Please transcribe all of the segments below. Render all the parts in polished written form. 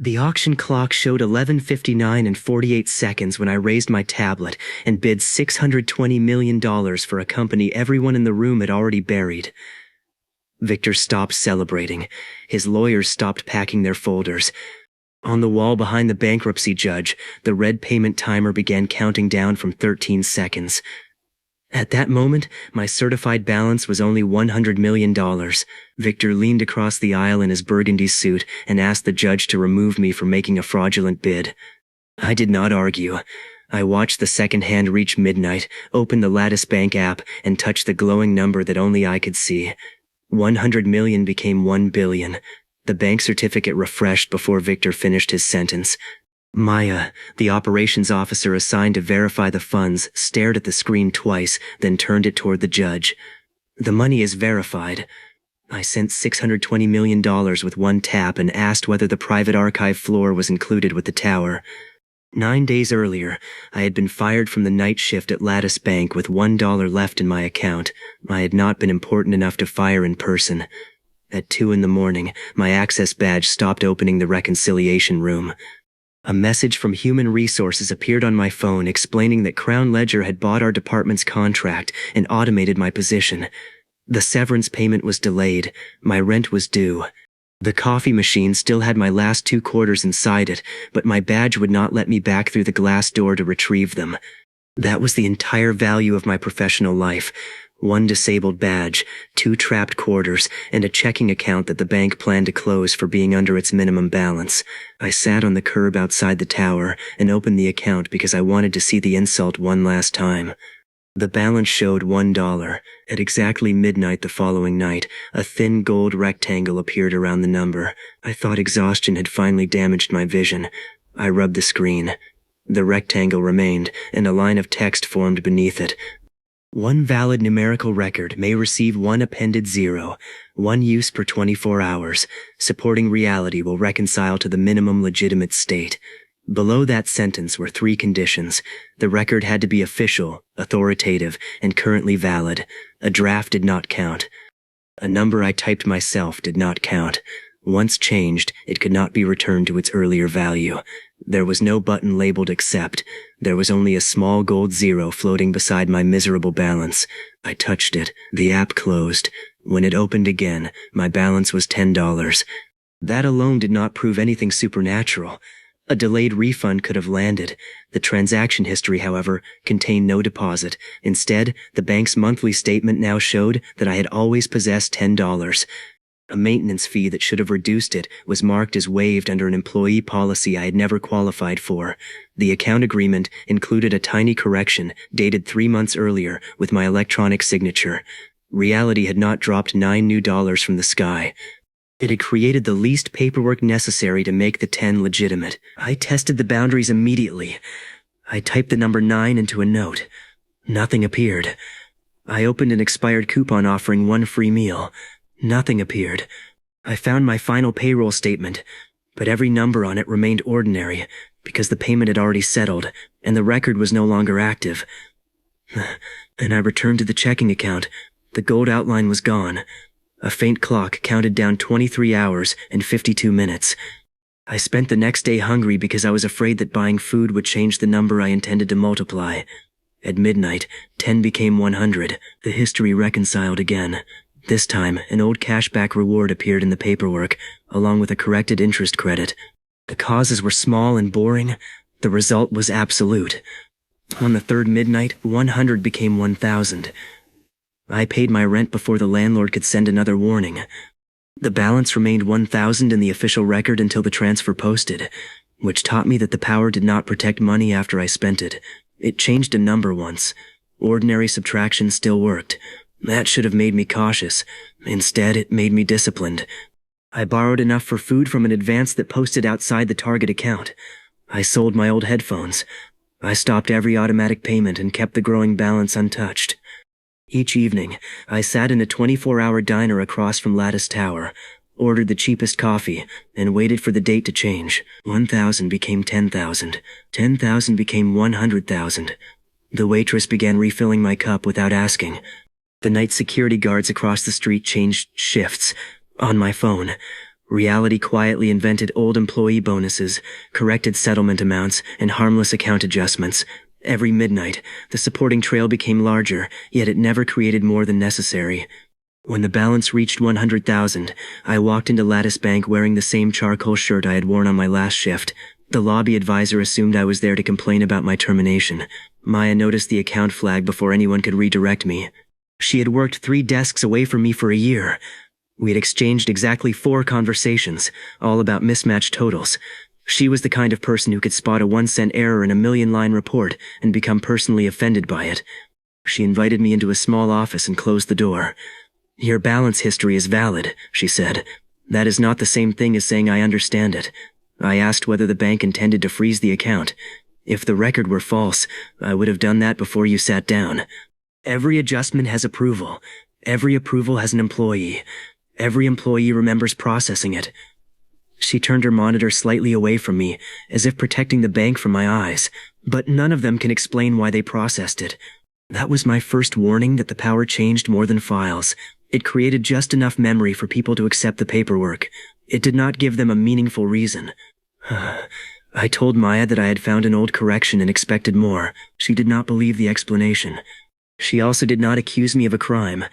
The auction clock showed 11:59 and 48 seconds when I raised my tablet and bid $620 million for a company everyone in the room had already buried. Victor stopped celebrating. His lawyers stopped packing their folders. On the wall behind the bankruptcy judge, the red payment timer began counting down from 13 seconds. At that moment, my certified balance was only $100 million. Victor leaned across the aisle in his burgundy suit and asked the judge to remove me for making a fraudulent bid. I did not argue. I watched the second hand reach midnight, opened the Lattice Bank app, and touched the glowing number that only I could see. 100 million became 1 billion. The bank certificate refreshed before Victor finished his sentence. Maya, the operations officer assigned to verify the funds, stared at the screen twice, then turned it toward the judge. The money is verified. I sent $620 million with one tap and asked whether the private archive floor was included with the tower. 9 days earlier, I had been fired from the night shift at Lattice Bank with $1 left in my account. I had not been important enough to fire in person. At 2 a.m, my access badge stopped opening the reconciliation room. A message from Human Resources appeared on my phone explaining that Crown Ledger had bought our department's contract and automated my position. The severance payment was delayed. My rent was due. The coffee machine still had my last 2 quarters inside it, but my badge would not let me back through the glass door to retrieve them. That was the entire value of my professional life. 1 disabled badge, 2 trapped quarters, and a checking account that the bank planned to close for being under its minimum balance. I sat on the curb outside the tower and opened the account because I wanted to see the insult one last time. The balance showed $1. At exactly midnight the following night, a thin gold rectangle appeared around the number. I thought exhaustion had finally damaged my vision. I rubbed the screen. The rectangle remained, and a line of text formed beneath it. One valid numerical record may receive 1 appended 0, 1 use per 24 hours. Supporting reality will reconcile to the minimum legitimate state. Below that sentence were 3 conditions. The record had to be official, authoritative, and currently valid. A draft did not count. A number I typed myself did not count. Once changed, it could not be returned to its earlier value. There was no button labeled accept. There was only a small gold 0 floating beside my miserable balance. I touched it. The app closed. When it opened again, my balance was $10. That alone did not prove anything supernatural. A delayed refund could have landed. The transaction history, however, contained no deposit. Instead, the bank's monthly statement now showed that I had always possessed $10. A maintenance fee that should have reduced it was marked as waived under an employee policy I had never qualified for. The account agreement included a tiny correction dated 3 months earlier with my electronic signature. Reality had not dropped $9 new from the sky. It had created the least paperwork necessary to make the 10 legitimate. I tested the boundaries immediately. I typed the number 9 into a note. Nothing appeared. I opened an expired coupon offering 1 free meal. Nothing appeared. I found my final payroll statement, but every number on it remained ordinary because the payment had already settled and the record was no longer active. And I returned to the checking account. The gold outline was gone. A faint clock counted down 23 hours and 52 minutes. I spent the next day hungry because I was afraid that buying food would change the number I intended to multiply. At midnight, 10 became 100. The history reconciled again. This time, an old cashback reward appeared in the paperwork, along with a corrected interest credit. The causes were small and boring. The result was absolute. On the 3rd midnight, 100 became 1,000. I paid my rent before the landlord could send another warning. The balance remained 1,000 in the official record until the transfer posted, which taught me that the power did not protect money after I spent it. It changed a number once. Ordinary subtraction still worked. That should have made me cautious. Instead, it made me disciplined. I borrowed enough for food from an advance that posted outside the target account. I sold my old headphones. I stopped every automatic payment and kept the growing balance untouched. Each evening, I sat in a 24-hour diner across from Lattice Tower, ordered the cheapest coffee, and waited for the date to change. 1,000 became 10,000. 10,000 became 100,000. The waitress began refilling my cup without asking. The night security guards across the street changed shifts. On my phone, Reality quietly invented old employee bonuses, corrected settlement amounts, and harmless account adjustments. Every midnight, the supporting trail became larger, yet it never created more than necessary. When the balance reached 100,000, I walked into Lattice Bank wearing the same charcoal shirt I had worn on my last shift. The lobby advisor assumed I was there to complain about my termination. Maya noticed the account flag before anyone could redirect me. She had worked 3 desks away from me for a year. We had exchanged exactly 4 conversations, all about mismatched totals. She was the kind of person who could spot a 1-cent error in a 1,000,000-line report and become personally offended by it. She invited me into a small office and closed the door. "Your balance history is valid," she said. "That is not the same thing as saying I understand it." I asked whether the bank intended to freeze the account. "If the record were false, I would have done that before you sat down. Every adjustment has approval. Every approval has an employee. Every employee remembers processing it." She turned her monitor slightly away from me, as if protecting the bank from my eyes, but none of them can explain why they processed it. That was my first warning that the power changed more than files. It created just enough memory for people to accept the paperwork. It did not give them a meaningful reason. I told Maya that I had found an old correction and expected more. She did not believe the explanation. She also did not accuse me of a crime.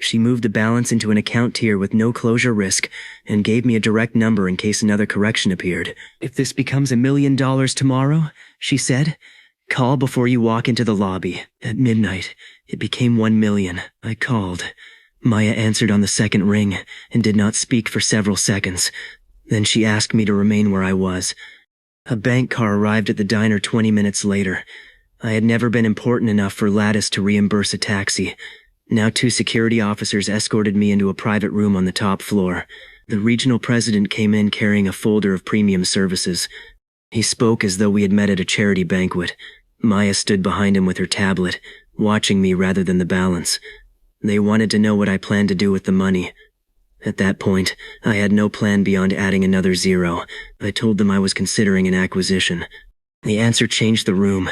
She moved the balance into an account tier with no closure risk and gave me a direct number in case another correction appeared. "If this becomes $1 million tomorrow," she said, "call before you walk into the lobby." At midnight, it became 1 million. I called. Maya answered on the second ring and did not speak for several seconds. Then she asked me to remain where I was. A bank car arrived at the diner 20 minutes later. I had never been important enough for Lattice to reimburse a taxi. Now 2 security officers escorted me into a private room on the top floor. The regional president came in carrying a folder of premium services. He spoke as though we had met at a charity banquet. Maya stood behind him with her tablet, watching me rather than the balance. They wanted to know what I planned to do with the money. At that point, I had no plan beyond adding another 0. I told them I was considering an acquisition. The answer changed the room.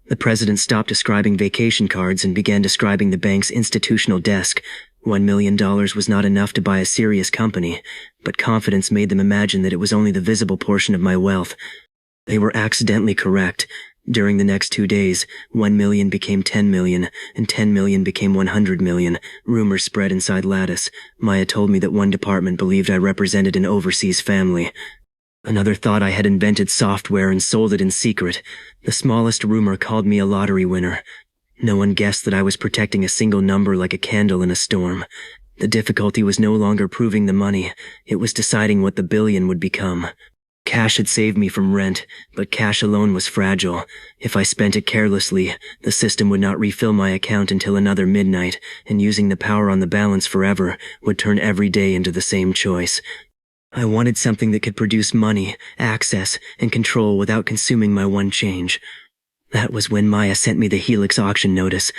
The president stopped describing vacation cards and began describing the bank's institutional desk. $1 million was not enough to buy a serious company, but confidence made them imagine that it was only the visible portion of my wealth. They were accidentally correct. During the next 2 days, 1 million became 10 million, and 10 million became 100 million. Rumors spread inside Lattice. Maya told me that one department believed I represented an overseas family. Another thought I had invented software and sold it in secret. The smallest rumor called me a lottery winner. No one guessed that I was protecting a single number like a candle in a storm. The difficulty was no longer proving the money. It was deciding what the billion would become. Cash had saved me from rent, but cash alone was fragile. If I spent it carelessly, the system would not refill my account until another midnight, and using the power on the balance forever would turn every day into the same choice. I wanted something that could produce money, access, and control without consuming my one change. That was when Maya sent me the Helix auction notice.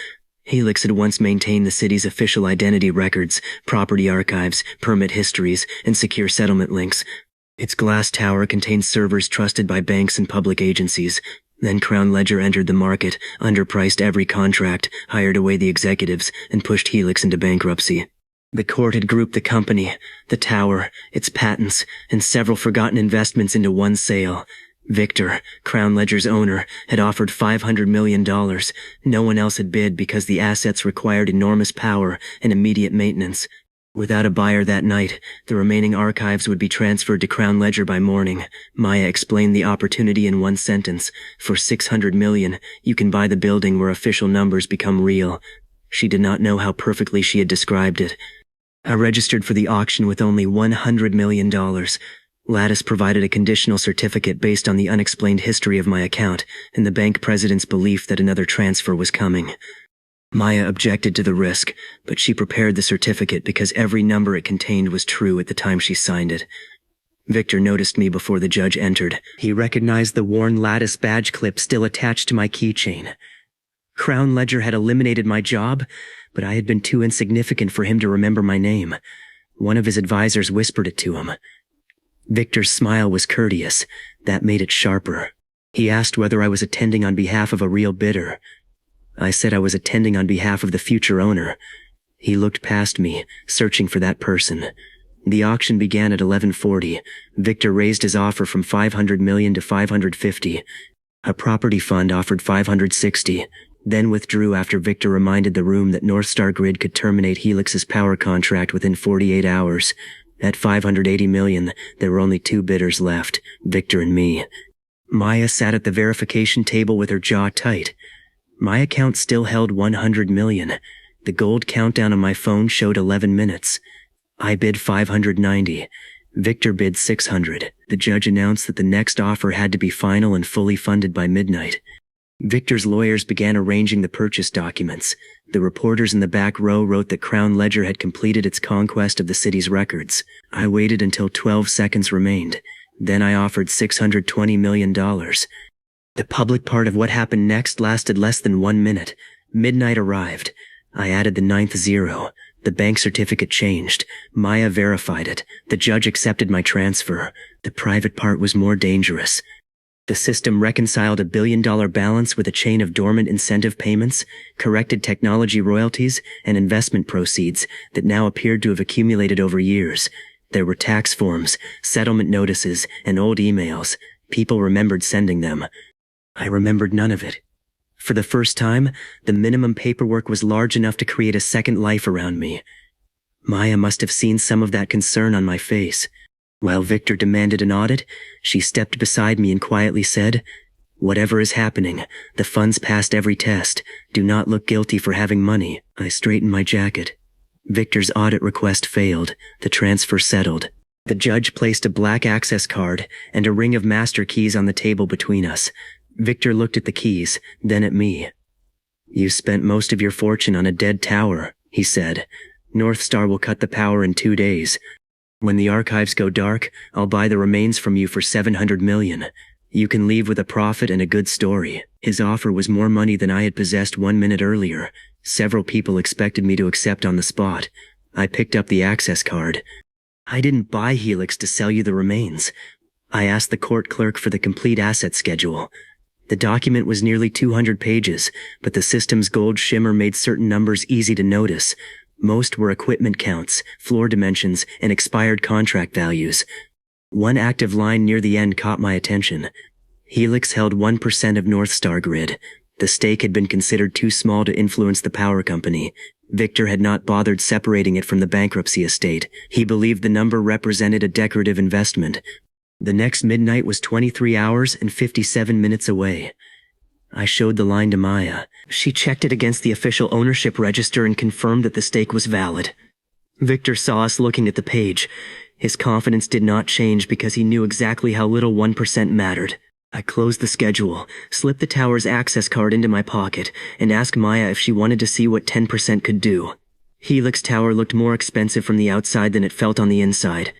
Helix had once maintained the city's official identity records, property archives, permit histories, and secure settlement links. Its glass tower contained servers trusted by banks and public agencies. Then Crown Ledger entered the market, underpriced every contract, hired away the executives, and pushed Helix into bankruptcy. The court had grouped the company, the tower, its patents, and several forgotten investments into one sale. Victor, Crown Ledger's owner, had offered $500 million. No one else had bid because the assets required enormous power and immediate maintenance. Without a buyer that night, the remaining archives would be transferred to Crown Ledger by morning. Maya explained the opportunity in one sentence. For $600 million, you can buy the building where official numbers become real. She did not know how perfectly she had described it. I registered for the auction with only $100 million. Lattice provided a conditional certificate based on the unexplained history of my account and the bank president's belief that another transfer was coming. Maya objected to the risk, but she prepared the certificate because every number it contained was true at the time she signed it. Victor noticed me before the judge entered. He recognized the worn Lattice badge clip still attached to my keychain. Crown Ledger had eliminated my job, but I had been too insignificant for him to remember my name. One of his advisors whispered it to him. Victor's smile was courteous. That made it sharper. He asked whether I was attending on behalf of a real bidder. I said I was attending on behalf of the future owner. He looked past me, searching for that person. The auction began at 11:40. Victor raised his offer from 500 million to 550. A property fund offered 560, then withdrew after Victor reminded the room that Northstar Grid could terminate Helix's power contract within 48 hours. At 580 million, there were only two bidders left, Victor and me. Maya sat at the verification table with her jaw tight. My account still held 100 million. The gold countdown on my phone showed 11 minutes. I bid 590. Victor bid 600. The judge announced that the next offer had to be final and fully funded by midnight. Victor's lawyers began arranging the purchase documents. The reporters in the back row wrote that Crown Ledger had completed its conquest of the city's records. I waited until 12 seconds remained. Then I offered $620 million. The public part of what happened next lasted less than 1 minute. Midnight arrived. I added the ninth zero. The bank certificate changed. Maya verified it. The judge accepted my transfer. The private part was more dangerous. The system reconciled $1 billion balance with a chain of dormant incentive payments, corrected technology royalties, and investment proceeds that now appeared to have accumulated over years. There were tax forms, settlement notices, and old emails. People remembered sending them. I remembered none of it. For the first time, the minimum paperwork was large enough to create a second life around me. Maya must have seen some of that concern on my face. While Victor demanded an audit, she stepped beside me and quietly said, "Whatever is happening, the funds passed every test. Do not look guilty for having money." I straightened my jacket. Victor's audit request failed. The transfer settled. The judge placed a black access card and a ring of master keys on the table between us. Victor looked at the keys, then at me. "You spent most of your fortune on a dead tower," he said. "Northstar will cut the power in 2 days. When the archives go dark, I'll buy the remains from you for 700 million. You can leave with a profit and a good story." His offer was more money than I had possessed 1 minute earlier. Several people expected me to accept on the spot. I picked up the access card. "I didn't buy Helix to sell you the remains." I asked the court clerk for the complete asset schedule. The document was nearly 200 pages, but the system's gold shimmer made certain numbers easy to notice. Most were equipment counts, floor dimensions, and expired contract values. One active line near the end caught my attention. Helix held 1% of Northstar Grid. The stake had been considered too small to influence the power company. Victor had not bothered separating it from the bankruptcy estate. He believed the number represented a decorative investment. The next midnight was 23 hours and 57 minutes away. I showed the line to Maya. She checked it against the official ownership register and confirmed that the stake was valid. Victor saw us looking at the page. His confidence did not change because he knew exactly how little 1% mattered. I closed the schedule, slipped the tower's access card into my pocket, and asked Maya if she wanted to see what 10% could do. Helix Tower looked more expensive from the outside than it felt on the inside.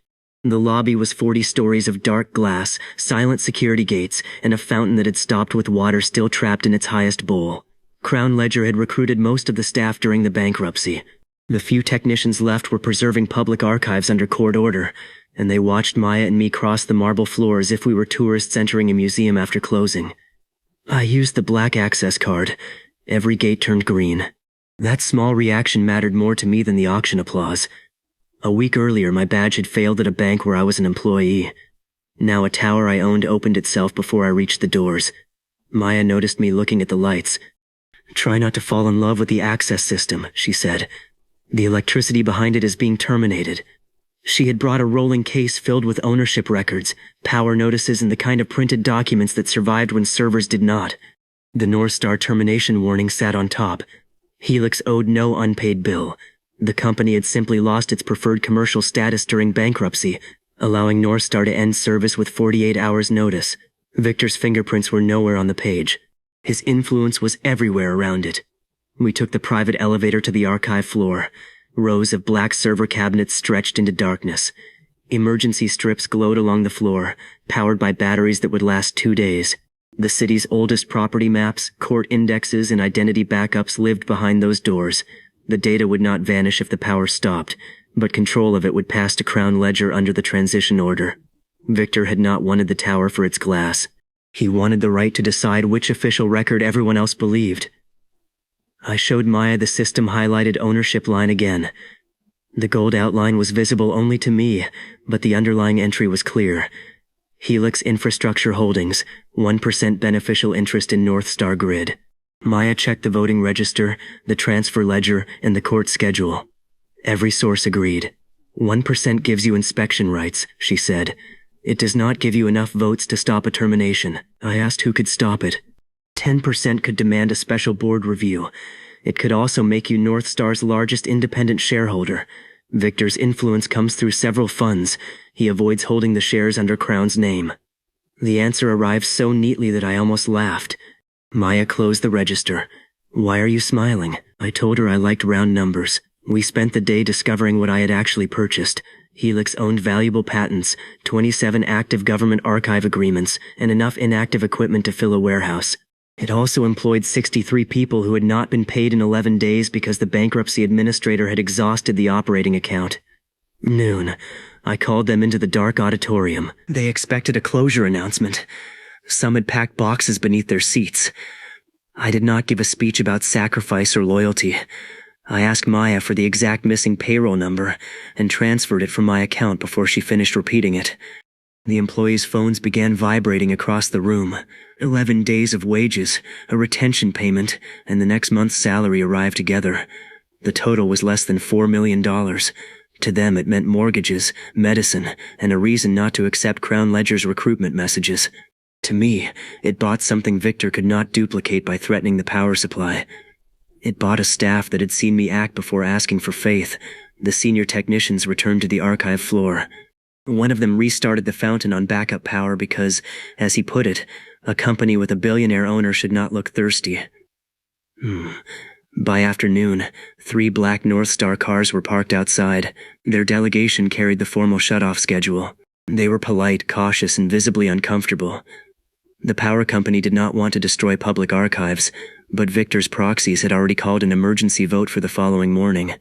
The lobby was 40 stories of dark glass, silent security gates, and a fountain that had stopped with water still trapped in its highest bowl. Crown Ledger had recruited most of the staff during the bankruptcy. The few technicians left were preserving public archives under court order, and they watched Maya and me cross the marble floor as if we were tourists entering a museum after closing. I used the black access card. Every gate turned green. That small reaction mattered more to me than the auction applause. A week earlier, my badge had failed at a bank where I was an employee. Now a tower I owned opened itself before I reached the doors. Maya noticed me looking at the lights. "Try not to fall in love with the access system," she said. "The electricity behind it is being terminated." She had brought a rolling case filled with ownership records, power notices, and the kind of printed documents that survived when servers did not. The Northstar termination warning sat on top. Helix owed no unpaid bill. The company had simply lost its preferred commercial status during bankruptcy, allowing Northstar to end service with 48 hours' notice. Victor's fingerprints were nowhere on the page. His influence was everywhere around it. We took the private elevator to the archive floor. Rows of black server cabinets stretched into darkness. Emergency strips glowed along the floor, powered by batteries that would last 2 days. The city's oldest property maps, court indexes, and identity backups lived behind those doors. The data would not vanish if the power stopped, but control of it would pass to Crown Ledger under the transition order. Victor had not wanted the tower for its glass. He wanted the right to decide which official record everyone else believed. I showed Maya the system-highlighted ownership line again. The gold outline was visible only to me, but the underlying entry was clear. Helix Infrastructure Holdings, 1% beneficial interest in North Star Grid. Maya checked the voting register, the transfer ledger, and the court schedule. Every source agreed. 1% gives you inspection rights, she said. It does not give you enough votes to stop a termination. I asked who could stop it. 10% could demand a special board review. It could also make you North Star's largest independent shareholder. Victor's influence comes through several funds. He avoids holding the shares under Crown's name. The answer arrived so neatly that I almost laughed. Maya closed the register. Why are you smiling? I told her I liked round numbers. We spent the day discovering what I had actually purchased. Helix owned valuable patents, 27 active government archive agreements, and enough inactive equipment to fill a warehouse. It also employed 63 people who had not been paid in 11 days because the bankruptcy administrator had exhausted the operating account. Noon. I called them into the dark auditorium. They expected a closure announcement. Some had packed boxes beneath their seats. I did not give a speech about sacrifice or loyalty. I asked Maya for the exact missing payroll number and transferred it from my account before she finished repeating it. The employees' phones began vibrating across the room. 11 days of wages, a retention payment, and the next month's salary arrived together. The total was less than $4 million. To them it meant mortgages, medicine, and a reason not to accept Crown Ledger's recruitment messages. To me, it bought something Victor could not duplicate by threatening the power supply. It bought a staff that had seen me act before asking for faith. The senior technicians returned to the archive floor. One of them restarted the fountain on backup power because, as he put it, a company with a billionaire owner should not look thirsty. By afternoon, 3 black North Star cars were parked outside. Their delegation carried the formal shut-off schedule. They were polite, cautious, and visibly uncomfortable. The power company did not want to destroy public archives, but Victor's proxies had already called an emergency vote for the following morning.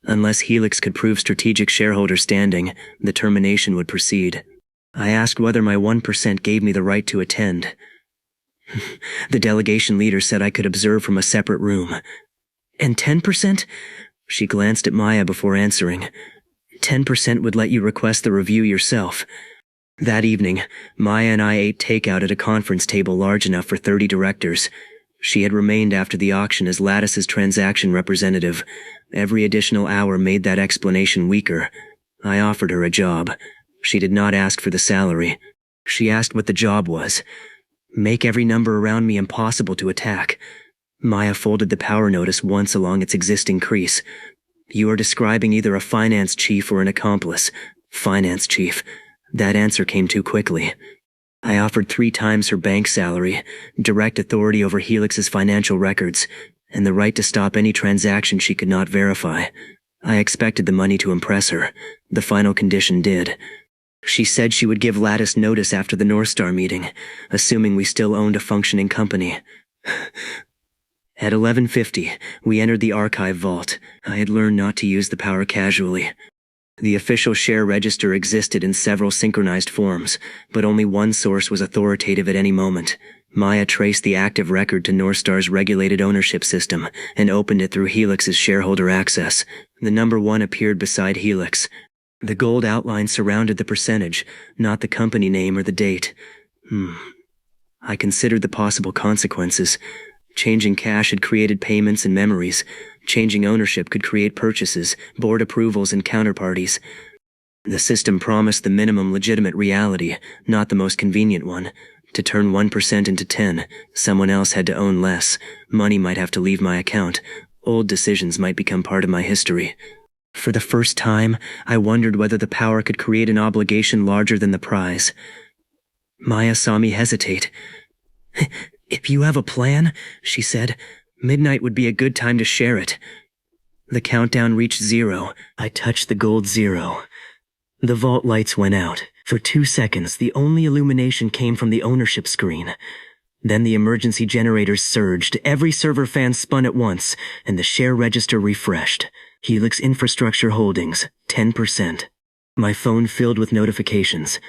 Unless Helix could prove strategic shareholder standing, the termination would proceed. I asked whether my 1% gave me the right to attend. The delegation leader said I could observe from a separate room. And 10%? She glanced at Maya before answering. 10% would let you request the review yourself. That evening, Maya and I ate takeout at a conference table large enough for 30 directors. She had remained after the auction as Lattice's transaction representative. Every additional hour made that explanation weaker. I offered her a job. She did not ask for the salary. She asked what the job was. Make every number around me impossible to attack. Maya folded the power notice once along its existing crease. You are describing either a finance chief or an accomplice. Finance chief. That answer came too quickly. I offered 3 times her bank salary, direct authority over Helix's financial records, and the right to stop any transaction she could not verify. I expected the money to impress her. The final condition did. She said she would give Lattice notice after the North Star meeting, assuming we still owned a functioning company. At 11:50, we entered the archive vault. I had learned not to use the power casually. The official share register existed in several synchronized forms, but only one source was authoritative at any moment. Maya traced the active record to North Star's regulated ownership system and opened it through Helix's shareholder access. The number 1 appeared beside Helix. The gold outline surrounded the percentage, not the company name or the date. I considered the possible consequences. Changing cash had created payments and memories. Changing ownership could create purchases, board approvals, and counterparties. The system promised the minimum legitimate reality, not the most convenient one. To turn 1% into 10, someone else had to own less. Money might have to leave my account. Old decisions might become part of my history. For the first time, I wondered whether the power could create an obligation larger than the prize. Maya saw me hesitate. If you have a plan, she said, midnight would be a good time to share it. The countdown reached 0. I touched the gold 0. The vault lights went out. For 2 seconds, the only illumination came from the ownership screen. Then the emergency generators surged, every server fan spun at once, and the share register refreshed. Helix Infrastructure Holdings, 10%. My phone filled with notifications.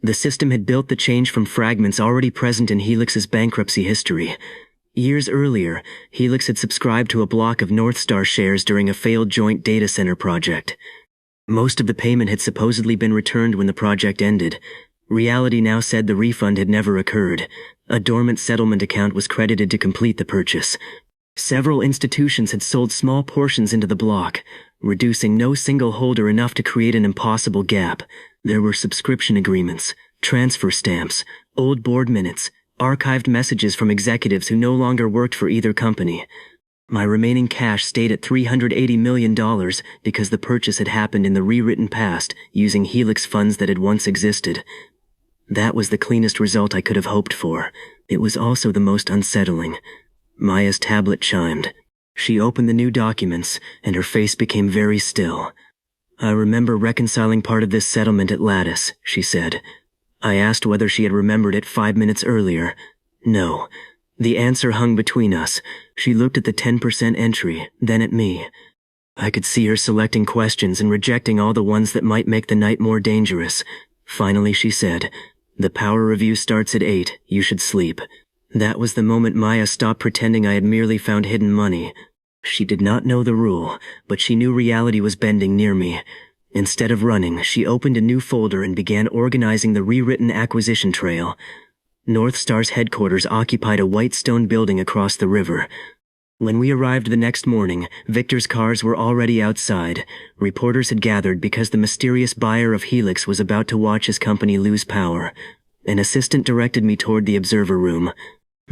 The system had built the change from fragments already present in Helix's bankruptcy history. Years earlier, Helix had subscribed to a block of Northstar shares during a failed joint data center project. Most of the payment had supposedly been returned when the project ended. Reality now said the refund had never occurred. A dormant settlement account was credited to complete the purchase. Several institutions had sold small portions into the block, reducing no single holder enough to create an impossible gap. There were subscription agreements, transfer stamps, old board minutes, archived messages from executives who no longer worked for either company. My remaining cash stayed at $380 million because the purchase had happened in the rewritten past using Helix funds that had once existed. That was the cleanest result I could have hoped for. It was also the most unsettling. Maya's tablet chimed. She opened the new documents, and her face became very still. "I remember reconciling part of this settlement at Lattice," she said. I asked whether she had remembered it 5 minutes earlier. No. The answer hung between us. She looked at the 10% entry, then at me. I could see her selecting questions and rejecting all the ones that might make the night more dangerous. Finally, she said, "The power review starts at 8. You should sleep." That was the moment Maya stopped pretending I had merely found hidden money. She did not know the rule, but she knew reality was bending near me. Instead of running, she opened a new folder and began organizing the rewritten acquisition trail. Northstar's headquarters occupied a white stone building across the river. When we arrived the next morning, Victor's cars were already outside. Reporters had gathered because the mysterious buyer of Helix was about to watch his company lose power. An assistant directed me toward the observer room.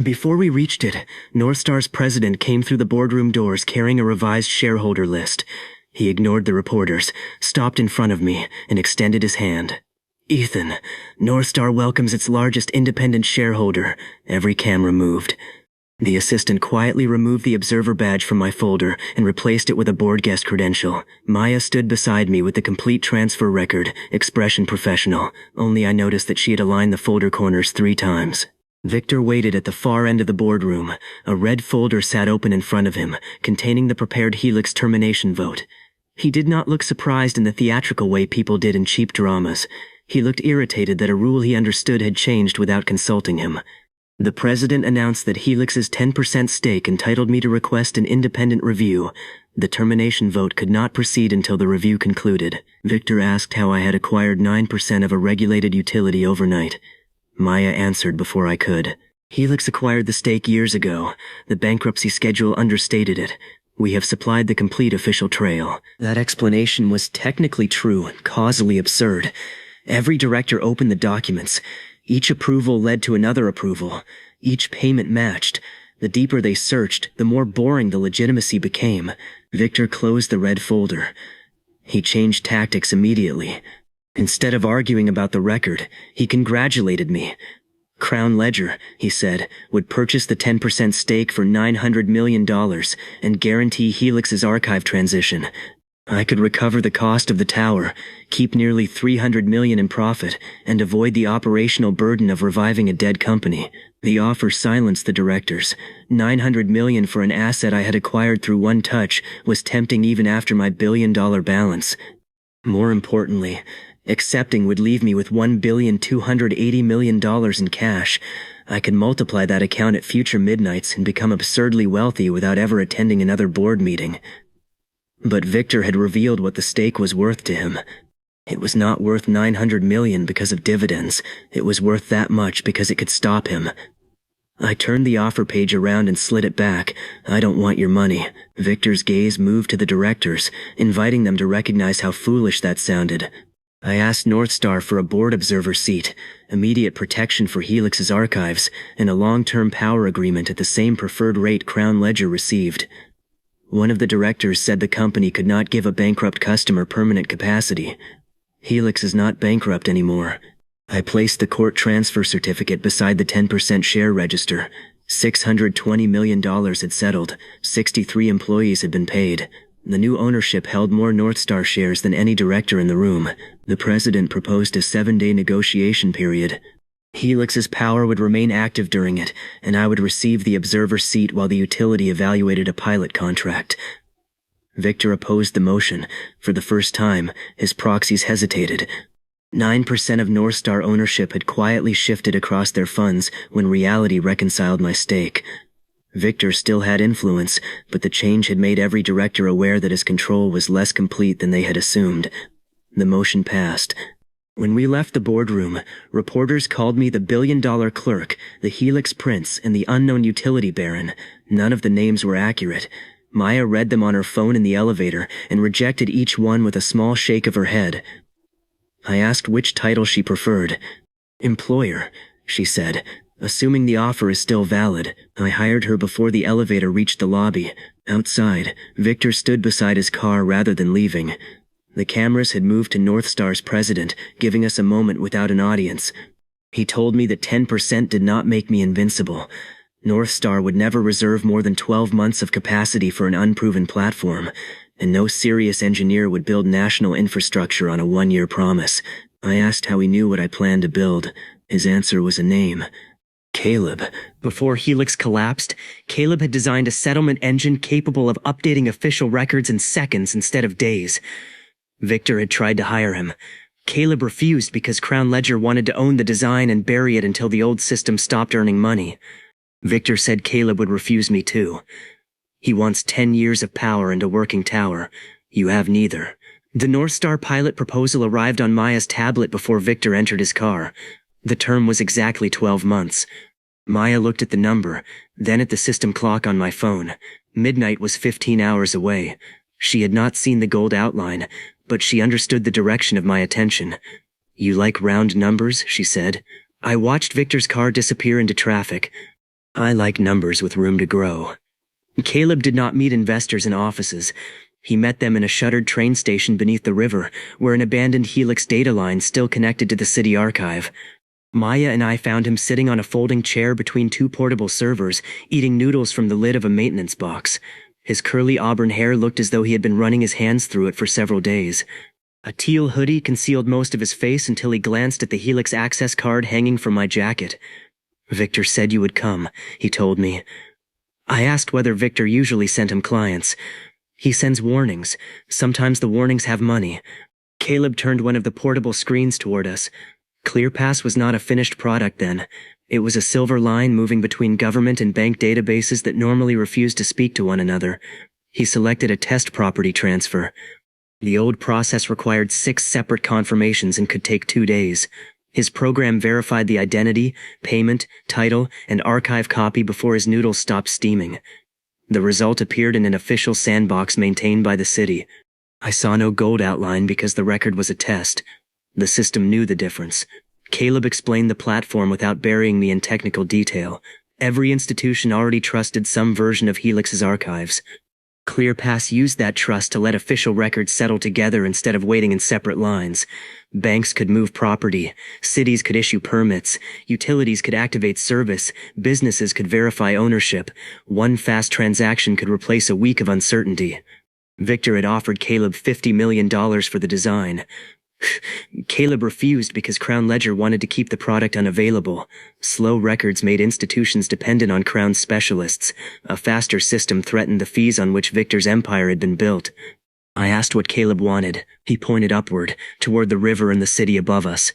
Before we reached it, Northstar's president came through the boardroom doors carrying a revised shareholder list. He ignored the reporters, stopped in front of me, and extended his hand. "Ethan, Northstar welcomes its largest independent shareholder." Every camera moved. The assistant quietly removed the observer badge from my folder and replaced it with a board guest credential. Maya stood beside me with the complete transfer record, expression professional. Only I noticed that she had aligned the folder corners 3 times. Victor waited at the far end of the boardroom. A red folder sat open in front of him, containing the prepared Helix termination vote. He did not look surprised in the theatrical way people did in cheap dramas. He looked irritated that a rule he understood had changed without consulting him. The president announced that Helix's 10% stake entitled me to request an independent review. The termination vote could not proceed until the review concluded. Victor asked how I had acquired 9% of a regulated utility overnight. Maya answered before I could. "Helix acquired the stake years ago. The bankruptcy schedule understated it. We have supplied the complete official trail." That explanation was technically true and causally absurd. Every director opened the documents. Each approval led to another approval. Each payment matched. The deeper they searched, the more boring the legitimacy became. Victor closed the red folder. He changed tactics immediately. Instead of arguing about the record, he congratulated me. Crown Ledger, he said, would purchase the 10% stake for $900 million and guarantee Helix's archive transition. I could recover the cost of the tower, keep nearly $300 million in profit, and avoid the operational burden of reviving a dead company. The offer silenced the directors. $900 million for an asset I had acquired through one touch was tempting even after my billion-dollar balance. More importantly, accepting would leave me with $1,280 million in cash. I could multiply that account at future midnights and become absurdly wealthy without ever attending another board meeting. But Victor had revealed what the stake was worth to him. It was not worth $900 million because of dividends. It was worth that much because it could stop him. I turned the offer page around and slid it back. "I don't want your money." Victor's gaze moved to the directors, inviting them to recognize how foolish that sounded. I asked Northstar for a board observer seat, immediate protection for Helix's archives, and a long-term power agreement at the same preferred rate Crown Ledger received. One of the directors said the company could not give a bankrupt customer permanent capacity. Helix is not bankrupt anymore. I placed the court transfer certificate beside the 10% share register. $620 million had settled. 63 employees had been paid. The new ownership held more Northstar shares than any director in the room. The president proposed a 7-day negotiation period. Helix's power would remain active during it, and I would receive the observer seat while the utility evaluated a pilot contract. Victor opposed the motion. For the first time, his proxies hesitated. 9% of Northstar ownership had quietly shifted across their funds when reality reconciled my stake. Victor still had influence, but the change had made every director aware that his control was less complete than they had assumed. The motion passed. When we left the boardroom, reporters called me the billion-dollar clerk, the Helix Prince, and the unknown utility baron. None of the names were accurate. Maya read them on her phone in the elevator and rejected each one with a small shake of her head. I asked which title she preferred. Employer, she said. Assuming the offer is still valid, I hired her before the elevator reached the lobby. Outside, Victor stood beside his car rather than leaving. The cameras had moved to North Star's president, giving us a moment without an audience. He told me that 10% did not make me invincible. North Star would never reserve more than 12 months of capacity for an unproven platform, and no serious engineer would build national infrastructure on a one-year promise. I asked how he knew what I planned to build. His answer was a name. Caleb. Before Helix collapsed, Caleb had designed a settlement engine capable of updating official records in seconds instead of days. Victor had tried to hire him. Caleb refused because Crown Ledger wanted to own the design and bury it until the old system stopped earning money. Victor said Caleb would refuse me too. He wants 10 years of power and a working tower. You have neither. The North Star pilot proposal arrived on Maya's tablet before Victor entered his car. The term was exactly 12 months. Maya looked at the number, then at the system clock on my phone. Midnight was 15 hours away. She had not seen the gold outline, but she understood the direction of my attention. You like round numbers, she said. I watched Victor's car disappear into traffic. I like numbers with room to grow. Caleb did not meet investors in offices. He met them in a shuttered train station beneath the river, where an abandoned Helix data line still connected to the city archive. Maya and I found him sitting on a folding chair between two portable servers, eating noodles from the lid of a maintenance box. His curly auburn hair looked as though he had been running his hands through it for several days. A teal hoodie concealed most of his face until he glanced at the Helix access card hanging from my jacket. Victor said you would come, he told me. I asked whether Victor usually sent him clients. He sends warnings. Sometimes the warnings have money. Caleb turned one of the portable screens toward us. ClearPass was not a finished product then. It was a silver line moving between government and bank databases that normally refused to speak to one another. He selected a test property transfer. The old process required 6 separate confirmations and could take 2 days. His program verified the identity, payment, title, and archive copy before his noodles stopped steaming. The result appeared in an official sandbox maintained by the city. I saw no gold outline because the record was a test. The system knew the difference. Caleb explained the platform without burying me in technical detail. Every institution already trusted some version of Helix's archives. ClearPass used that trust to let official records settle together instead of waiting in separate lines. Banks could move property, cities could issue permits, utilities could activate service, businesses could verify ownership. One fast transaction could replace a week of uncertainty. Victor had offered Caleb $50 million for the design. Caleb refused because Crown Ledger wanted to keep the product unavailable. Slow records made institutions dependent on Crown specialists. A faster system threatened the fees on which Victor's empire had been built. I asked what Caleb wanted. He pointed upward, toward the river and the city above us.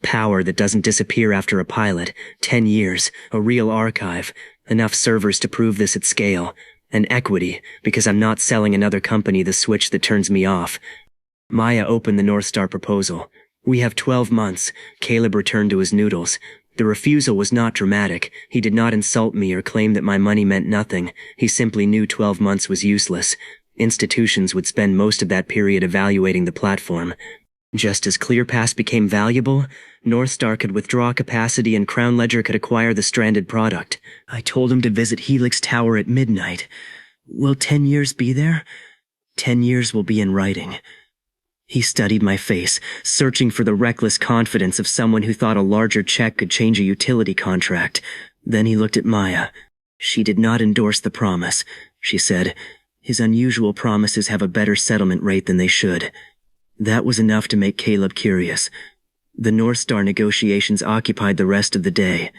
Power that doesn't disappear after a pilot. 10 years. A real archive. Enough servers to prove this at scale. And equity, because I'm not selling another company the switch that turns me off. Maya opened the North Star proposal. We have 12 months. Caleb returned to his noodles. The refusal was not dramatic. He did not insult me or claim that my money meant nothing. He simply knew 12 months was useless. Institutions would spend most of that period evaluating the platform. Just as ClearPass became valuable, North Star could withdraw capacity and Crown Ledger could acquire the stranded product. I told him to visit Helix Tower at midnight. Will 10 years be there? 10 years will be in writing. He studied my face, searching for the reckless confidence of someone who thought a larger check could change a utility contract. Then he looked at Maya. She did not endorse the promise. She said, his unusual promises have a better settlement rate than they should. That was enough to make Caleb curious. The North Star negotiations occupied the rest of the day.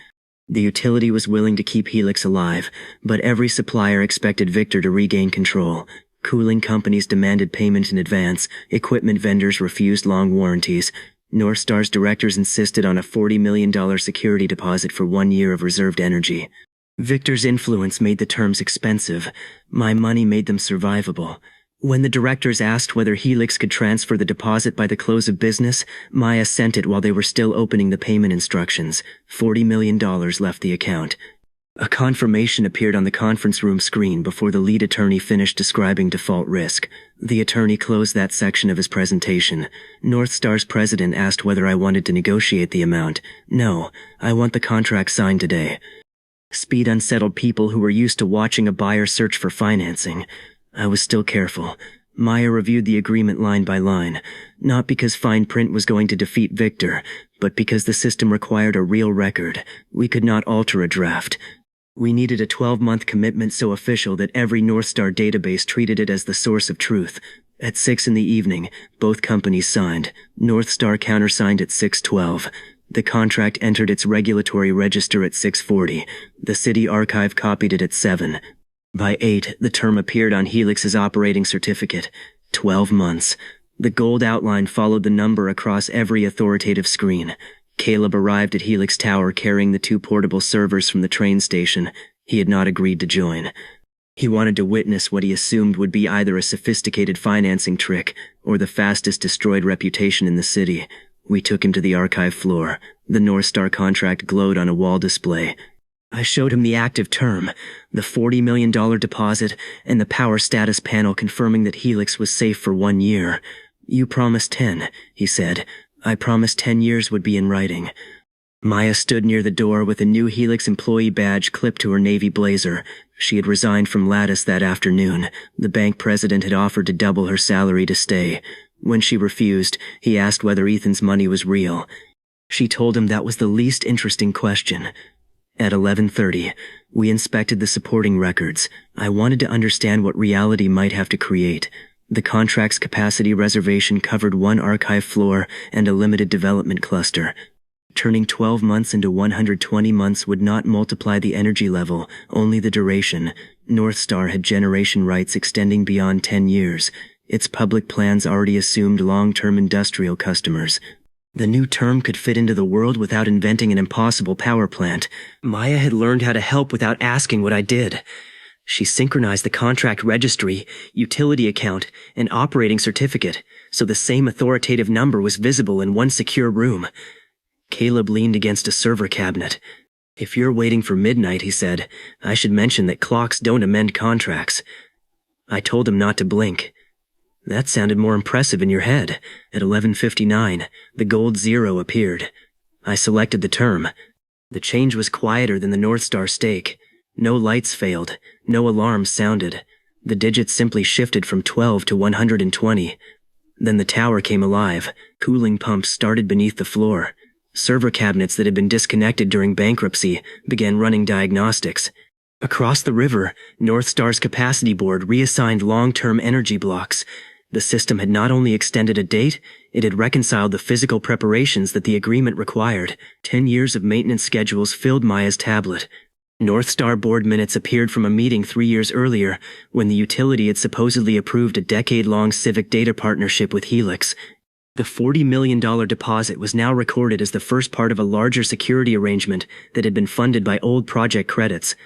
The utility was willing to keep Helix alive, but every supplier expected Victor to regain control. Cooling companies demanded payment in advance. Equipment vendors refused long warranties. North Star's directors insisted on a $40 million security deposit for 1 year of reserved energy. Victor's influence made the terms expensive. My money made them survivable. When the directors asked whether Helix could transfer the deposit by the close of business, Maya sent it while they were still opening the payment instructions. $40 million left the account. A confirmation appeared on the conference room screen before the lead attorney finished describing default risk. The attorney closed that section of his presentation. North Star's president asked whether I wanted to negotiate the amount. No, I want the contract signed today. Speed unsettled people who were used to watching a buyer search for financing. I was still careful. Maya reviewed the agreement line by line, not because fine print was going to defeat Victor, but because the system required a real record. We could not alter a draft. We needed a 12-month commitment so official that every North Star database treated it as the source of truth. At 6 in the evening, both companies signed. North Star countersigned at 6:12. The contract entered its regulatory register at 6:40. The city archive copied it at 7. By 8, the term appeared on Helix's operating certificate. 12 months. The gold outline followed the number across every authoritative screen. Caleb arrived at Helix Tower carrying the 2 portable servers from the train station. He had not agreed to join. He wanted to witness what he assumed would be either a sophisticated financing trick or the fastest destroyed reputation in the city. We took him to the archive floor. The North Star contract glowed on a wall display. I showed him the active term, the $40 million deposit, and the power status panel confirming that Helix was safe for 1 year. You promised 10, he said. I promised 10 years would be in writing. Maya stood near the door with a new Helix employee badge clipped to her navy blazer. She had resigned from Lattice that afternoon. The bank president had offered to double her salary to stay. When she refused, he asked whether Ethan's money was real. She told him that was the least interesting question. At 11:30, we inspected the supporting records. I wanted to understand what reality might have to create. The contract's capacity reservation covered 1 archive floor and a limited development cluster. Turning 12 months into 120 months would not multiply the energy level, only the duration. North Star had generation rights extending beyond 10 years. Its public plans already assumed long-term industrial customers. The new term could fit into the world without inventing an impossible power plant. Maya had learned how to help without asking what I did. She synchronized the contract registry, utility account, and operating certificate, so the same authoritative number was visible in one secure room. Caleb leaned against a server cabinet. If you're waiting for midnight, he said, I should mention that clocks don't amend contracts. I told him not to blink. That sounded more impressive in your head. At 11:59, the gold 0 appeared. I selected the term. The change was quieter than the North Star stake. No lights failed. No alarms sounded. The digits simply shifted from 12 to 120. Then the tower came alive. Cooling pumps started beneath the floor. Server cabinets that had been disconnected during bankruptcy began running diagnostics. Across the river, North Star's capacity board reassigned long-term energy blocks. The system had not only extended a date, it had reconciled the physical preparations that the agreement required. 10 years of maintenance schedules filled Maya's tablet. North Star board minutes appeared from a meeting 3 years earlier, when the utility had supposedly approved a decade-long civic data partnership with Helix. The $40 million deposit was now recorded as the first part of a larger security arrangement that had been funded by old project credits.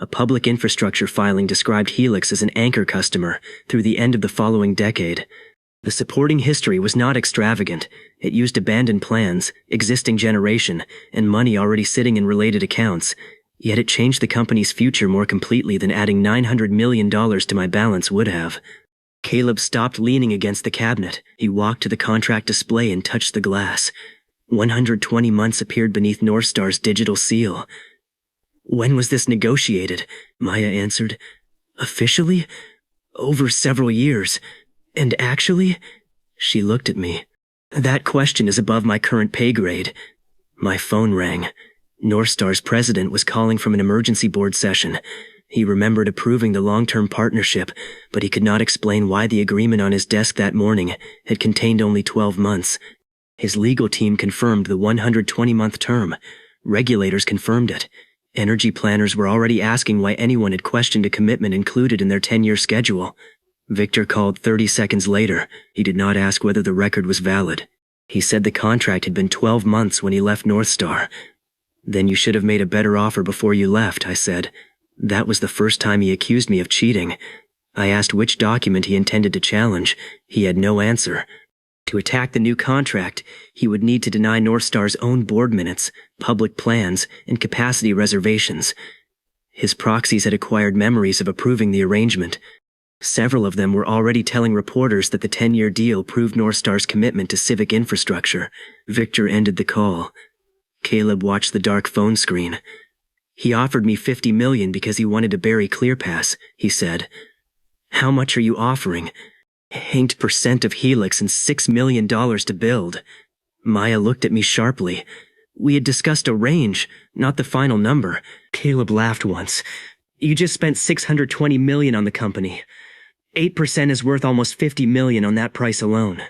A public infrastructure filing described Helix as an anchor customer through the end of the following decade. The supporting history was not extravagant. It used abandoned plans, existing generation, and money already sitting in related accounts. Yet it changed the company's future more completely than adding $900 million to my balance would have. Caleb stopped leaning against the cabinet. He walked to the contract display and touched the glass. 120 months appeared beneath North Star's digital seal. When was this negotiated? Maya answered. Officially? Over several years. And actually? She looked at me. That question is above my current pay grade. My phone rang. North Star's president was calling from an emergency board session. He remembered approving the long-term partnership, but he could not explain why the agreement on his desk that morning had contained only 12 months. His legal team confirmed the 120-month term. Regulators confirmed it. Energy planners were already asking why anyone had questioned a commitment included in their 10-year schedule. Victor called 30 seconds later. He did not ask whether the record was valid. He said the contract had been 12 months when he left North Star. Then you should have made a better offer before you left, I said. That was the first time he accused me of cheating. I asked which document he intended to challenge. He had no answer. To attack the new contract, he would need to deny North Star's own board minutes, public plans, and capacity reservations. His proxies had acquired memories of approving the arrangement. Several of them were already telling reporters that the 10-year deal proved North Star's commitment to civic infrastructure. Victor ended the call. Caleb watched the dark phone screen. He offered me $50 million because he wanted to bury ClearPass, he said. How much are you offering? 8% of Helix and $6 million to build. Maya looked at me sharply. We had discussed a range, not the final number. Caleb laughed once. You just spent $620 million on the company. 8% is worth almost $50 million on that price alone.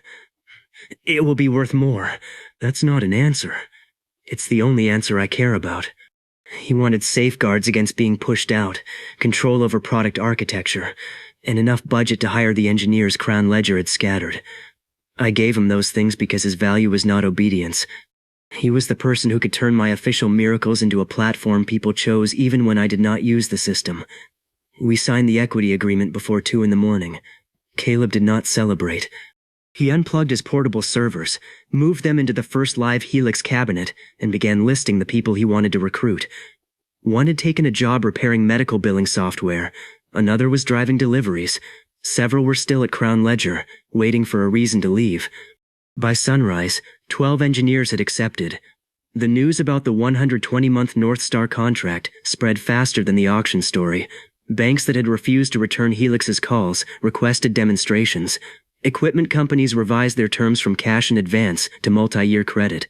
It will be worth more. That's not an answer. It's the only answer I care about. He wanted safeguards against being pushed out, control over product architecture, and enough budget to hire the engineers Crown Ledger had scattered. I gave him those things because his value was not obedience. He was the person who could turn my official miracles into a platform people chose even when I did not use the system. We signed the equity agreement before 2 a.m. Caleb did not celebrate. He unplugged his portable servers, moved them into the first live Helix cabinet, and began listing the people he wanted to recruit. One had taken a job repairing medical billing software. Another was driving deliveries. Several were still at Crown Ledger, waiting for a reason to leave. By sunrise, 12 engineers had accepted. The news about the 120-month North Star contract spread faster than the auction story. Banks that had refused to return Helix's calls requested demonstrations. Equipment companies revised their terms from cash in advance to multi-year credit.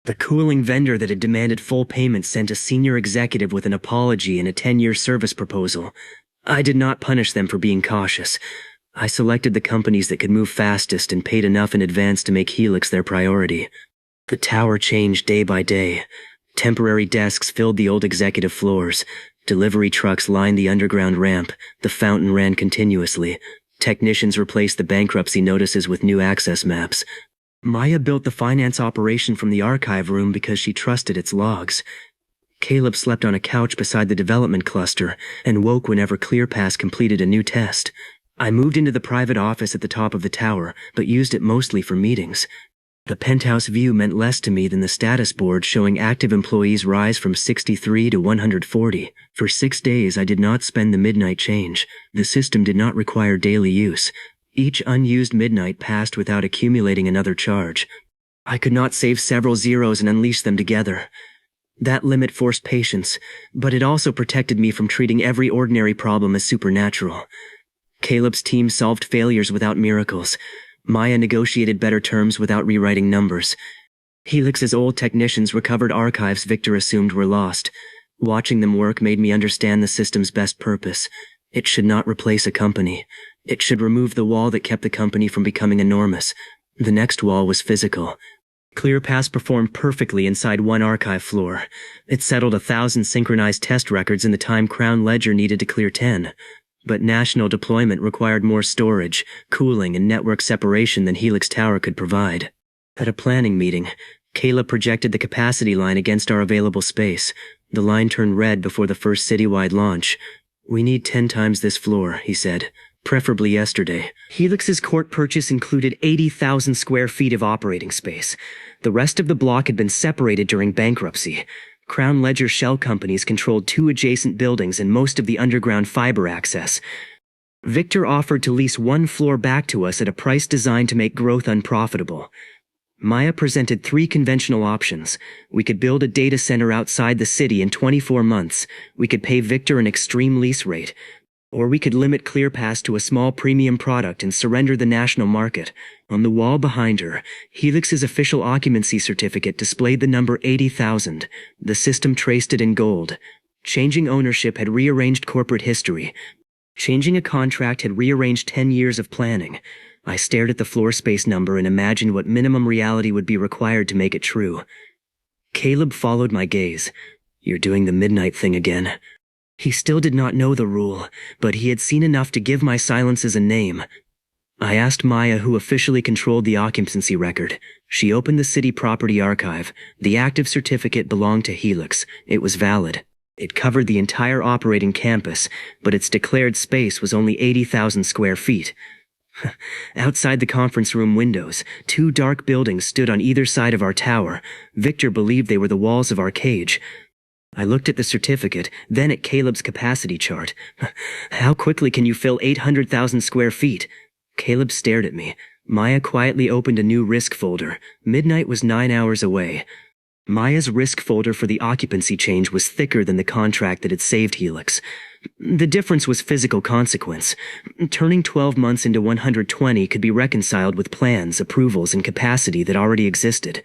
The cooling vendor that had demanded full payment sent a senior executive with an apology and a 10-year service proposal. I did not punish them for being cautious. I selected the companies that could move fastest and paid enough in advance to make Helix their priority. The tower changed day by day. Temporary desks filled the old executive floors. Delivery trucks lined the underground ramp. The fountain ran continuously. Technicians replaced the bankruptcy notices with new access maps. Maya built the finance operation from the archive room because she trusted its logs. Caleb slept on a couch beside the development cluster and woke whenever ClearPass completed a new test. I moved into the private office at the top of the tower, but used it mostly for meetings. The penthouse view meant less to me than the status board showing active employees rise from 63 to 140. For 6 days I did not spend the midnight change. The system did not require daily use. Each unused midnight passed without accumulating another charge. I could not save several zeros and unleash them together. That limit forced patience, but it also protected me from treating every ordinary problem as supernatural. Caleb's team solved failures without miracles. Maya negotiated better terms without rewriting numbers. Helix's old technicians recovered archives Victor assumed were lost. Watching them work made me understand the system's best purpose. It should not replace a company. It should remove the wall that kept the company from becoming enormous. The next wall was physical. ClearPass performed perfectly inside one archive floor. It settled 1,000 synchronized test records in the time Crown Ledger needed to clear 10. But national deployment required more storage, cooling, and network separation than Helix Tower could provide. At a planning meeting, Caleb projected the capacity line against our available space. The line turned red before the first citywide launch. We need 10 times this floor, he said. Preferably yesterday. Helix's court purchase included 80,000 square feet of operating space. The rest of the block had been separated during bankruptcy. Crown Ledger shell companies controlled 2 adjacent buildings and most of the underground fiber access. Victor offered to lease 1 floor back to us at a price designed to make growth unprofitable. Maya presented 3 conventional options. We could build a data center outside the city in 24 months. We could pay Victor an extreme lease rate. Or we could limit ClearPass to a small premium product and surrender the national market. On the wall behind her, Helix's official occupancy certificate displayed the number 80,000. The system traced it in gold. Changing ownership had rearranged corporate history. Changing a contract had rearranged 10 years of planning. I stared at the floor space number and imagined what minimum reality would be required to make it true. Caleb followed my gaze. You're doing the midnight thing again. He still did not know the rule, but he had seen enough to give my silences a name. I asked Maya, who officially controlled the occupancy record. She opened the city property archive. The active certificate belonged to Helix. It was valid. It covered the entire operating campus, but its declared space was only 80,000 square feet. Outside the conference room windows, two dark buildings stood on either side of our tower. Victor believed they were the walls of our cage. I looked at the certificate, then at Caleb's capacity chart. How quickly can you fill 800,000 square feet? Caleb stared at me. Maya quietly opened a new risk folder. Midnight was 9 hours away. Maya's risk folder for the occupancy change was thicker than the contract that had saved Helix. The difference was physical consequence. Turning 12 months into 120 could be reconciled with plans, approvals, and capacity that already existed.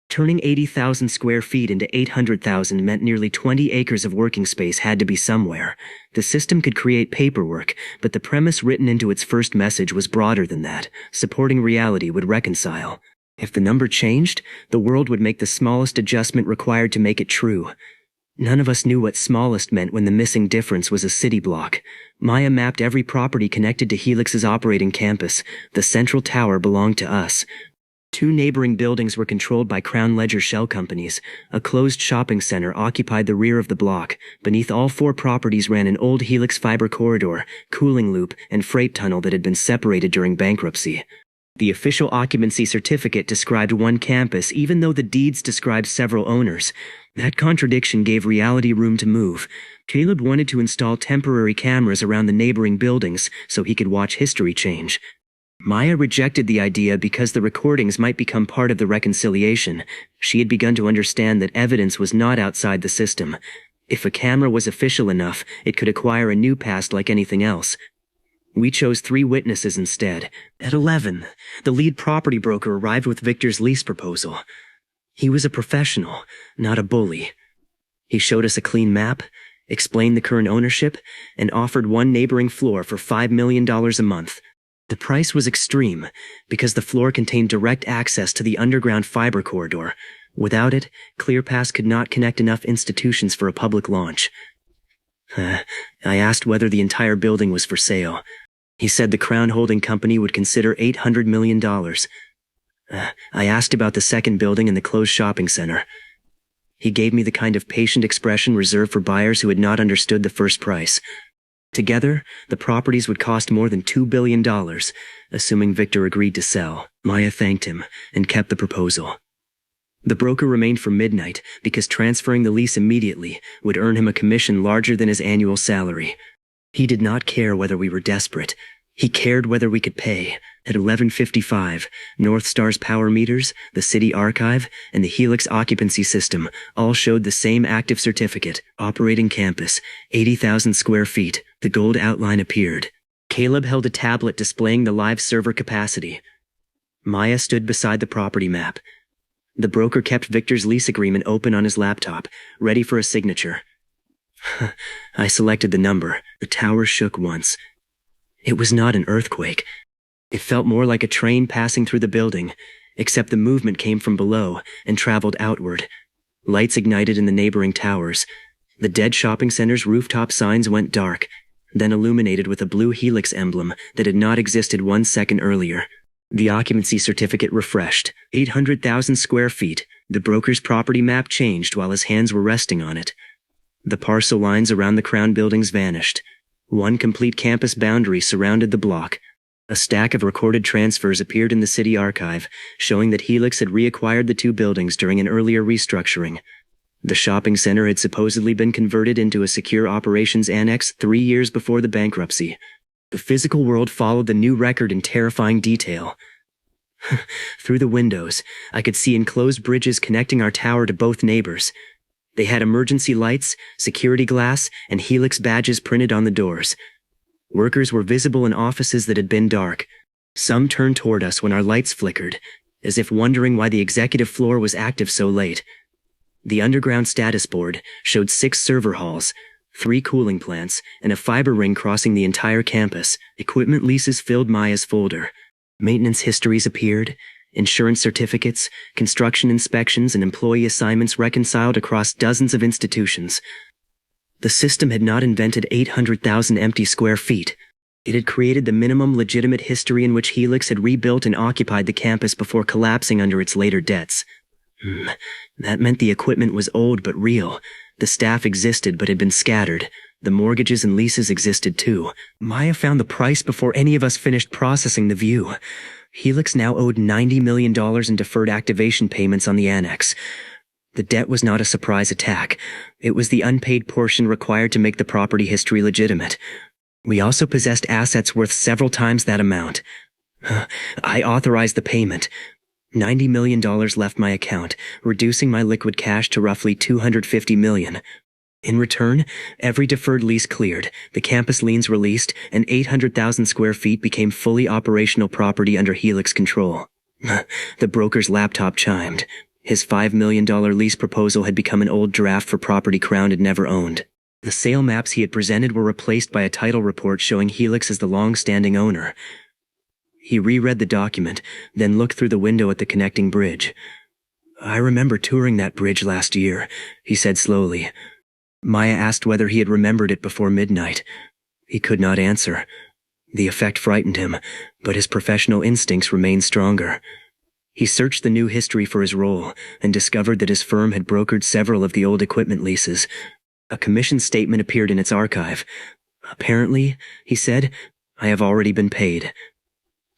Turning 80,000 square feet into 800,000 meant nearly 20 acres of working space had to be somewhere. The system could create paperwork, but the premise written into its first message was broader than that. Supporting reality would reconcile. If the number changed, the world would make the smallest adjustment required to make it true. None of us knew what smallest meant when the missing difference was a city block. Maya mapped every property connected to Helix's operating campus. The central tower belonged to us. Two neighboring buildings were controlled by Crown Ledger shell companies. A closed shopping center occupied the rear of the block. Beneath all four properties ran an old Helix fiber corridor, cooling loop, and freight tunnel that had been separated during bankruptcy. The official occupancy certificate described one campus, even though the deeds described several owners. That contradiction gave reality room to move. Caleb wanted to install temporary cameras around the neighboring buildings so he could watch history change. Maya rejected the idea because the recordings might become part of the reconciliation. She had begun to understand that evidence was not outside the system. If a camera was official enough, it could acquire a new past like anything else. We chose 3 witnesses instead. At 11, the lead property broker arrived with Victor's lease proposal. He was a professional, not a bully. He showed us a clean map, explained the current ownership, and offered one neighboring floor for $5 million a month. The price was extreme because the floor contained direct access to the underground fiber corridor. Without it, ClearPass could not connect enough institutions for a public launch. I asked whether the entire building was for sale. He said the Crown Holding Company would consider $800 million. I asked about the second building and the closed shopping center. He gave me the kind of patient expression reserved for buyers who had not understood the first price. Together, the properties would cost more than $2 billion, assuming Victor agreed to sell. Maya thanked him and kept the proposal. The broker remained for midnight because transferring the lease immediately would earn him a commission larger than his annual salary. He did not care whether we were desperate. He cared whether we could pay. At 11:55, North Star's power meters, the city archive, and the Helix occupancy system all showed the same active certificate, operating campus, 80,000 square feet. The gold outline appeared. Caleb held a tablet displaying the live server capacity. Maya stood beside the property map. The broker kept Victor's lease agreement open on his laptop, ready for a signature. I selected the number. The tower shook once. It was not an earthquake. It felt more like a train passing through the building, except the movement came from below and traveled outward. Lights ignited in the neighboring towers. The dead shopping center's rooftop signs went dark, then illuminated with a blue Helix emblem that had not existed 1 second earlier. The occupancy certificate refreshed. 800,000 square feet. The broker's property map changed while his hands were resting on it. The parcel lines around the Crown buildings vanished. One complete campus boundary surrounded the block. A stack of recorded transfers appeared in the city archive, showing that Helix had reacquired the 2 buildings during an earlier restructuring. The shopping center had supposedly been converted into a secure operations annex 3 years before the bankruptcy. The physical world followed the new record in terrifying detail. Through the windows, I could see enclosed bridges connecting our tower to both neighbors. They had emergency lights, security glass, and Helix badges printed on the doors. Workers were visible in offices that had been dark. Some turned toward us when our lights flickered, as if wondering why the executive floor was active so late. The underground status board showed 6 server halls, 3 cooling plants, and a fiber ring crossing the entire campus. Equipment leases filled Maya's folder. Maintenance histories appeared, insurance certificates, construction inspections, and employee assignments reconciled across dozens of institutions. The system had not invented 800,000 empty square feet. It had created the minimum legitimate history in which Helix had rebuilt and occupied the campus before collapsing under its later debts. That meant the equipment was old but real. The staff existed but had been scattered. The mortgages and leases existed too. Maya found the price before any of us finished processing the view. Helix now owed $90 million in deferred activation payments on the annex. The debt was not a surprise attack. It was the unpaid portion required to make the property history legitimate. We also possessed assets worth several times that amount. I authorized the payment. $90 million left my account, reducing my liquid cash to roughly $250 million. In return, every deferred lease cleared, the campus liens released, and 800,000 square feet became fully operational property under Helix control. The broker's laptop chimed. His $5 million lease proposal had become an old draft for property Crown had never owned. The sale maps he had presented were replaced by a title report showing Helix as the long-standing owner. He reread the document, then looked through the window at the connecting bridge. "I remember touring that bridge last year," he said slowly. Maya asked whether he had remembered it before midnight. He could not answer. The effect frightened him, but his professional instincts remained stronger. He searched the new history for his role and discovered that his firm had brokered several of the old equipment leases. A commission statement appeared in its archive. "Apparently," he said, "I have already been paid."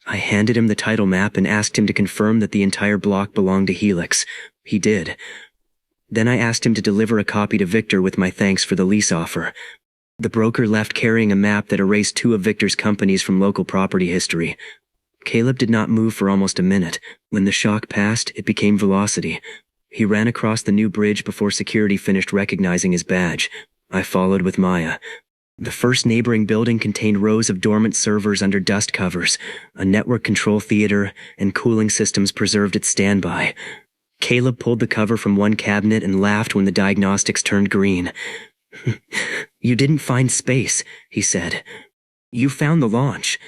I handed him the title map and asked him to confirm that the entire block belonged to Helix. He did. Then I asked him to deliver a copy to Victor with my thanks for the lease offer. The broker left carrying a map that erased two of Victor's companies from local property history. Caleb did not move for almost a minute. When the shock passed, it became velocity. He ran across the new bridge before security finished recognizing his badge. I followed with Maya. The first neighboring building contained rows of dormant servers under dust covers, a network control theater, and cooling systems preserved at standby. Caleb pulled the cover from one cabinet and laughed when the diagnostics turned green. "You didn't find space," he said. "You found the launch."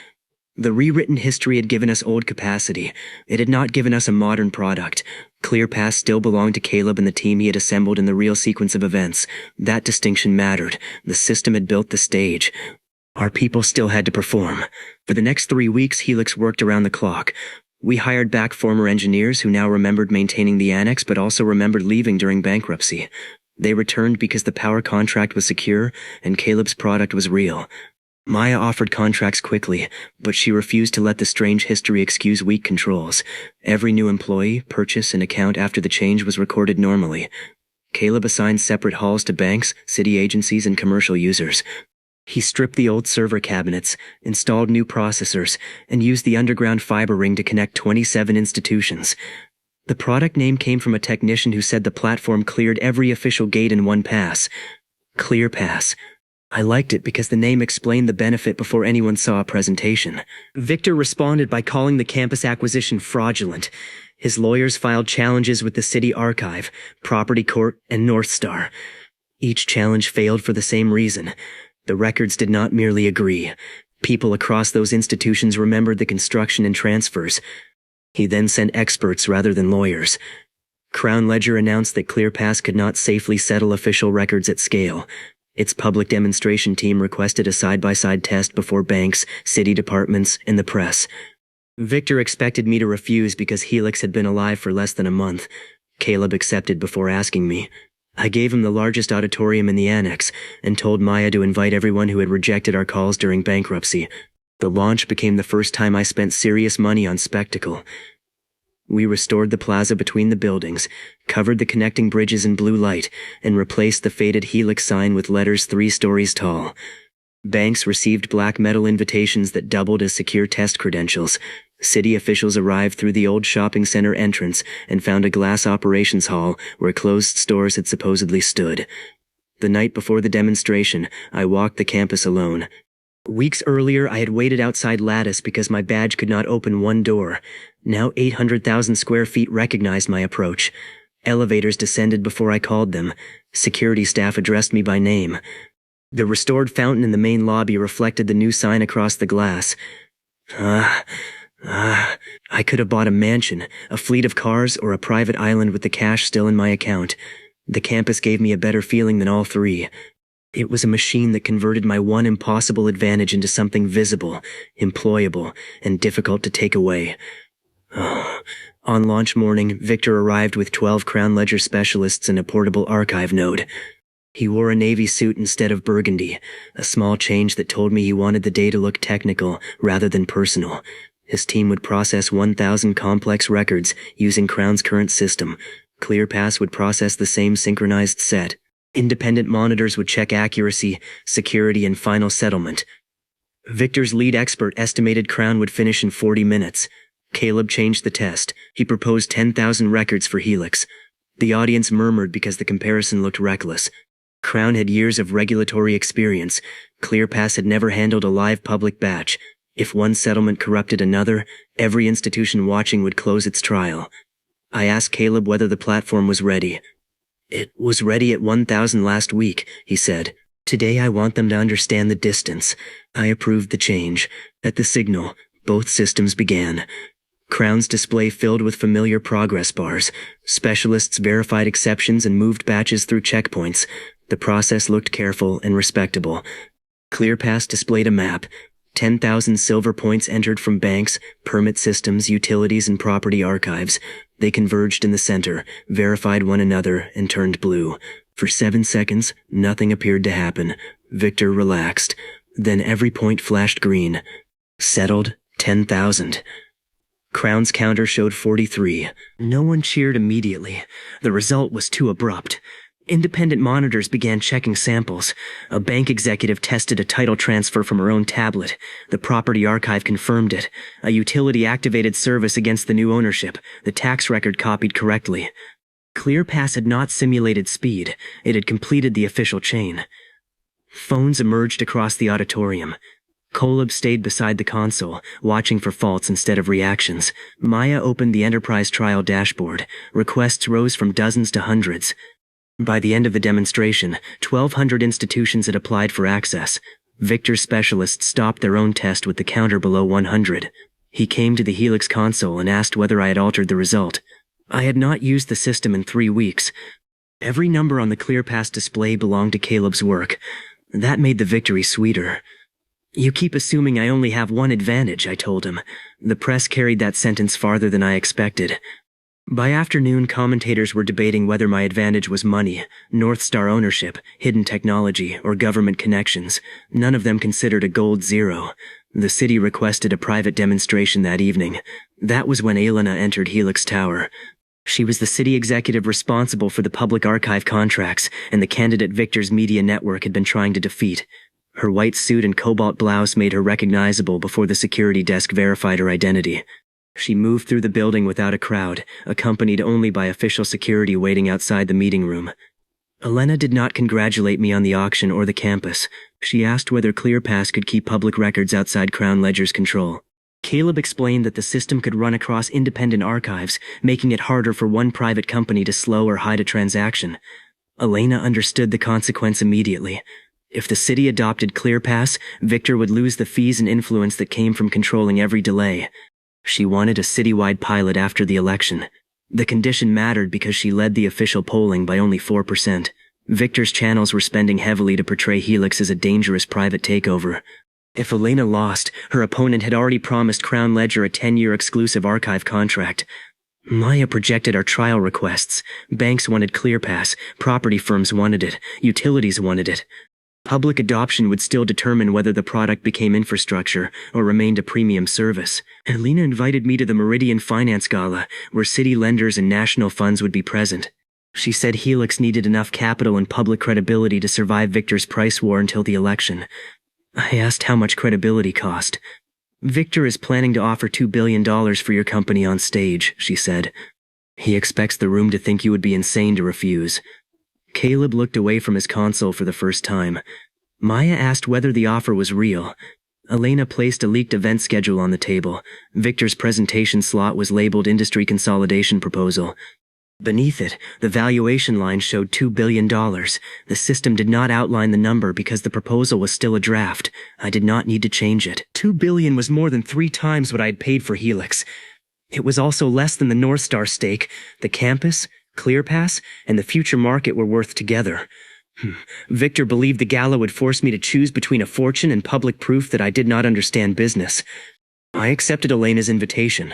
The rewritten history had given us old capacity. It had not given us a modern product. ClearPass still belonged to Caleb and the team he had assembled in the real sequence of events. That distinction mattered. The system had built the stage. Our people still had to perform. For the next 3 weeks, Helix worked around the clock. We hired back former engineers who now remembered maintaining the annex but also remembered leaving during bankruptcy. They returned because the power contract was secure and Caleb's product was real. Maya offered contracts quickly, but she refused to let the strange history excuse weak controls. Every new employee, purchase, and account after the change was recorded normally. Caleb assigned separate halls to banks, city agencies, and commercial users. He stripped the old server cabinets, installed new processors, and used the underground fiber ring to connect 27 institutions. The product name came from a technician who said the platform cleared every official gate in one pass. ClearPass. I liked it because the name explained the benefit before anyone saw a presentation. Victor responded by calling the campus acquisition fraudulent. His lawyers filed challenges with the city archive, property court, and North Star. Each challenge failed for the same reason. The records did not merely agree. People across those institutions remembered the construction and transfers. He then sent experts rather than lawyers. Crown Ledger announced that ClearPass could not safely settle official records at scale. Its public demonstration team requested a side-by-side test before banks, city departments, and the press. Victor expected me to refuse because Helix had been alive for less than a month. Caleb accepted before asking me. I gave him the largest auditorium in the annex and told Maya to invite everyone who had rejected our calls during bankruptcy. The launch became the first time I spent serious money on spectacle. We restored the plaza between the buildings, covered the connecting bridges in blue light, and replaced the faded Helix sign with letters 3 stories tall. Banks received black metal invitations that doubled as secure test credentials. City officials arrived through the old shopping center entrance and found a glass operations hall where closed stores had supposedly stood. The night before the demonstration, I walked the campus alone. Weeks earlier, I had waited outside Lattice because my badge could not open one door. Now 800,000 square feet recognized my approach. Elevators descended before I called them. Security staff addressed me by name. The restored fountain in the main lobby reflected the new sign across the glass. I could have bought a mansion, a fleet of cars, or a private island with the cash still in my account. The campus gave me a better feeling than all three. It was a machine that converted my one impossible advantage into something visible, employable, and difficult to take away. On launch morning, Victor arrived with 12 Crown Ledger specialists and a portable archive node. He wore a navy suit instead of burgundy, a small change that told me he wanted the day to look technical rather than personal. His team would process 1,000 complex records using Crown's current system. ClearPass would process the same synchronized set. Independent monitors would check accuracy, security, and final settlement. Victor's lead expert estimated Crown would finish in 40 minutes. Caleb changed the test. He proposed 10,000 records for Helix. The audience murmured because the comparison looked reckless. Crown had years of regulatory experience. ClearPass had never handled a live public batch. If one settlement corrupted another, every institution watching would close its trial. I asked Caleb whether the platform was ready. "It was ready at 1,000 last week," he said. "Today I want them to understand the distance." I approved the change. At the signal, both systems began. Crown's display filled with familiar progress bars. Specialists verified exceptions and moved batches through checkpoints. The process looked careful and respectable. ClearPass displayed a map. 10,000 silver points entered from banks, permit systems, utilities, and property archives. They converged in the center, verified one another, and turned blue. For 7 seconds, nothing appeared to happen. Victor relaxed. Then every point flashed green. Settled, 10,000. Crown's counter showed 43. No one cheered immediately. The result was too abrupt. Independent monitors began checking samples. A bank executive tested a title transfer from her own tablet. The property archive confirmed it. A utility activated service against the new ownership. The tax record copied correctly. ClearPass had not simulated speed. It had completed the official chain. Phones emerged across the auditorium. Koleb stayed beside the console, watching for faults instead of reactions. Maya opened the Enterprise Trial dashboard. Requests rose from dozens to hundreds. By the end of the demonstration, 1,200 institutions had applied for access. Victor's specialists stopped their own test with the counter below 100. He came to the Helix console and asked whether I had altered the result. I had not used the system in 3 weeks. Every number on the ClearPass display belonged to Caleb's work. That made the victory sweeter. "You keep assuming I only have one advantage," I told him. The press carried that sentence farther than I expected. By afternoon, commentators were debating whether my advantage was money, North Star ownership, hidden technology, or government connections. None of them considered a gold zero. The city requested a private demonstration that evening. That was when Elena entered Helix Tower. She was the city executive responsible for the public archive contracts, and the candidate Victor's media network had been trying to defeat. Her white suit and cobalt blouse made her recognizable before the security desk verified her identity. She moved through the building without a crowd, accompanied only by official security waiting outside the meeting room. Elena did not congratulate me on the auction or the campus. She asked whether ClearPass could keep public records outside Crown Ledger's control. Caleb explained that the system could run across independent archives, making it harder for one private company to slow or hide a transaction. Elena understood the consequence immediately. If the city adopted ClearPass, Victor would lose the fees and influence that came from controlling every delay. She wanted a citywide pilot after the election. The condition mattered because she led the official polling by only 4%. Victor's channels were spending heavily to portray Helix as a dangerous private takeover. If Elena lost, her opponent had already promised Crown Ledger a 10-year exclusive archive contract. Maya projected our trial requests. Banks wanted ClearPass, property firms wanted it, utilities wanted it. Public adoption would still determine whether the product became infrastructure or remained a premium service. Elena invited me to the Meridian Finance Gala, where city lenders and national funds would be present. She said Helix needed enough capital and public credibility to survive Victor's price war until the election. I asked how much credibility cost. "Victor is planning to offer $2 billion for your company on stage," she said. "He expects the room to think you would be insane to refuse." Caleb looked away from his console for the first time. Maya asked whether the offer was real. Elena placed a leaked event schedule on the table. Victor's presentation slot was labeled Industry Consolidation Proposal. Beneath it, the valuation line showed $2 billion. The system did not outline the number because the proposal was still a draft. I did not need to change it. $2 billion was more than 3 times what I had paid for Helix. It was also less than the North Star stake, the campus, ClearPass, and the future market were worth together. Victor believed the gala would force me to choose between a fortune and public proof that I did not understand business. I accepted Elena's invitation.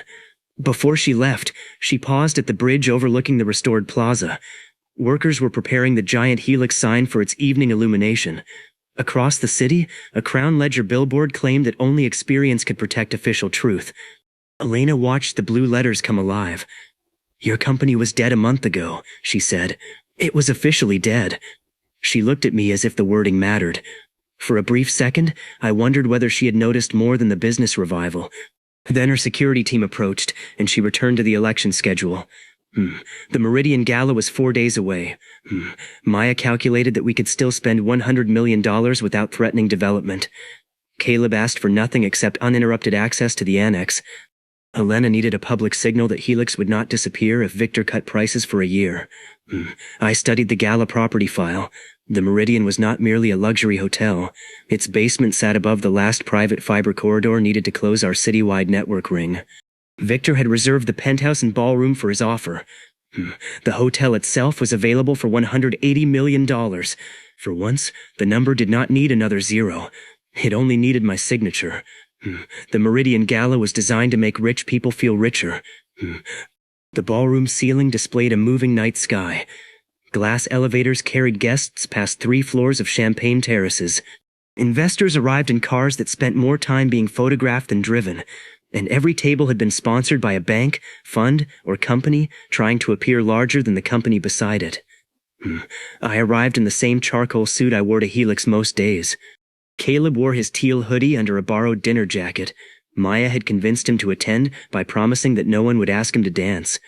Before she left, she paused at the bridge overlooking the restored plaza. Workers were preparing the giant helix sign for its evening illumination. Across the city, a Crown Ledger billboard claimed that only experience could protect official truth. Elena watched the blue letters come alive. "Your company was dead a month ago," she said. "It was officially dead." She looked at me as if the wording mattered. For a brief second, I wondered whether she had noticed more than the business revival. Then her security team approached, and she returned to the election schedule. The Meridian Gala was 4 days away. Maya calculated that we could still spend $100 million without threatening development. Caleb asked for nothing except uninterrupted access to the annex. Elena needed a public signal that Helix would not disappear if Victor cut prices for a year. I studied the Gala property file. The Meridian was not merely a luxury hotel. Its basement sat above the last private fiber corridor needed to close our citywide network ring. Victor had reserved the penthouse and ballroom for his offer. The hotel itself was available for $180 million. For once, the number did not need another zero. It only needed my signature. The Meridian Gala was designed to make rich people feel richer. The ballroom ceiling displayed a moving night sky. Glass elevators carried guests past 3 floors of champagne terraces. Investors arrived in cars that spent more time being photographed than driven. And every table had been sponsored by a bank, fund, or company trying to appear larger than the company beside it. I arrived in the same charcoal suit I wore to Helix most days. Caleb wore his teal hoodie under a borrowed dinner jacket. Maya had convinced him to attend by promising that no one would ask him to dance.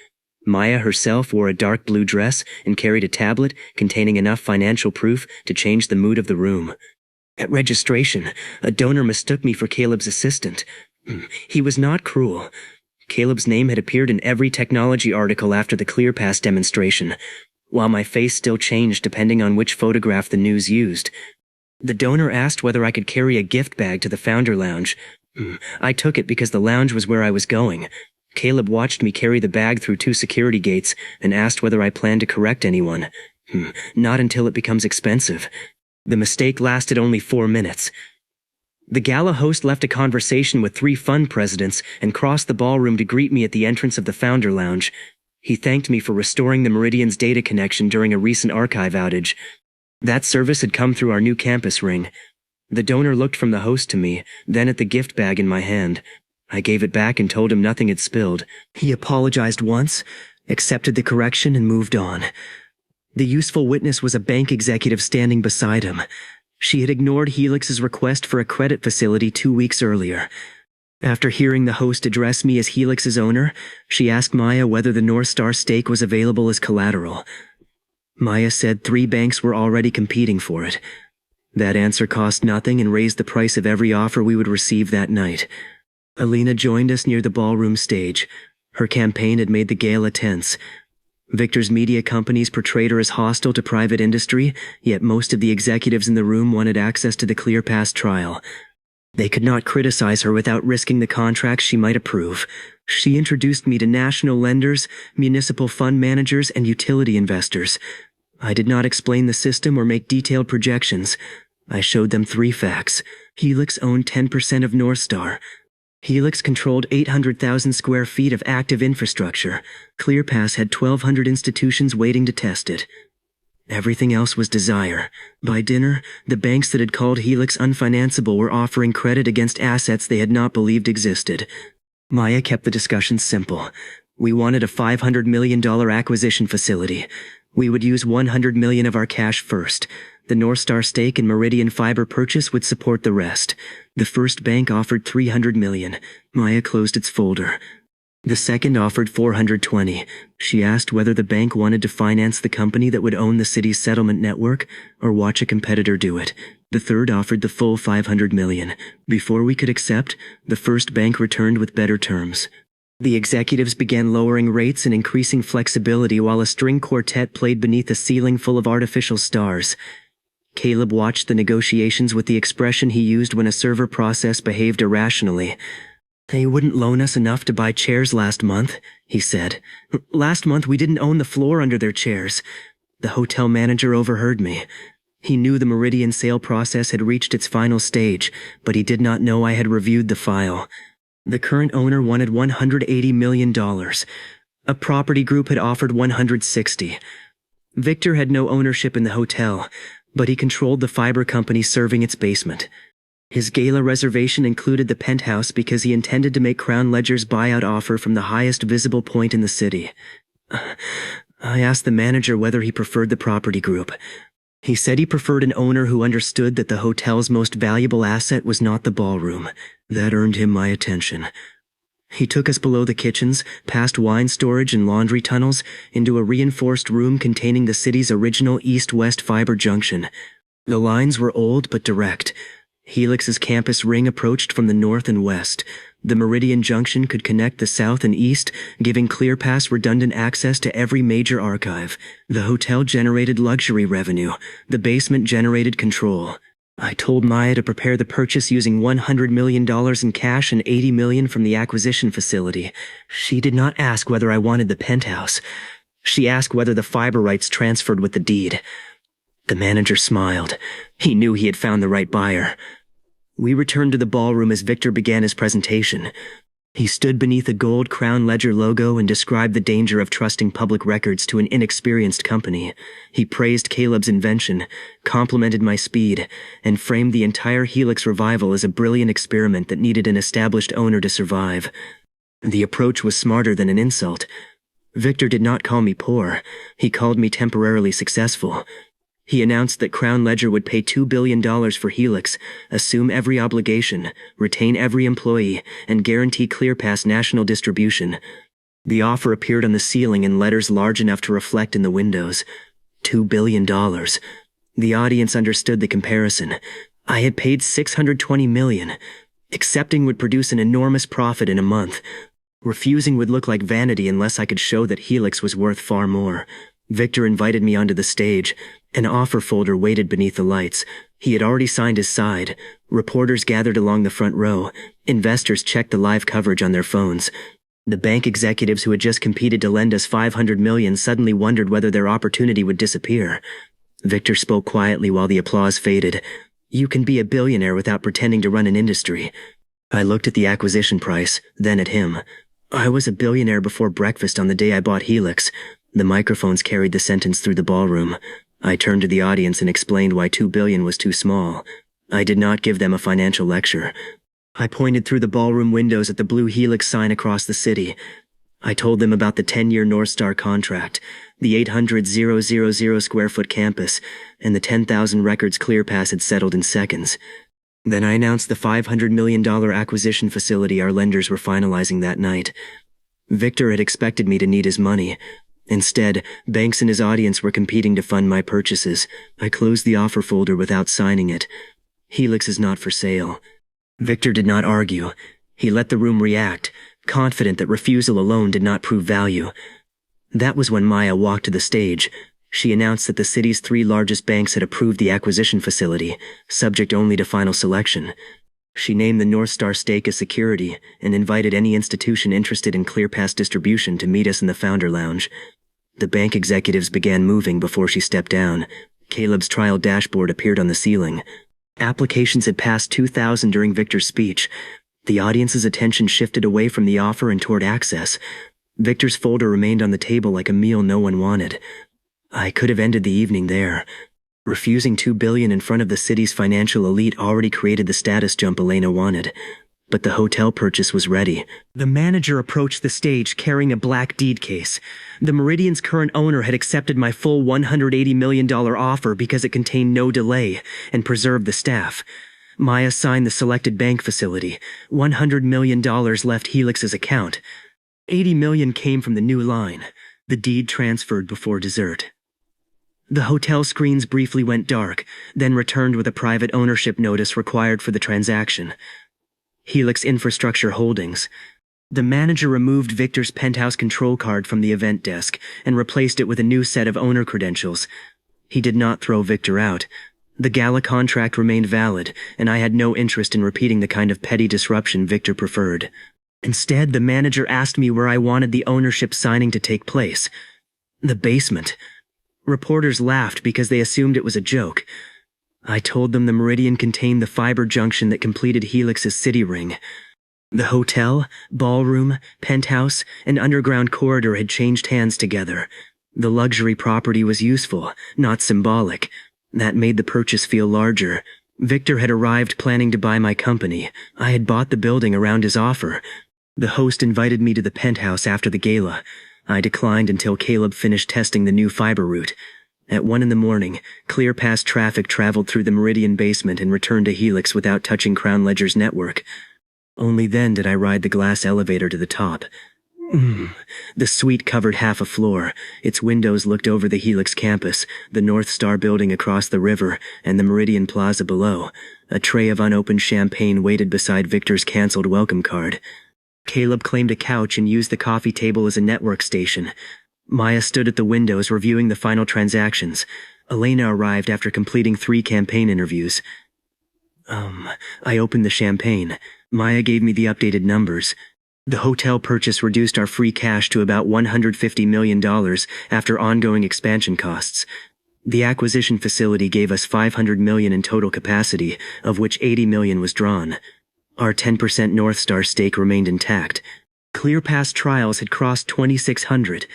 Maya herself wore a dark blue dress and carried a tablet containing enough financial proof to change the mood of the room. At registration, a donor mistook me for Caleb's assistant. He was not cruel. Caleb's name had appeared in every technology article after the ClearPass demonstration, while my face still changed depending on which photograph the news used. The donor asked whether I could carry a gift bag to the Founder Lounge. I took it because the lounge was where I was going. Caleb watched me carry the bag through 2 security gates and asked whether I planned to correct anyone. Not until it becomes expensive. The mistake lasted only 4 minutes. The gala host left a conversation with 3 fund presidents and crossed the ballroom to greet me at the entrance of the Founder Lounge. He thanked me for restoring the Meridian's data connection during a recent archive outage. That service had come through our new campus ring. The donor looked from the host to me, then at the gift bag in my hand. I gave it back and told him nothing had spilled. He apologized once, accepted the correction, and moved on. The useful witness was a bank executive standing beside him. She had ignored Helix's request for a credit facility 2 weeks earlier. After hearing the host address me as Helix's owner, she asked Maya whether the North Star stake was available as collateral. Maya said 3 banks were already competing for it. That answer cost nothing and raised the price of every offer we would receive that night. Alina joined us near the ballroom stage. Her campaign had made the gala tense. Victor's media companies portrayed her as hostile to private industry, yet most of the executives in the room wanted access to the ClearPass trial. They could not criticize her without risking the contracts she might approve. She introduced me to national lenders, municipal fund managers, and utility investors. I did not explain the system or make detailed projections. I showed them 3 facts. Helix owned 10% of North Star. Helix controlled 800,000 square feet of active infrastructure. ClearPass had 1,200 institutions waiting to test it. Everything else was desire. By dinner, the banks that had called Helix unfinanceable were offering credit against assets they had not believed existed. Maya kept the discussion simple. We wanted a $500 million acquisition facility. We would use $100 million of our cash first. The North Star stake and Meridian Fiber purchase would support the rest. The first bank offered $300 million. Maya closed its folder. The second offered $420. She asked whether the bank wanted to finance the company that would own the city's settlement network or watch a competitor do it. The third offered the full $500 million. Before we could accept, the first bank returned with better terms. The executives began lowering rates and increasing flexibility while a string quartet played beneath a ceiling full of artificial stars. Caleb watched the negotiations with the expression he used when a server process behaved irrationally. "They wouldn't loan us enough to buy chairs last month," he said. "Last month we didn't own the floor under their chairs." The hotel manager overheard me. He knew the Meridian sale process had reached its final stage, but he did not know I had reviewed the file. The current owner wanted $180 million. A property group had offered $160. Victor had no ownership in the hotel, but he controlled the fiber company serving its basement. His gala reservation included the penthouse because he intended to make Crown Ledger's buyout offer from the highest visible point in the city. I asked the manager whether he preferred the property group. He said he preferred an owner who understood that the hotel's most valuable asset was not the ballroom. That earned him my attention. He took us below the kitchens, past wine storage and laundry tunnels, into a reinforced room containing the city's original east-west fiber junction. The lines were old but direct. Helix's campus ring approached from the north and west. The Meridian Junction could connect the south and east, giving ClearPass redundant access to every major archive. The hotel generated luxury revenue. The basement generated control. I told Maya to prepare the purchase using $100 million in cash and $80 million from the acquisition facility. She did not ask whether I wanted the penthouse. She asked whether the fiber rights transferred with the deed. The manager smiled. He knew he had found the right buyer. We returned to the ballroom as Victor began his presentation. He stood beneath a gold Crown Ledger logo and described the danger of trusting public records to an inexperienced company. He praised Caleb's invention, complimented my speed, and framed the entire Helix revival as a brilliant experiment that needed an established owner to survive. The approach was smarter than an insult. Victor did not call me poor. He called me temporarily successful. He announced that Crown Ledger would pay $2 billion for Helix, assume every obligation, retain every employee, and guarantee ClearPass national distribution. The offer appeared on the ceiling in letters large enough to reflect in the windows. $2 billion. The audience understood the comparison. I had paid $620 million. Accepting would produce an enormous profit in a month. Refusing would look like vanity unless I could show that Helix was worth far more. Victor invited me onto the stage. An offer folder waited beneath the lights. He had already signed his side. Reporters gathered along the front row. Investors checked the live coverage on their phones. The bank executives who had just competed to lend us $500 million suddenly wondered whether their opportunity would disappear. Victor spoke quietly while the applause faded. You can be a billionaire without pretending to run an industry. I looked at the acquisition price, then at him. I was a billionaire before breakfast on the day I bought Helix. The microphones carried the sentence through the ballroom. I turned to the audience and explained why $2 billion was too small. I did not give them a financial lecture. I pointed through the ballroom windows at the blue Helix sign across the city. I told them about the 10-year North Star contract, the 800,000 square foot campus, and the 10,000 records ClearPass had settled in seconds. Then I announced the $500 million acquisition facility our lenders were finalizing that night. Victor had expected me to need his money. Instead, banks and his audience were competing to fund my purchases. I closed the offer folder without signing it. Helix is not for sale. Victor did not argue. He let the room react, confident that refusal alone did not prove value. That was when Maya walked to the stage. She announced that the city's 3 largest banks had approved the acquisition facility, subject only to final selection. She named the North Star stake as security and invited any institution interested in ClearPass distribution to meet us in the Founder Lounge. The bank executives began moving before she stepped down. Caleb's trial dashboard appeared on the ceiling. Applications had passed 2,000 during Victor's speech. The audience's attention shifted away from the offer and toward access. Victor's folder remained on the table like a meal no one wanted. I could have ended the evening there. Refusing $2 billion in front of the city's financial elite already created the status jump Elena wanted. But the hotel purchase was ready. The manager approached the stage carrying a black deed case. The Meridian's current owner had accepted my full $180 million offer because it contained no delay and preserved the staff. Maya signed the selected bank facility. $100 million left Helix's account. $80 million came from the new line. The deed transferred before dessert. The hotel screens briefly went dark, then returned with a private ownership notice required for the transaction. Helix Infrastructure Holdings. The manager removed Victor's penthouse control card from the event desk and replaced it with a new set of owner credentials. He did not throw Victor out. The gala contract remained valid, and I had no interest in repeating the kind of petty disruption Victor preferred. Instead, the manager asked me where I wanted the ownership signing to take place. The basement. Reporters laughed because they assumed it was a joke. I told them the meridian contained the fiber junction that completed Helix's city ring. The hotel, ballroom, penthouse, and underground corridor had changed hands together. The luxury property was useful, not symbolic. That made the purchase feel larger. Victor had arrived planning to buy my company. I had bought the building around his offer. The host invited me to the penthouse after the gala. I declined until Caleb finished testing the new fiber route. At 1 a.m, clear past traffic traveled through the Meridian basement and returned to Helix without touching Crown Ledger's network. Only then did I ride the glass elevator to the top. The suite covered half a floor. Its windows looked over the Helix campus, the North Star building across the river, and the Meridian Plaza below. A tray of unopened champagne waited beside Victor's canceled welcome card. Caleb claimed a couch and used the coffee table as a network station. Maya stood at the windows reviewing the final transactions. Elena arrived after completing 3 campaign interviews. I opened the champagne. Maya gave me the updated numbers. The hotel purchase reduced our free cash to about $150 million after ongoing expansion costs. The acquisition facility gave us $500 million in total capacity, of which $80 million was drawn. Our 10% North Star stake remained intact. ClearPass trials had crossed 2,600.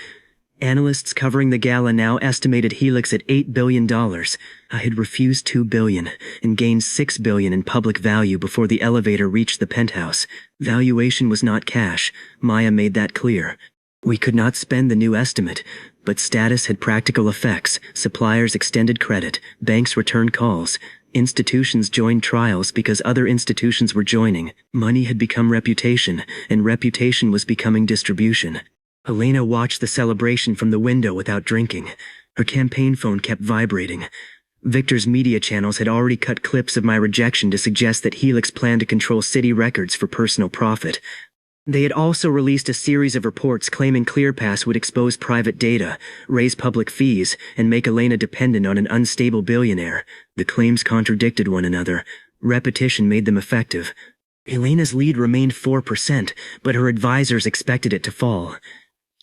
Analysts covering the gala now estimated Helix at $8 billion. I had refused $2 billion and gained $6 billion in public value before the elevator reached the penthouse. Valuation was not cash. Maya made that clear. We could not spend the new estimate, but status had practical effects. Suppliers extended credit, banks returned calls, institutions joined trials because other institutions were joining. Money had become reputation, and reputation was becoming distribution. Elena watched the celebration from the window without drinking. Her campaign phone kept vibrating. Victor's media channels had already cut clips of my rejection to suggest that Helix planned to control city records for personal profit. They had also released a series of reports claiming ClearPass would expose private data, raise public fees, and make Elena dependent on an unstable billionaire. The claims contradicted one another. Repetition made them effective. Elena's lead remained 4%, but her advisors expected it to fall.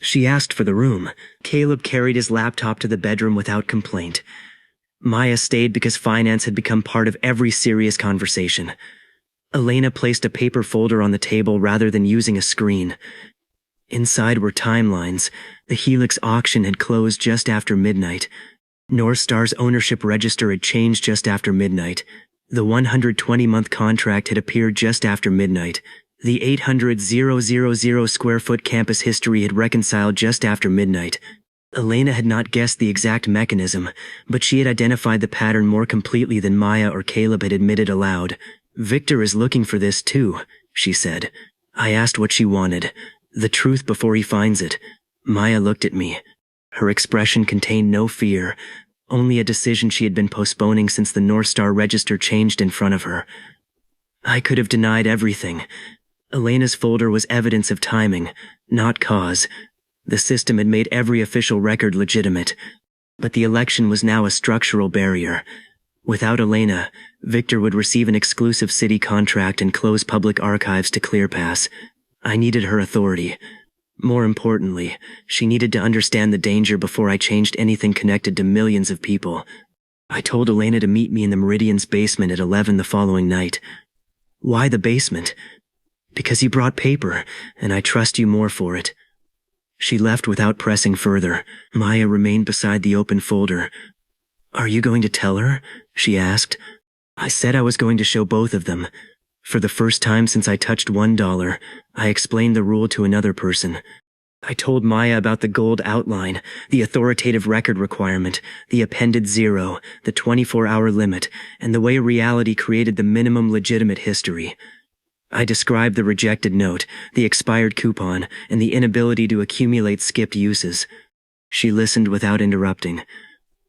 She asked for the room. Caleb carried his laptop to the bedroom without complaint. Maya stayed because finance had become part of every serious conversation. Elena placed a paper folder on the table rather than using a screen. Inside were timelines. The Helix auction had closed just after midnight. North Star's ownership register had changed just after midnight. The 120-month contract had appeared just after midnight. The 800,000 square foot campus history had reconciled just after midnight. Elena had not guessed the exact mechanism, but she had identified the pattern more completely than Maya or Caleb had admitted aloud. Victor is looking for this too, she said. I asked what she wanted. The truth before he finds it. Maya looked at me. Her expression contained no fear, only a decision she had been postponing since the North Star register changed in front of her. I could have denied everything. Elena's folder was evidence of timing, not cause. The system had made every official record legitimate, but the election was now a structural barrier. Without Elena, Victor would receive an exclusive city contract and close public archives to ClearPass. I needed her authority. More importantly, she needed to understand the danger before I changed anything connected to millions of people. I told Elena to meet me in the Meridian's basement at 11 the following night. Why the basement? Because you brought paper, and I trust you more for it. She left without pressing further. Maya remained beside the open folder. Are you going to tell her? She asked. I said I was going to show both of them. For the first time since I touched $1, I explained the rule to another person. I told Maya about the gold outline, the authoritative record requirement, the appended 0, the 24-hour limit, and the way reality created the minimum legitimate history. I described the rejected note, the expired coupon, and the inability to accumulate skipped uses. She listened without interrupting.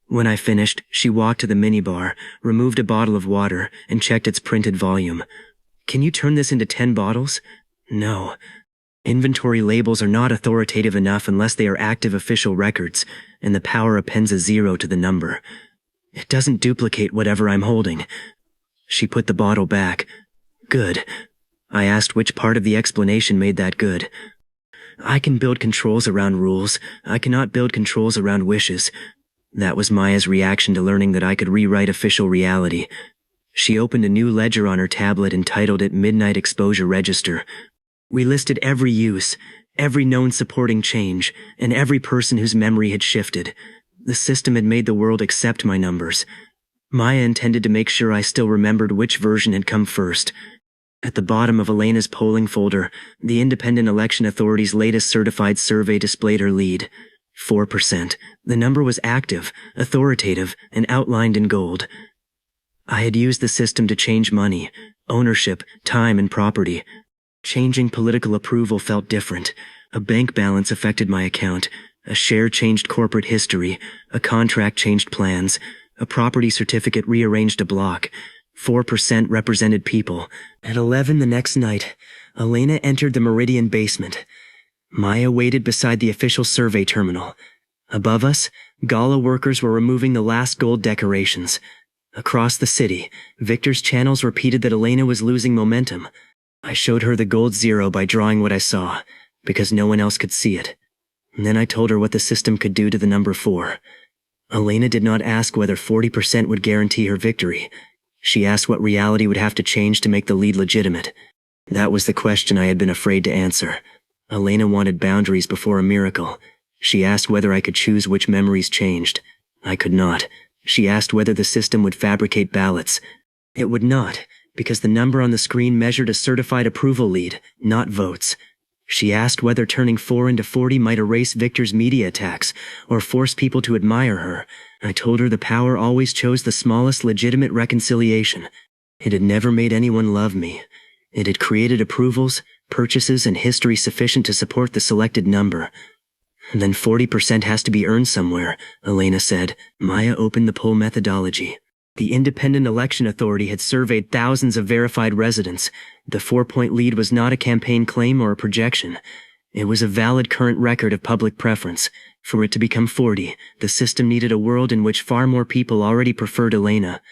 When I finished, she walked to the minibar, removed a bottle of water, and checked its printed volume. Can you turn this into 10 bottles? No. Inventory labels are not authoritative enough unless they are active official records, and the power appends a 0 to the number. It doesn't duplicate whatever I'm holding. She put the bottle back. Good. I asked which part of the explanation made that good. I can build controls around rules. I cannot build controls around wishes. That was Maya's reaction to learning that I could rewrite official reality. She opened a new ledger on her tablet and titled it Midnight Exposure Register. We listed every use, every known supporting change, and every person whose memory had shifted. The system had made the world accept my numbers. Maya intended to make sure I still remembered which version had come first. At the bottom of Elena's polling folder, the Independent Election Authority's latest certified survey displayed her lead. 4%. The number was active, authoritative, and outlined in gold. I had used the system to change money, ownership, time, and property. Changing political approval felt different. A bank balance affected my account. A share changed corporate history. A contract changed plans. A property certificate rearranged a block. 4% represented people. At 11 the next night, Elena entered the Meridian basement. Maya waited beside the official survey terminal. Above us, gala workers were removing the last gold decorations. Across the city, Victor's channels repeated that Elena was losing momentum. I showed her the gold 0 by drawing what I saw, because no one else could see it. And then I told her what the system could do to the number 4. Elena did not ask whether 40% would guarantee her victory. She asked what reality would have to change to make the lead legitimate. That was the question I had been afraid to answer. Elena wanted boundaries before a miracle. She asked whether I could choose which memories changed. I could not. She asked whether the system would fabricate ballots. It would not, because the number on the screen measured a certified approval lead, not votes. She asked whether turning 4 into 40 might erase Victor's media attacks, or force people to admire her. I told her the power always chose the smallest legitimate reconciliation. It had never made anyone love me. It had created approvals, purchases, and history sufficient to support the selected number. Then 40% has to be earned somewhere, Elena said. Maya opened the poll methodology. The Independent Election Authority had surveyed thousands of verified residents. The 4-point lead was not a campaign claim or a projection. It was a valid current record of public preference. For it to become 40, the system needed a world in which far more people already preferred Elena.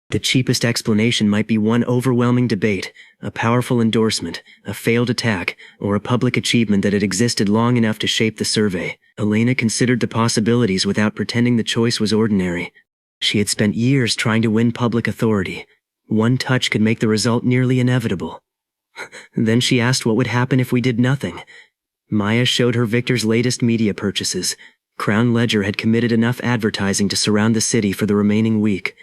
The cheapest explanation might be one overwhelming debate, a powerful endorsement, a failed attack, or a public achievement that had existed long enough to shape the survey. Elena considered the possibilities without pretending the choice was ordinary. She had spent years trying to win public authority. One touch could make the result nearly inevitable. Then she asked what would happen if we did nothing. Maya showed her Victor's latest media purchases. Crown Ledger had committed enough advertising to surround the city for the remaining week.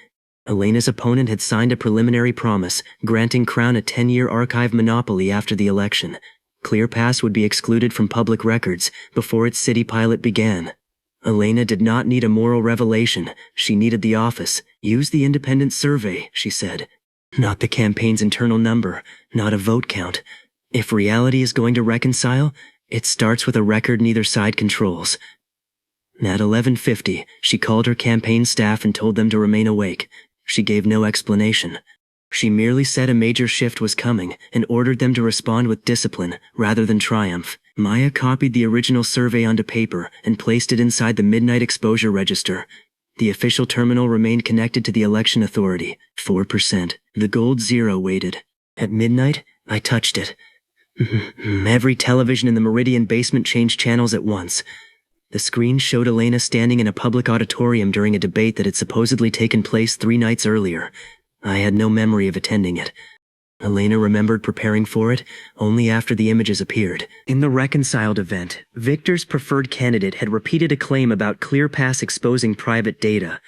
Elena's opponent had signed a preliminary promise, granting Crown a 10-year archive monopoly after the election. ClearPass would be excluded from public records before its city pilot began. Elena did not need a moral revelation. She needed the office. Use the independent survey, she said. Not the campaign's internal number, not a vote count. If reality is going to reconcile, it starts with a record neither side controls. At 11:50, she called her campaign staff and told them to remain awake. She gave no explanation. She merely said a major shift was coming and ordered them to respond with discipline rather than triumph. Maya copied the original survey onto paper and placed it inside the Midnight Exposure Register. The official terminal remained connected to the election authority. 4%. The gold 0 waited. At midnight, I touched it. Every television in the Meridian basement changed channels at once. The screen showed Elena standing in a public auditorium during a debate that had supposedly taken place 3 nights earlier. I had no memory of attending it. Elena remembered preparing for it only after the images appeared. In the reconciled event, Victor's preferred candidate had repeated a claim about ClearPass exposing private data.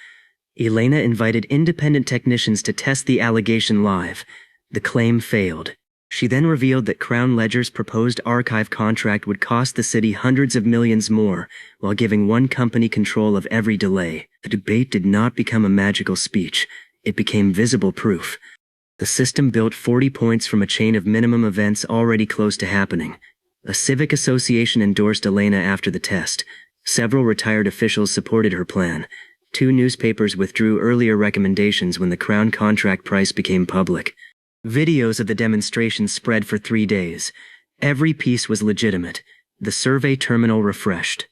Elena invited independent technicians to test the allegation live. The claim failed. She then revealed that Crown Ledger's proposed archive contract would cost the city hundreds of millions more, while giving one company control of every delay. The debate did not become a magical speech. It became visible proof. The system built 40 points from a chain of minimum events already close to happening. A civic association endorsed Elena after the test. Several retired officials supported her plan. 2 newspapers withdrew earlier recommendations when the Crown contract price became public. Videos of the demonstration spread for 3 days. Every piece was legitimate. The survey terminal refreshed.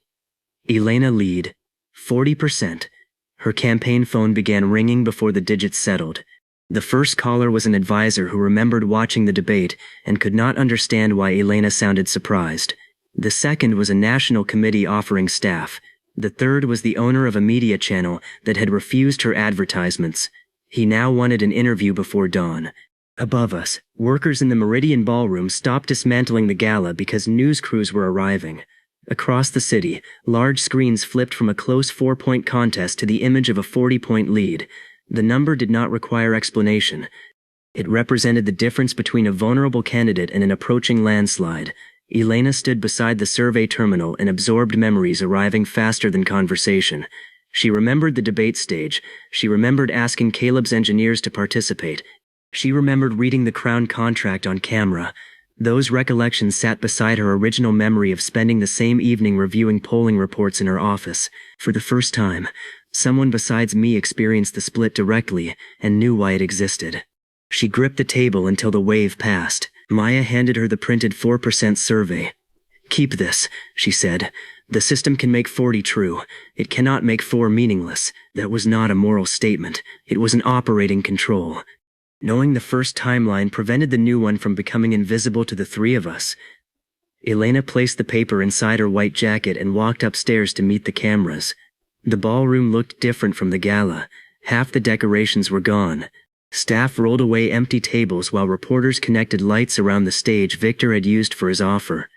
Elena lead. 40%. Her campaign phone began ringing before the digits settled. The first caller was an advisor who remembered watching the debate and could not understand why Elena sounded surprised. The second was a national committee offering staff. The third was the owner of a media channel that had refused her advertisements. He now wanted an interview before dawn. Above us, workers in the Meridian Ballroom stopped dismantling the gala because news crews were arriving. Across the city, large screens flipped from a close 4-point contest to the image of a 40-point lead. The number did not require explanation. It represented the difference between a vulnerable candidate and an approaching landslide. Elena stood beside the survey terminal and absorbed memories arriving faster than conversation. She remembered the debate stage. She remembered asking Caleb's engineers to participate. She remembered reading the Crown contract on camera. Those recollections sat beside her original memory of spending the same evening reviewing polling reports in her office. For the first time, someone besides me experienced the split directly and knew why it existed. She gripped the table until the wave passed. Maya handed her the printed 4% survey. "Keep this," she said. "The system can make 40 true. It cannot make 4 meaningless." That was not a moral statement. It was an operating control. Knowing the first timeline prevented the new one from becoming invisible to the three of us. Elena placed the paper inside her white jacket and walked upstairs to meet the cameras. The ballroom looked different from the gala. Half the decorations were gone. Staff rolled away empty tables while reporters connected lights around the stage Victor had used for his offer.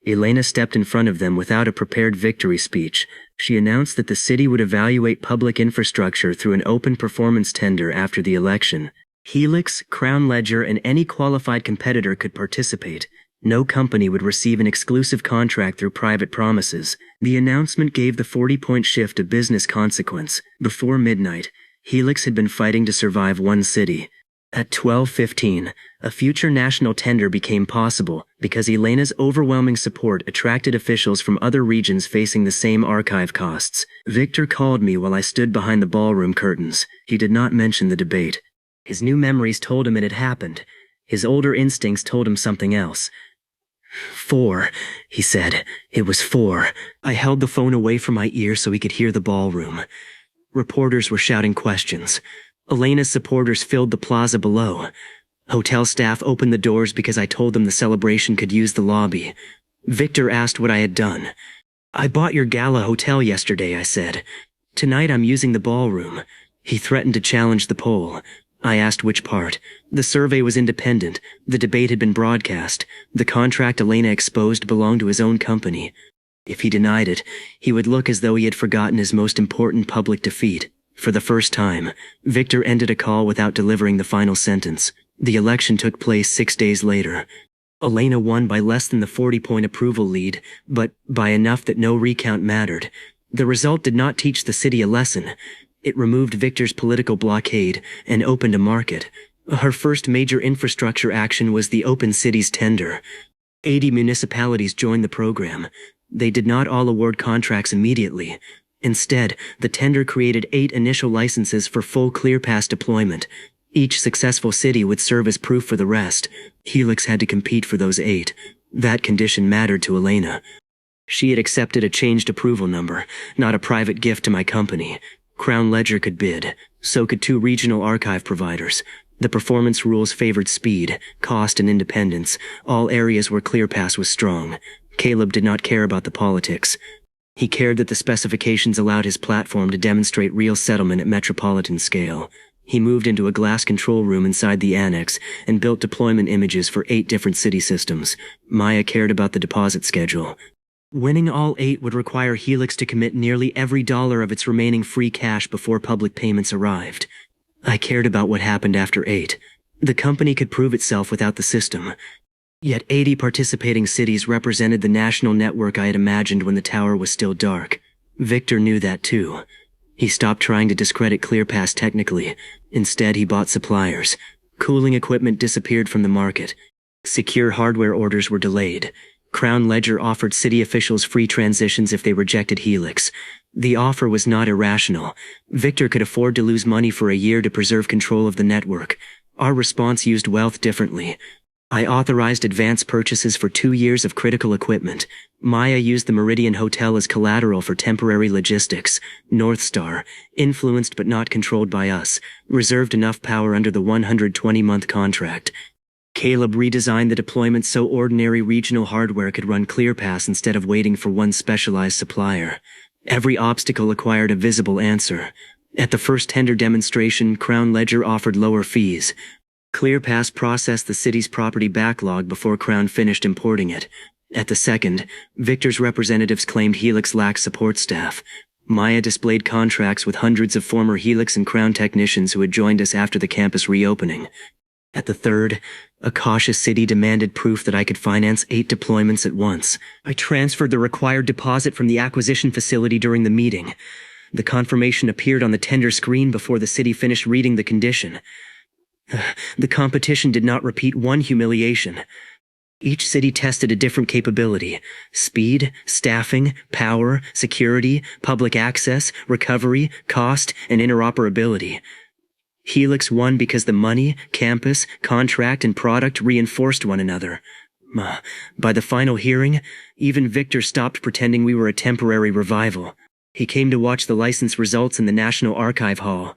Elena stepped in front of them without a prepared victory speech. She announced that the city would evaluate public infrastructure through an open performance tender after the election. Helix, Crown Ledger, and any qualified competitor could participate. No company would receive an exclusive contract through private promises. The announcement gave the 40-point shift a business consequence. Before midnight, Helix had been fighting to survive one city. At 12:15, a future national tender became possible because Elena's overwhelming support attracted officials from other regions facing the same archive costs. Victor called me while I stood behind the ballroom curtains. He did not mention the debate. His new memories told him it had happened. His older instincts told him something else. 4, he said. It was 4. I held the phone away from my ear so he could hear the ballroom. Reporters were shouting questions. Elena's supporters filled the plaza below. Hotel staff opened the doors because I told them the celebration could use the lobby. Victor asked what I had done. "I bought your gala hotel yesterday," I said. "Tonight I'm using the ballroom." He threatened to challenge the poll. I asked which part. The survey was independent. The debate had been broadcast. The contract Elena exposed belonged to his own company. If he denied it, he would look as though he had forgotten his most important public defeat. For the first time, Victor ended a call without delivering the final sentence. The election took place 6 days later. Elena won by less than the 40-point approval lead, but by enough that no recount mattered. The result did not teach the city a lesson. It removed Victor's political blockade and opened a market. Her first major infrastructure action was the Open Cities tender. 80 municipalities joined the program. They did not all award contracts immediately. Instead, the tender created 8 initial licenses for full ClearPass deployment. Each successful city would serve as proof for the rest. Helix had to compete for those 8. That condition mattered to Elena. She had accepted a changed approval number, not a private gift to my company. Crown Ledger could bid. So could 2 regional archive providers. The performance rules favored speed, cost, and independence, all areas where ClearPass was strong. Caleb did not care about the politics. He cared that the specifications allowed his platform to demonstrate real settlement at metropolitan scale. He moved into a glass control room inside the annex and built deployment images for 8 different city systems. Maya cared about the deposit schedule. Winning all 8 would require Helix to commit nearly every dollar of its remaining free cash before public payments arrived. I cared about what happened after 8. The company could prove itself without the system. Yet 80 participating cities represented the national network I had imagined when the tower was still dark. Victor knew that too. He stopped trying to discredit ClearPass technically. Instead, he bought suppliers. Cooling equipment disappeared from the market. Secure hardware orders were delayed. Crown Ledger offered city officials free transitions if they rejected Helix. The offer was not irrational. Victor could afford to lose money for a year to preserve control of the network. Our response used wealth differently. I authorized advance purchases for 2 years of critical equipment. Maya used the Meridian Hotel as collateral for temporary logistics. North Star, influenced but not controlled by us, reserved enough power under the 120-month contract. Caleb redesigned the deployment so ordinary regional hardware could run ClearPass instead of waiting for one specialized supplier. Every obstacle acquired a visible answer. At the first tender demonstration, Crown Ledger offered lower fees. ClearPass processed the city's property backlog before Crown finished importing it. At the second, Victor's representatives claimed Helix lacked support staff. Maya displayed contracts with hundreds of former Helix and Crown technicians who had joined us after the campus reopening. At the third, a cautious city demanded proof that I could finance 8 deployments at once. I transferred the required deposit from the acquisition facility during the meeting. The confirmation appeared on the tender screen before the city finished reading the condition. The competition did not repeat one humiliation. Each city tested a different capability: speed, staffing, power, security, public access, recovery, cost, and interoperability. Helix won because the money, campus, contract, and product reinforced one another. By the final hearing, even Victor stopped pretending we were a temporary revival. He came to watch the license results in the National Archive Hall.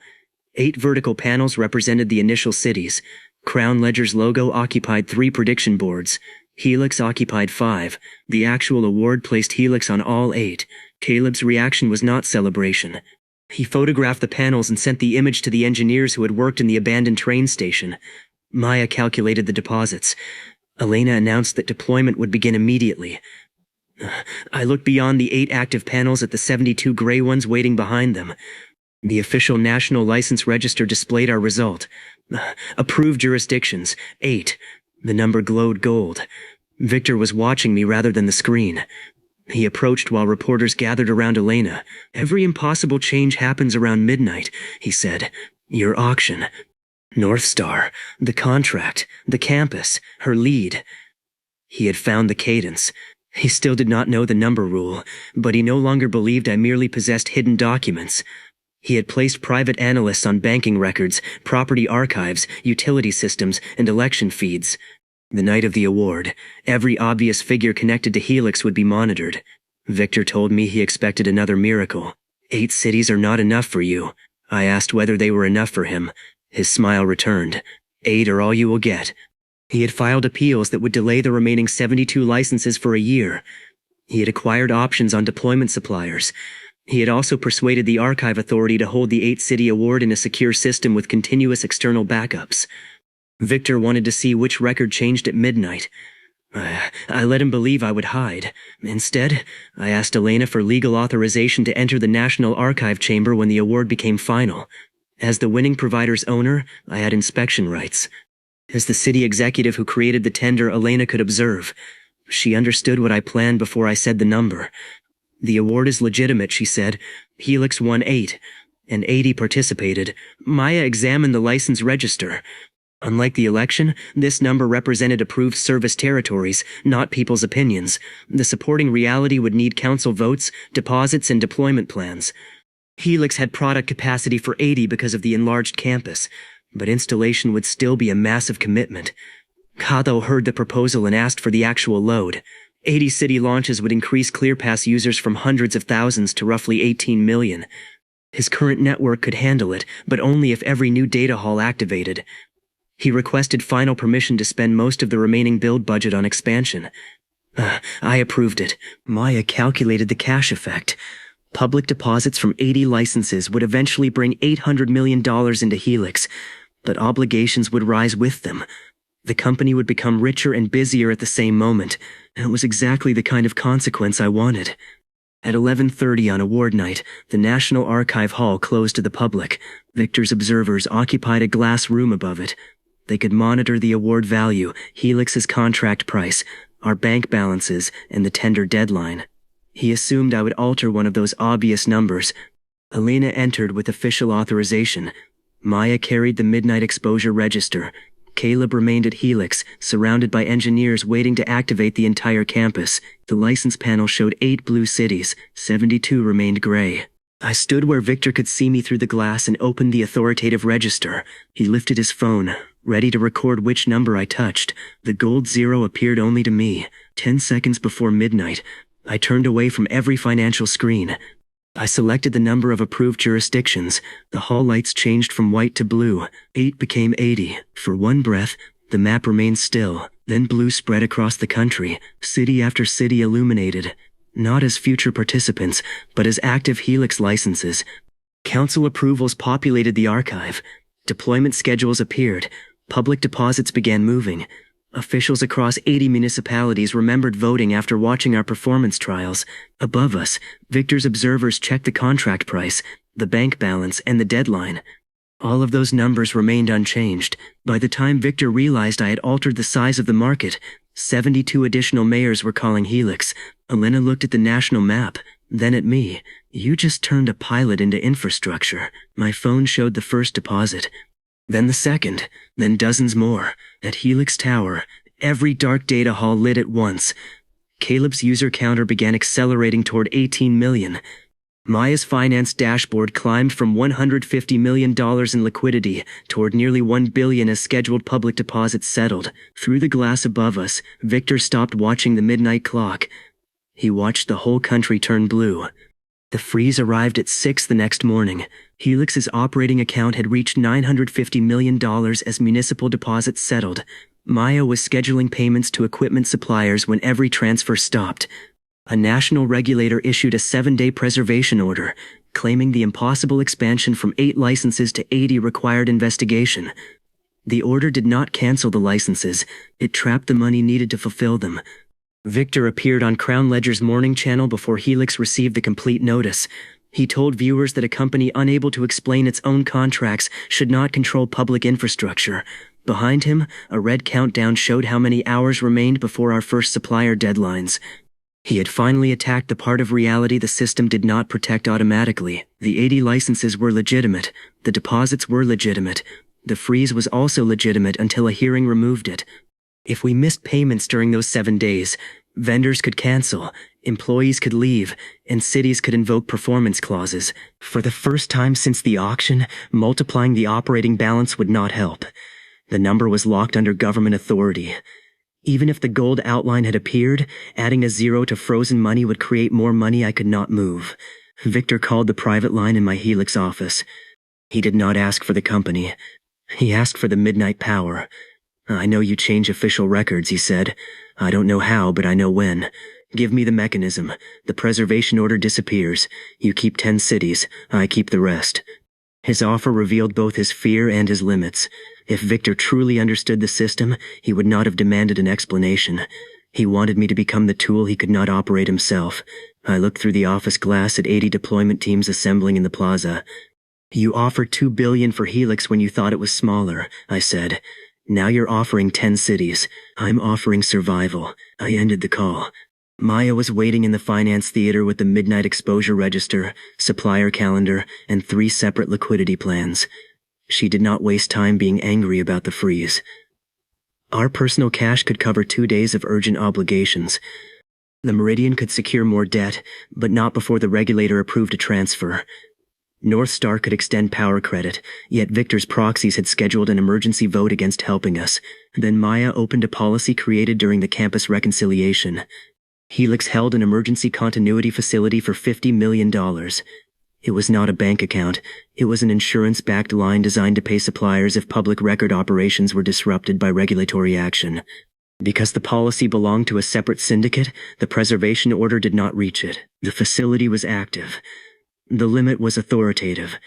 8 vertical panels represented the initial cities. Crown Ledger's logo occupied 3 prediction boards. Helix occupied 5. The actual award placed Helix on all 8. Caleb's reaction was not celebration. He photographed the panels and sent the image to the engineers who had worked in the abandoned train station. Maya calculated the deposits. Elena announced that deployment would begin immediately. I looked beyond the 8 active panels at the 72 gray ones waiting behind them. The official National License Register displayed our result. Approved jurisdictions, 8. The number glowed gold. Victor was watching me rather than the screen. He approached while reporters gathered around Elena. Every impossible change happens around midnight, he said. Your auction. North Star, the contract, the campus, her lead. He had found the cadence. He still did not know the number rule, but he no longer believed I merely possessed hidden documents. He had placed private analysts on banking records, property archives, utility systems, and election feeds. The night of the award, every obvious figure connected to Helix would be monitored. Victor told me he expected another miracle. 8 cities are not enough for you. I asked whether they were enough for him. His smile returned. 8 are all you will get. He had filed appeals that would delay the remaining 72 licenses for a year. He had acquired options on deployment suppliers. He had also persuaded the Archive Authority to hold the 8-city award in a secure system with continuous external backups. Victor wanted to see which record changed at midnight. I let him believe I would hide. Instead, I asked Elena for legal authorization to enter the National Archive Chamber when the award became final. As the winning provider's owner, I had inspection rights. As the city executive who created the tender, Elena could observe. She understood what I planned before I said the number. The award is legitimate, she said. Helix won 8, and 80 participated. Maya examined the license register. Unlike the election, this number represented approved service territories, not people's opinions. The supporting reality would need council votes, deposits, and deployment plans. Helix had product capacity for 80 because of the enlarged campus, but installation would still be a massive commitment. Kato heard the proposal and asked for the actual load. 80 city launches would increase ClearPass users from hundreds of thousands to roughly 18 million. His current network could handle it, but only if every new data hall activated. He requested final permission to spend most of the remaining build budget on expansion. I approved it. Maya calculated the cash effect. Public deposits from 80 licenses would eventually bring $800 million into Helix, but obligations would rise with them. The company would become richer and busier at the same moment. It was exactly the kind of consequence I wanted. At 11:30 on award night, the National Archive Hall closed to the public. Victor's observers occupied a glass room above it. They could monitor the award value, Helix's contract price, our bank balances, and the tender deadline. He assumed I would alter one of those obvious numbers. Elena entered with official authorization. Maya carried the midnight exposure register. Caleb remained at Helix, surrounded by engineers waiting to activate the entire campus. The license panel showed 8 blue cities, 72 remained gray. I stood where Victor could see me through the glass and opened the authoritative register. He lifted his phone, ready to record which number I touched. The gold 0 appeared only to me. 10 seconds before midnight, I turned away from every financial screen. I selected the number of approved jurisdictions. The hall lights changed from white to blue. 8 became 80. For one breath, the map remained still. Then blue spread across the country, city after city illuminated. not as future participants, but as active Helix licenses. Council approvals populated the archive. Deployment schedules appeared. Public deposits began moving. Officials across 80 municipalities remembered voting after watching our performance trials. Above us, Victor's observers checked the contract price, the bank balance, and the deadline. All of those numbers remained unchanged. By the time Victor realized I had altered the size of the market, 72 additional mayors were calling Helix. Elena looked at the national map, then at me. You just turned a pilot into infrastructure. My phone showed the first deposit. Then the second, then dozens more. At Helix Tower, every dark data hall lit at once. Caleb's user counter began accelerating toward 18 million. Maya's finance dashboard climbed from $150 million in liquidity toward nearly $1 billion as scheduled public deposits settled. Through the glass above us, Victor stopped watching the midnight clock. He watched the whole country turn blue. The freeze arrived at 6 the next morning. Helix's operating account had reached $950 million as municipal deposits settled. Maya was scheduling payments to equipment suppliers when every transfer stopped. A national regulator issued a 7-day preservation order, claiming the impossible expansion from 8 licenses to 80 required investigation. The order did not cancel the licenses. It trapped the money needed to fulfill them. Victor appeared on Crown Ledger's morning channel before Helix received the complete notice. He told viewers that a company unable to explain its own contracts should not control public infrastructure. Behind him, a red countdown showed how many hours remained before our first supplier deadlines. He had finally attacked the part of reality the system did not protect automatically. The 80 licenses were legitimate. The deposits were legitimate. The freeze was also legitimate until a hearing removed it. If we missed payments during those 7 days, vendors could cancel, employees could leave, and cities could invoke performance clauses. For the first time since the auction, multiplying the operating balance would not help. The number was locked under government authority. Even if the gold outline had appeared, adding a 0 to frozen money would create more money I could not move. Victor called the private line in my Helix office. He did not ask for the company. He asked for the midnight power. I know you change official records, he said. I don't know how, but I know when. Give me the mechanism. The preservation order disappears. You keep 10 cities. I keep the rest. His offer revealed both his fear and his limits. If Victor truly understood the system, he would not have demanded an explanation. He wanted me to become the tool he could not operate himself. I looked through the office glass at 80 deployment teams assembling in the plaza. You offered $2 billion for Helix when you thought it was smaller, I said. Now you're offering 10 cities. I'm offering survival. I ended the call. Maya was waiting in the finance theater with the midnight exposure register, supplier calendar, and 3 separate liquidity plans. She did not waste time being angry about the freeze. Our personal cash could cover 2 days of urgent obligations. The Meridian could secure more debt, but not before the regulator approved a transfer. North Star could extend power credit, yet Victor's proxies had scheduled an emergency vote against helping us. Then Maya opened a policy created during the campus reconciliation. Helix held an emergency continuity facility for $50 million. It was not a bank account. It was an insurance-backed line designed to pay suppliers if public record operations were disrupted by regulatory action. Because the policy belonged to a separate syndicate, the preservation order did not reach it. The facility was active. The limit was authoritative.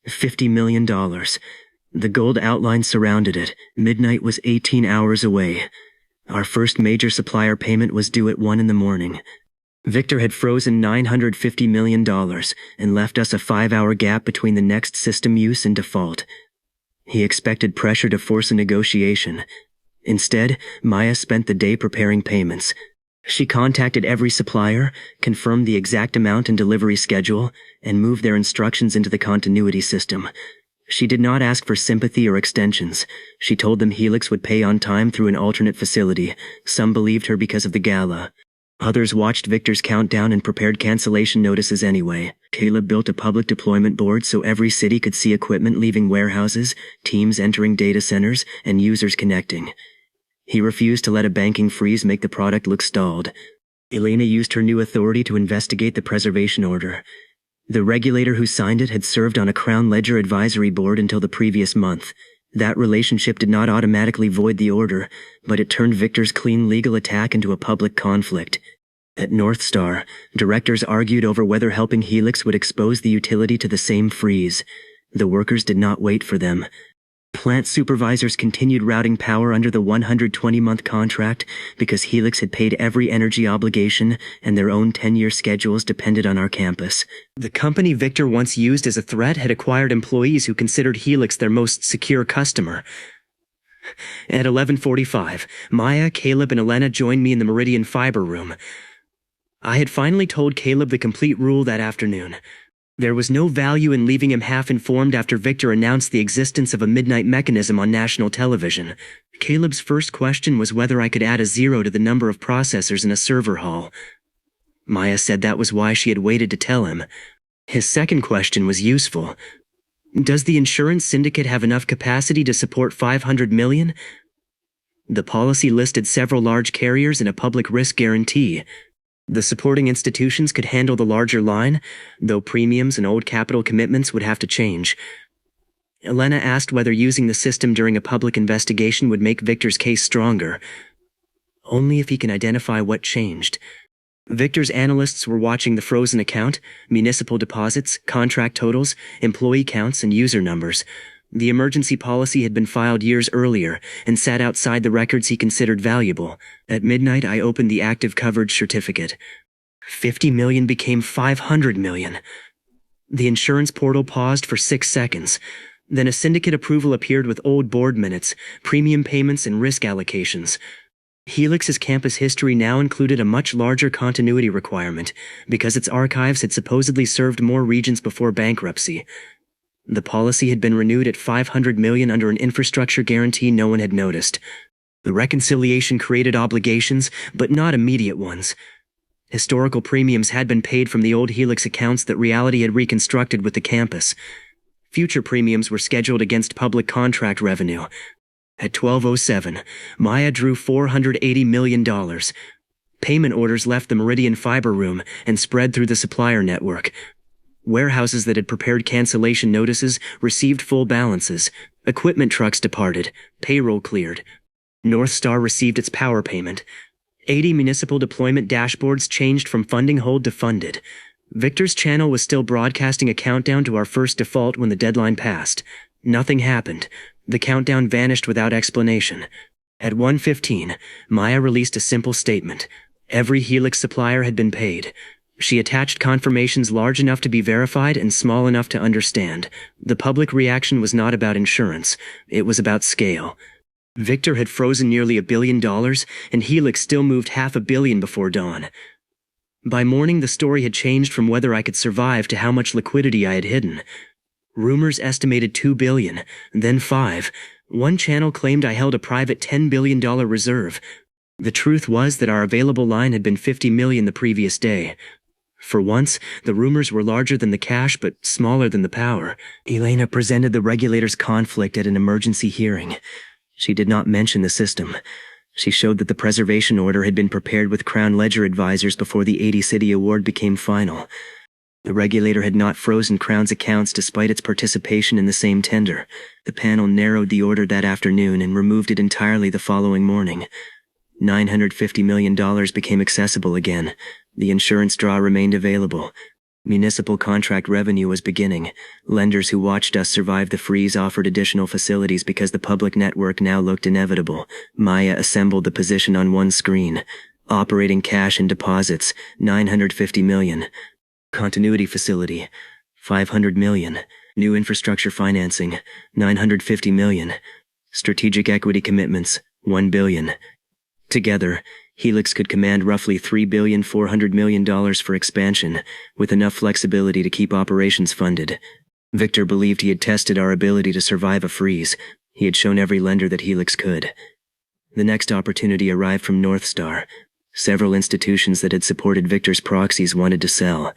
$50 million. The gold outline surrounded it. Midnight was 18 hours away. Our first major supplier payment was due at 1 in the morning. Victor had frozen $950 million and left us a 5-hour gap between the next system use and default. He expected pressure to force a negotiation. Instead, Maya spent the day preparing payments. She contacted every supplier, confirmed the exact amount and delivery schedule, and moved their instructions into the continuity system. She did not ask for sympathy or extensions. She told them Helix would pay on time through an alternate facility. Some believed her because of the gala. Others watched Victor's countdown and prepared cancellation notices anyway. Caleb built a public deployment board so every city could see equipment leaving warehouses, teams entering data centers, and users connecting. He refused to let a banking freeze make the product look stalled. Elena used her new authority to investigate the preservation order. The regulator who signed it had served on a Crown Ledger advisory board until the previous month. That relationship did not automatically void the order, but it turned Victor's clean legal attack into a public conflict. At North Star, directors argued over whether helping Helix would expose the utility to the same freeze. The workers did not wait for them. Plant supervisors continued routing power under the 120-month contract because Helix had paid every energy obligation and their own 10-year schedules depended on our campus. The company Victor once used as a threat had acquired employees who considered Helix their most secure customer. At 11:45, Maya, Caleb, and Elena joined me in the Meridian Fiber room. I had finally told Caleb the complete rule that afternoon. There was no value in leaving him half-informed after Victor announced the existence of a midnight mechanism on national television. Caleb's first question was whether I could add a 0 to the number of processors in a server hall. Maya said that was why she had waited to tell him. His second question was useful. Does the insurance syndicate have enough capacity to support $500 million? The policy listed several large carriers and a public risk guarantee. The supporting institutions could handle the larger line, though premiums and old capital commitments would have to change. Elena asked whether using the system during a public investigation would make Victor's case stronger. Only if he can identify what changed. Victor's analysts were watching the frozen account, municipal deposits, contract totals, employee counts, and user numbers. The emergency policy had been filed years earlier and sat outside the records he considered valuable. At midnight, I opened the active coverage certificate. 50 million became 500 million. The insurance portal paused for 6 seconds. Then a syndicate approval appeared with old board minutes, premium payments, and risk allocations. Helix's campus history now included a much larger continuity requirement because its archives had supposedly served more regions before bankruptcy. The policy had been renewed at $500 million under an infrastructure guarantee no one had noticed. The reconciliation created obligations, but not immediate ones. Historical premiums had been paid from the old Helix accounts that reality had reconstructed with the campus. Future premiums were scheduled against public contract revenue. At 12:07, Maya drew $480 million. Payment orders left the Meridian Fiber room and spread through the supplier network. Warehouses that had prepared cancellation notices received full balances. Equipment trucks departed. Payroll cleared. North Star received its power payment. 80 municipal deployment dashboards changed from funding hold to funded. Victor's channel was still broadcasting a countdown to our first default when the deadline passed. Nothing happened. The countdown vanished without explanation. At 1:15, Maya released a simple statement. Every Helix supplier had been paid. She attached confirmations large enough to be verified and small enough to understand. The public reaction was not about insurance. It was about scale. Victor had frozen nearly $1 billion, and Helix still moved $500 million before dawn. By morning, the story had changed from whether I could survive to how much liquidity I had hidden. Rumors estimated $2 billion, then $5 billion. One channel claimed I held a private $10 billion reserve. The truth was that our available line had been $50 million the previous day. For once, the rumors were larger than the cash but smaller than the power. Elena presented the regulator's conflict at an emergency hearing. She did not mention the system. She showed that the preservation order had been prepared with Crown Ledger advisors before the 80-city award became final. The regulator had not frozen Crown's accounts despite its participation in the same tender. The panel narrowed the order that afternoon and removed it entirely the following morning. $950 million became accessible again. The insurance draw remained available. Municipal contract revenue was beginning. Lenders who watched us survive the freeze offered additional facilities because the public network now looked inevitable. Maya assembled the position on one screen. Operating cash and deposits, $950 million. Continuity facility, $500 million. New infrastructure financing, $950 million. Strategic equity commitments, $1 billion. Together, Helix could command roughly $3.4 billion for expansion, with enough flexibility to keep operations funded. Victor believed he had tested our ability to survive a freeze. He had shown every lender that Helix could. The next opportunity arrived from North Star. Several institutions that had supported Victor's proxies wanted to sell.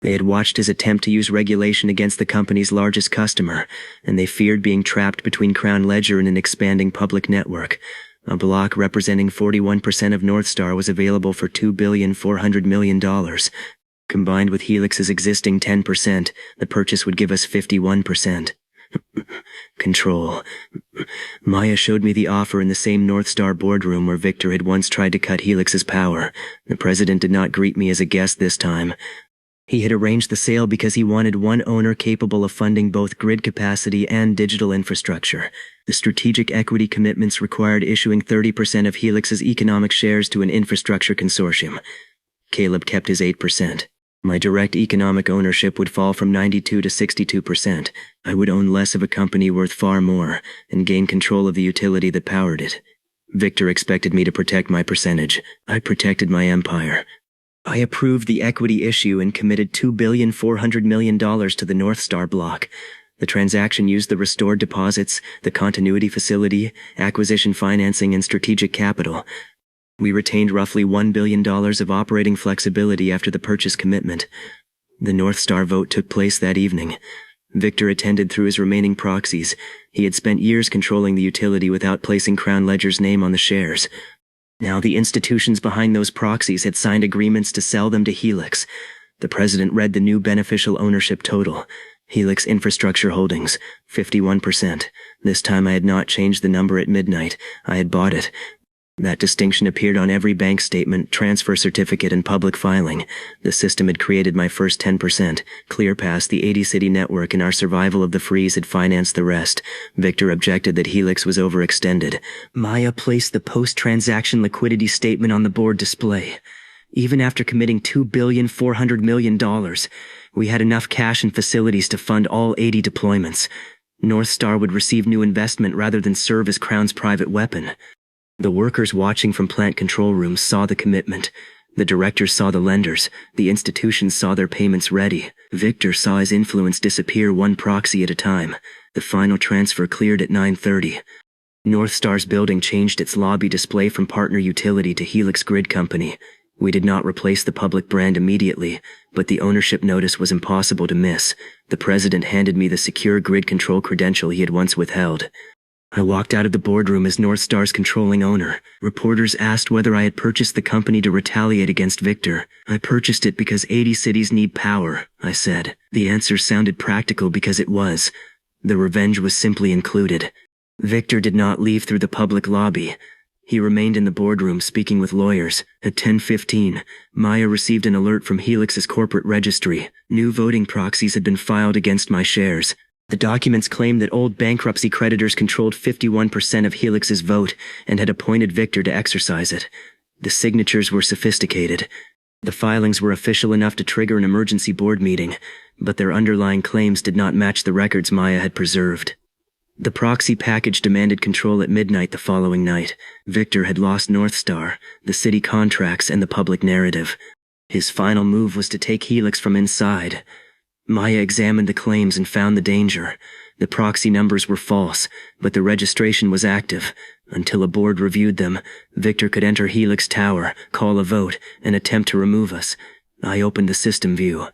They had watched his attempt to use regulation against the company's largest customer, and they feared being trapped between Crown Ledger and an expanding public network. A block representing 41% of North Star was available for $2.4 billion. Combined with Helix's existing 10%, the purchase would give us 51%. Control. Maya showed me the offer in the same North Star boardroom where Victor had once tried to cut Helix's power. The president did not greet me as a guest this time. He had arranged the sale because he wanted one owner capable of funding both grid capacity and digital infrastructure. The strategic equity commitments required issuing 30% of Helix's economic shares to an infrastructure consortium. Caleb kept his 8%. My direct economic ownership would fall from 92 to 62%. I would own less of a company worth far more, and gain control of the utility that powered it. Victor expected me to protect my percentage. I protected my empire. I approved the equity issue and committed $2,400,000,000 to the North Star block. The transaction used the restored deposits, the continuity facility, acquisition financing, and strategic capital. We retained roughly $1 billion of operating flexibility after the purchase commitment. The North Star vote took place that evening. Victor attended through his remaining proxies. He had spent years controlling the utility without placing Crown Ledger's name on the shares. Now the institutions behind those proxies had signed agreements to sell them to Helix. The president read the new beneficial ownership total. Helix Infrastructure Holdings, 51%. This time I had not changed the number at midnight. I had bought it. That distinction appeared on every bank statement, transfer certificate, and public filing. The system had created my first 10%. ClearPass, the 80-city network, and our survival of the freeze had financed the rest. Victor objected that Helix was overextended. Maya placed the post-transaction liquidity statement on the board display. Even after committing $2,400,000,000, we had enough cash and facilities to fund all 80 deployments. North Star would receive new investment rather than serve as Crown's private weapon. The workers watching from plant control rooms saw the commitment. The directors saw the lenders. The institutions saw their payments ready. Victor saw his influence disappear one proxy at a time. The final transfer cleared at 9:30. North Star's building changed its lobby display from partner utility to Helix Grid Company. We did not replace the public brand immediately, but the ownership notice was impossible to miss. The president handed me the secure grid control credential he had once withheld. I walked out of the boardroom as North Star's controlling owner. Reporters asked whether I had purchased the company to retaliate against Victor. I purchased it because 80 cities need power, I said. The answer sounded practical because it was. The revenge was simply included. Victor did not leave through the public lobby. He remained in the boardroom speaking with lawyers. At 10:15, Maya received an alert from Helix's corporate registry. New voting proxies had been filed against my shares. The documents claimed that old bankruptcy creditors controlled 51% of Helix's vote and had appointed Victor to exercise it. The signatures were sophisticated. The filings were official enough to trigger an emergency board meeting, but their underlying claims did not match the records Maya had preserved. The proxy package demanded control at midnight the following night. Victor had lost North Star, the city contracts, and the public narrative. His final move was to take Helix from inside. Maya examined the claims and found the danger. The proxy numbers were false, but the registration was active. Until a board reviewed them, Victor could enter Helix Tower, call a vote, and attempt to remove us. I opened the system view.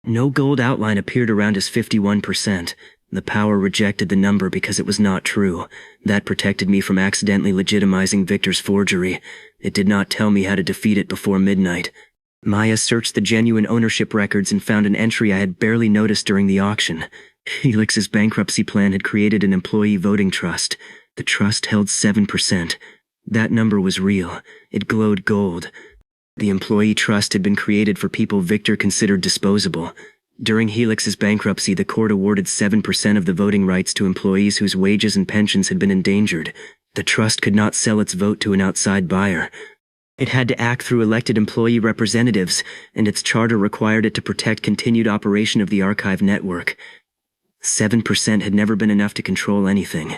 No gold outline appeared around his 51%. The power rejected the number because it was not true. That protected me from accidentally legitimizing Victor's forgery. It did not tell me how to defeat it before midnight. Maya searched the genuine ownership records and found an entry I had barely noticed during the auction. Helix's bankruptcy plan had created an employee voting trust. The trust held 7%. That number was real. It glowed gold. The employee trust had been created for people Victor considered disposable. During Helix's bankruptcy, the court awarded 7% of the voting rights to employees whose wages and pensions had been endangered. The trust could not sell its vote to an outside buyer. It had to act through elected employee representatives, and its charter required it to protect continued operation of the archive network. 7% had never been enough to control anything.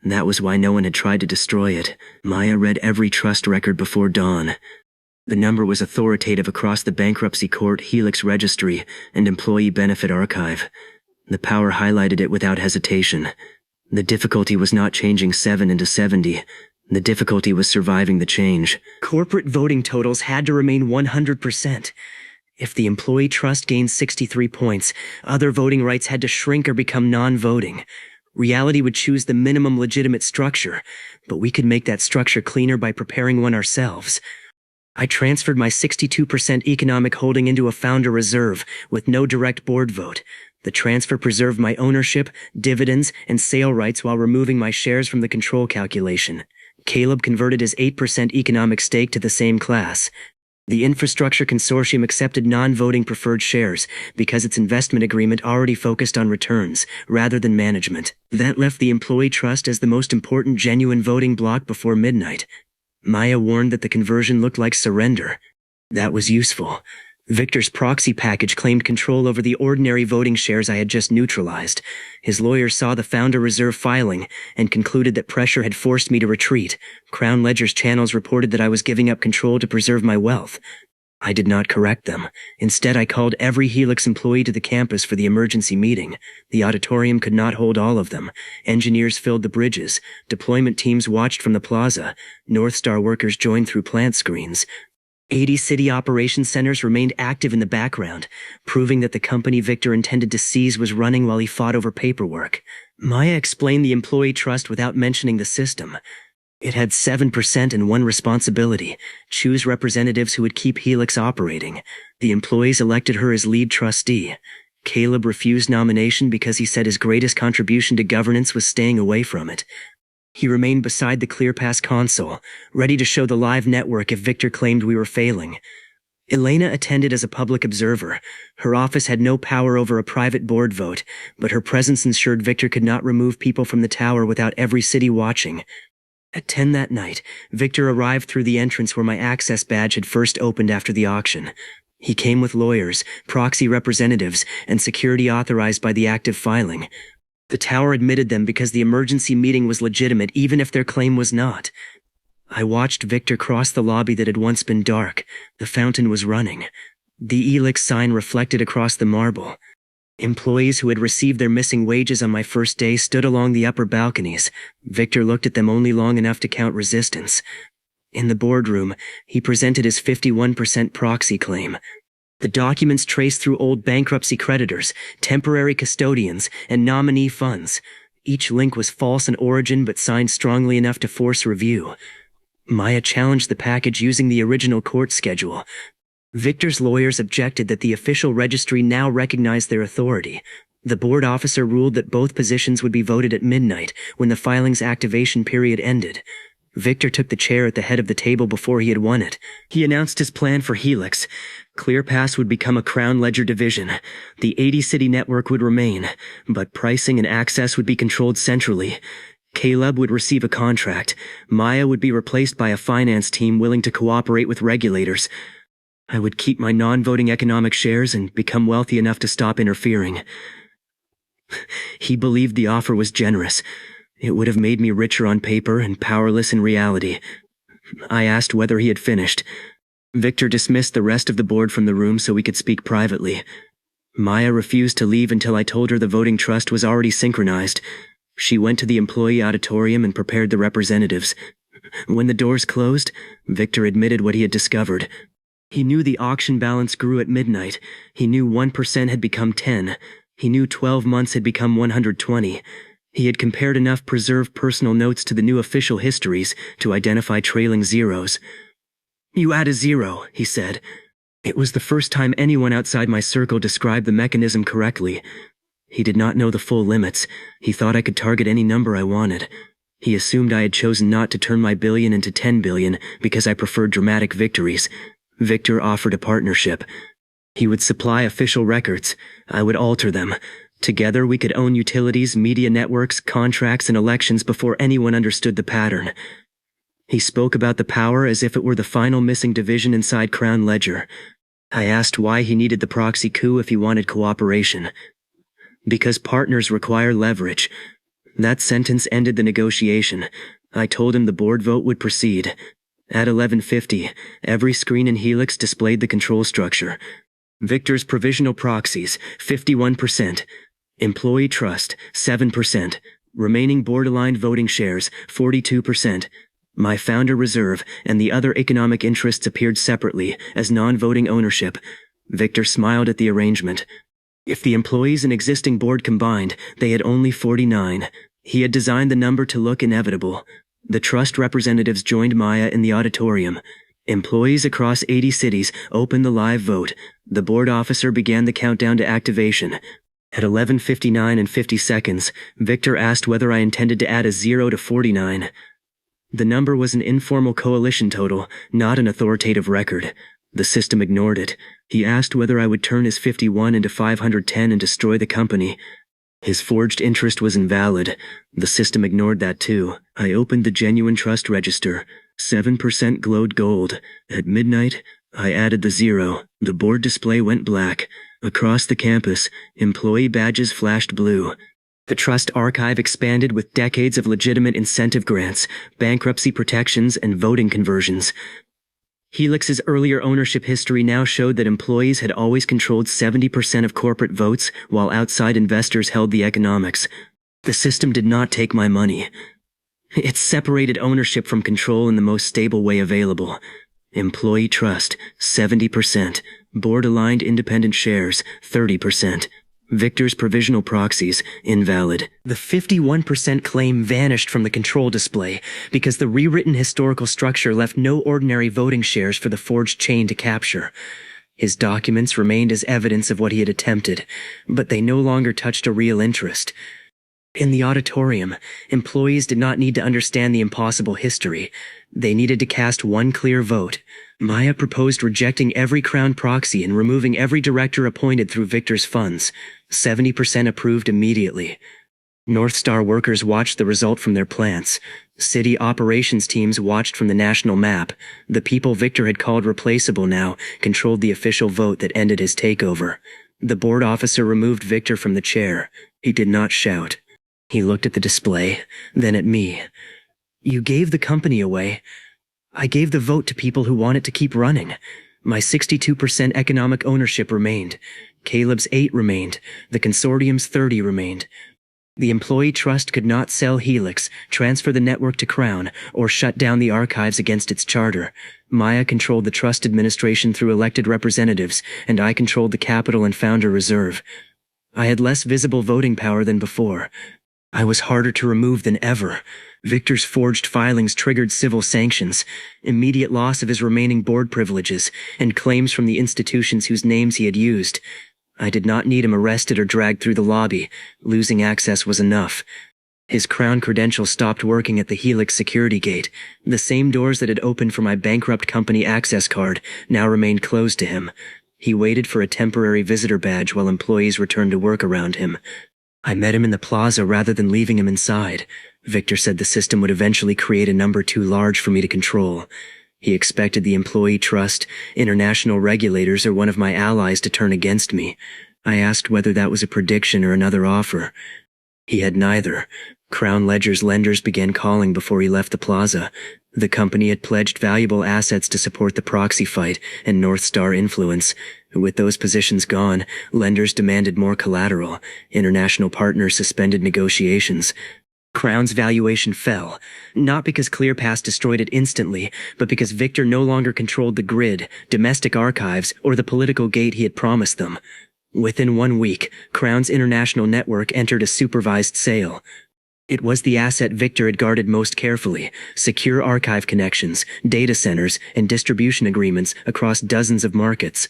That was why no one had tried to destroy it. Maya read every trust record before dawn. The number was authoritative across the bankruptcy court, Helix registry, and employee benefit archive. The power highlighted it without hesitation. The difficulty was not changing 7 into 70. The difficulty was surviving the change. Corporate voting totals had to remain 100%. If the employee trust gained 63 points, other voting rights had to shrink or become non-voting. Reality would choose the minimum legitimate structure, but we could make that structure cleaner by preparing one ourselves. I transferred my 62% economic holding into a founder reserve with no direct board vote. The transfer preserved my ownership, dividends, and sale rights while removing my shares from the control calculation. Caleb converted his 8% economic stake to the same class. The infrastructure consortium accepted non-voting preferred shares because its investment agreement already focused on returns rather than management. That left the employee trust as the most important genuine voting block before midnight. Maya warned that the conversion looked like surrender. That was useful. Victor's proxy package claimed control over the ordinary voting shares I had just neutralized. His lawyer saw the founder reserve filing and concluded that pressure had forced me to retreat. Crown Ledger's channels reported that I was giving up control to preserve my wealth. I did not correct them. Instead, I called every Helix employee to the campus for the emergency meeting. The auditorium could not hold all of them. Engineers filled the bridges. Deployment teams watched from the plaza. North Star workers joined through plant screens. 80 city operations centers remained active in the background, proving that the company Victor intended to seize was running while he fought over paperwork. Maya explained the employee trust without mentioning the system. It had 7% and one responsibility: choose representatives who would keep Helix operating. The employees elected her as lead trustee. Caleb refused nomination because he said his greatest contribution to governance was staying away from it. He remained beside the ClearPass console, ready to show the live network if Victor claimed we were failing. Elena attended as a public observer. Her office had no power over a private board vote, but her presence ensured Victor could not remove people from the tower without every city watching. At 10 that night, Victor arrived through the entrance where my access badge had first opened after the auction. He came with lawyers, proxy representatives, and security authorized by the active filing. The tower admitted them because the emergency meeting was legitimate even if their claim was not. I watched Victor cross the lobby that had once been dark. The fountain was running. The Helix sign reflected across the marble. Employees who had received their missing wages on my first day stood along the upper balconies. Victor looked at them only long enough to count resistance. In the boardroom, he presented his 51% proxy claim. The documents traced through old bankruptcy creditors, temporary custodians, and nominee funds. Each link was false in origin but signed strongly enough to force review. Maya challenged the package using the original court schedule. Victor's lawyers objected that the official registry now recognized their authority. The board officer ruled that both positions would be voted at midnight, when the filing's activation period ended. Victor took the chair at the head of the table before he had won it. He announced his plan for Helix. ClearPass would become a Crown Ledger division. The 80-city network would remain, but pricing and access would be controlled centrally. Caleb would receive a contract. Maya would be replaced by a finance team willing to cooperate with regulators. I would keep my non-voting economic shares and become wealthy enough to stop interfering. He believed the offer was generous. It would have made me richer on paper and powerless in reality. I asked whether he had finished. Victor dismissed the rest of the board from the room so we could speak privately. Maya refused to leave until I told her the voting trust was already synchronized. She went to the employee auditorium and prepared the representatives. When the doors closed, Victor admitted what he had discovered. He knew the auction balance grew at midnight. He knew 1% had become 10. He knew 12 months had become 120. He had compared enough preserved personal notes to the new official histories to identify trailing zeros. "You add a zero," he said. It was the first time anyone outside my circle described the mechanism correctly. He did not know the full limits. He thought I could target any number I wanted. He assumed I had chosen not to turn my billion into 10 billion because I preferred dramatic victories. Victor offered a partnership. He would supply official records. I would alter them. Together we could own utilities, media networks, contracts, and elections before anyone understood the pattern. He spoke about the power as if it were the final missing division inside Crown Ledger. I asked why he needed the proxy coup if he wanted cooperation. Because partners require leverage. That sentence ended the negotiation. I told him the board vote would proceed. At 11:50, every screen in Helix displayed the control structure. Victor's provisional proxies, 51%. Employee trust, 7%. Remaining board-aligned voting shares, 42%. My founder reserve and the other economic interests appeared separately as non-voting ownership. Victor smiled at the arrangement. If the employees and existing board combined, they had only 49. He had designed the number to look inevitable. The trust representatives joined Maya in the auditorium. Employees across 80 cities opened the live vote. The board officer began the countdown to activation. At 11:59 and 50 seconds, Victor asked whether I intended to add a 0 to 49. The number was an informal coalition total, not an authoritative record. The system ignored it. He asked whether I would turn his 51 into 510 and destroy the company. His forged interest was invalid. The system ignored that too. I opened the genuine trust register. 7% glowed gold. At midnight, I added the 0. The board display went black. Across the campus, employee badges flashed blue. The trust archive expanded with decades of legitimate incentive grants, bankruptcy protections, and voting conversions. Helix's earlier ownership history now showed that employees had always controlled 70% of corporate votes, while outside investors held the economics. The system did not take my money. It separated ownership from control in the most stable way available. Employee trust, 70%. Board-aligned independent shares, 30%. Victor's provisional proxies, invalid. The 51% claim vanished from the control display because the rewritten historical structure left no ordinary voting shares for the forged chain to capture. His documents remained as evidence of what he had attempted, but they no longer touched a real interest. In the auditorium, employees did not need to understand the impossible history. They needed to cast one clear vote. Maya proposed rejecting every crown proxy and removing every director appointed through Victor's funds. 70% approved immediately. North Star workers watched the result from their plants. City operations teams watched from the national map. The people Victor had called replaceable now controlled the official vote that ended his takeover. The board officer removed Victor from the chair. He did not shout. He looked at the display, then at me. You gave the company away. I gave the vote to people who want it to keep running. My 62% economic ownership remained. Caleb's 8 remained. The consortium's 30 remained. The employee trust could not sell Helix, transfer the network to Crown, or shut down the archives against its charter. Maya controlled the trust administration through elected representatives, and I controlled the capital and founder reserve. I had less visible voting power than before. I was harder to remove than ever. Victor's forged filings triggered civil sanctions, immediate loss of his remaining board privileges, and claims from the institutions whose names he had used. I did not need him arrested or dragged through the lobby. Losing access was enough. His Crown credentials stopped working at the Helix security gate. The same doors that had opened for my bankrupt company access card now remained closed to him. He waited for a temporary visitor badge while employees returned to work around him. I met him in the plaza rather than leaving him inside. Victor said the system would eventually create a number too large for me to control. He expected the employee trust, international regulators, or one of my allies to turn against me. I asked whether that was a prediction or another offer. He had neither. Crown Ledger's lenders began calling before he left the plaza. The company had pledged valuable assets to support the proxy fight and North Star influence. With those positions gone, lenders demanded more collateral. International partners suspended negotiations. Crown's valuation fell, not because ClearPass destroyed it instantly, but because Victor no longer controlled the grid, domestic archives, or the political gate he had promised them. Within 1 week, Crown's international network entered a supervised sale. It was the asset Victor had guarded most carefully: secure archive connections, data centers, and distribution agreements across dozens of markets.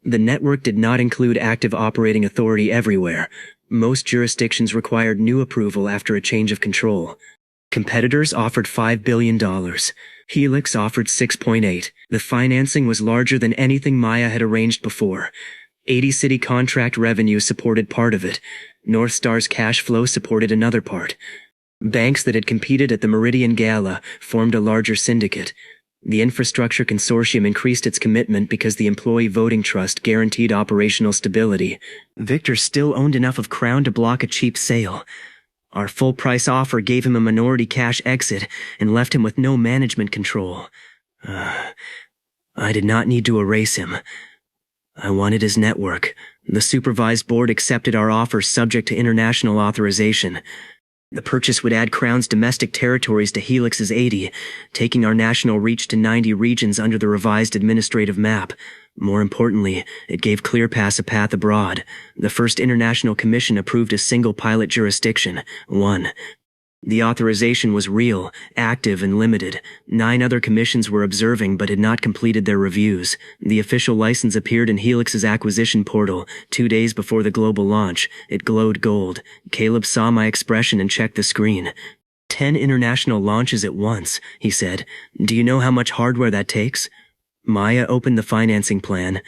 The network did not include active operating authority everywhere. Most jurisdictions required new approval after a change of control. Competitors offered $5 billion. Helix offered 6.8. The financing was larger than anything Maya had arranged before. 80 city contract revenue supported part of it. North Star's cash flow supported another part. Banks that had competed at the Meridian Gala formed a larger syndicate. The infrastructure consortium increased its commitment because the employee voting trust guaranteed operational stability. Victor still owned enough of Crown to block a cheap sale. Our full-price offer gave him a minority cash exit and left him with no management control. I did not need to erase him. I wanted his network. The supervised board accepted our offer subject to international authorization. The purchase would add Crown's domestic territories to Helix's 80, taking our national reach to 90 regions under the revised administrative map. More importantly, it gave ClearPass a path abroad. The first international commission approved a single pilot jurisdiction, one. The authorization was real, active, and limited. 9 other commissions were observing but had not completed their reviews. The official license appeared in Helix's acquisition portal 2 days before the global launch. It glowed gold. Caleb saw my expression and checked the screen. 10 international launches at once, he said. Do you know how much hardware that takes? Maya opened the financing plan.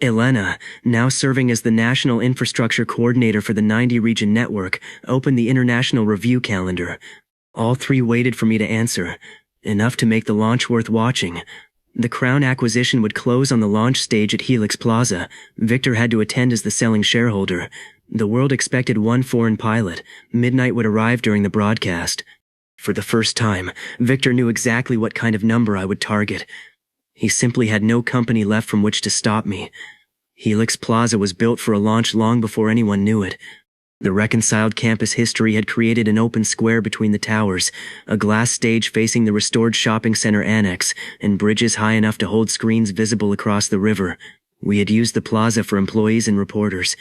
Elena, now serving as the National Infrastructure Coordinator for the 90 Region Network, opened the International Review Calendar. All 3 waited for me to answer. Enough to make the launch worth watching. The Crown acquisition would close on the launch stage at Helix Plaza. Victor had to attend as the selling shareholder. The world expected 1 foreign pilot. Midnight would arrive during the broadcast. For the first time, Victor knew exactly what kind of number I would target. He simply had no company left from which to stop me. Helix Plaza was built for a launch long before anyone knew it. The reconciled campus history had created an open square between the towers, a glass stage facing the restored shopping center annex, and bridges high enough to hold screens visible across the river. We had used the plaza for employees and reporters.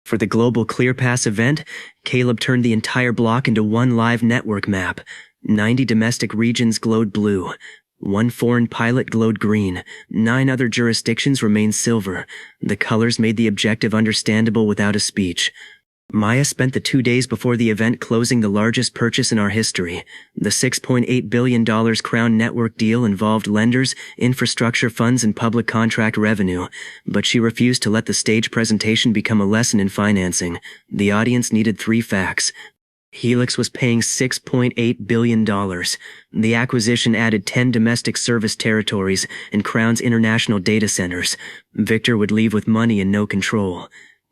For the global ClearPass event, Caleb turned the entire block into one live network map. 90 domestic regions glowed blue. 1 foreign pilot glowed green. 9 other jurisdictions remained silver. The colors made the objective understandable without a speech. Maya spent the 2 days before the event closing the largest purchase in our history. The $6.8 billion Crown Network deal involved lenders, infrastructure funds, and public contract revenue, but she refused to let the stage presentation become a lesson in financing. The audience needed 3 facts. Helix was paying $6.8 billion. The acquisition added 10 domestic service territories and Crown's international data centers. Victor would leave with money and no control.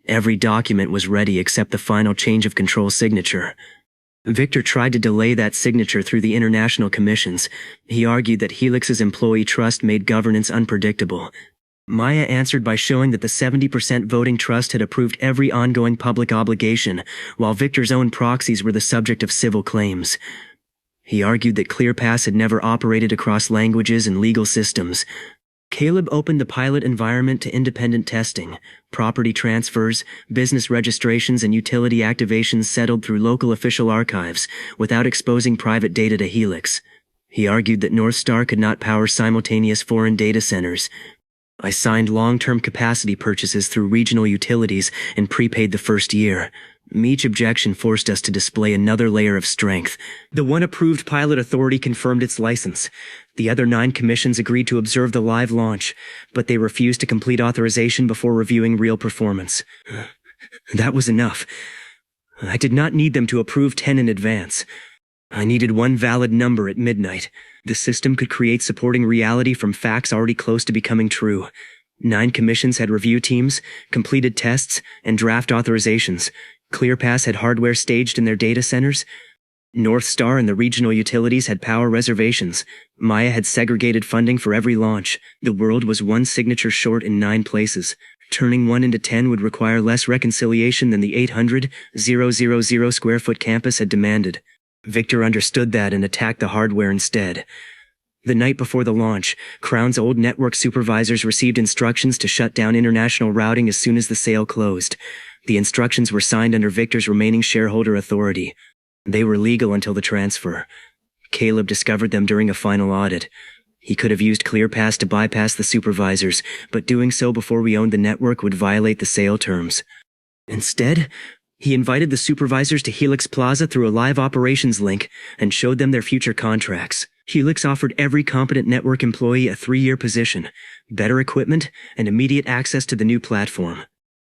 Every document was ready except the final change of control signature. Victor tried to delay that signature through the international commissions. He argued that Helix's employee trust made governance unpredictable. Maya answered by showing that the 70% voting trust had approved every ongoing public obligation, while Victor's own proxies were the subject of civil claims. He argued that ClearPass had never operated across languages and legal systems. Caleb opened the pilot environment to independent testing. Property transfers, business registrations, and utility activations settled through local official archives, without exposing private data to Helix. He argued that North Star could not power simultaneous foreign data centers. I signed long-term capacity purchases through regional utilities and prepaid the first year. Each objection forced us to display another layer of strength. The one approved pilot authority confirmed its license. The other 9 commissions agreed to observe the live launch, but they refused to complete authorization before reviewing real performance. That was enough. I did not need them to approve 10 in advance. I needed 1 valid number at midnight. The system could create supporting reality from facts already close to becoming true. 9 commissions had review teams, completed tests, and draft authorizations. ClearPass had hardware staged in their data centers. North Star and the regional utilities had power reservations. Maya had segregated funding for every launch. The world was 1 signature short in 9 places. Turning 1 into 10 would require less reconciliation than the 800,000 square foot campus had demanded. Victor understood that and attacked the hardware instead. The night before the launch, Crown's old network supervisors received instructions to shut down international routing as soon as the sale closed. The instructions were signed under Victor's remaining shareholder authority. They were legal until the transfer. Caleb discovered them during a final audit. He could have used ClearPass to bypass the supervisors, but doing so before we owned the network would violate the sale terms. Instead, he invited the supervisors to Helix Plaza through a live operations link and showed them their future contracts. Helix offered every competent network employee a 3-year position, better equipment, and immediate access to the new platform.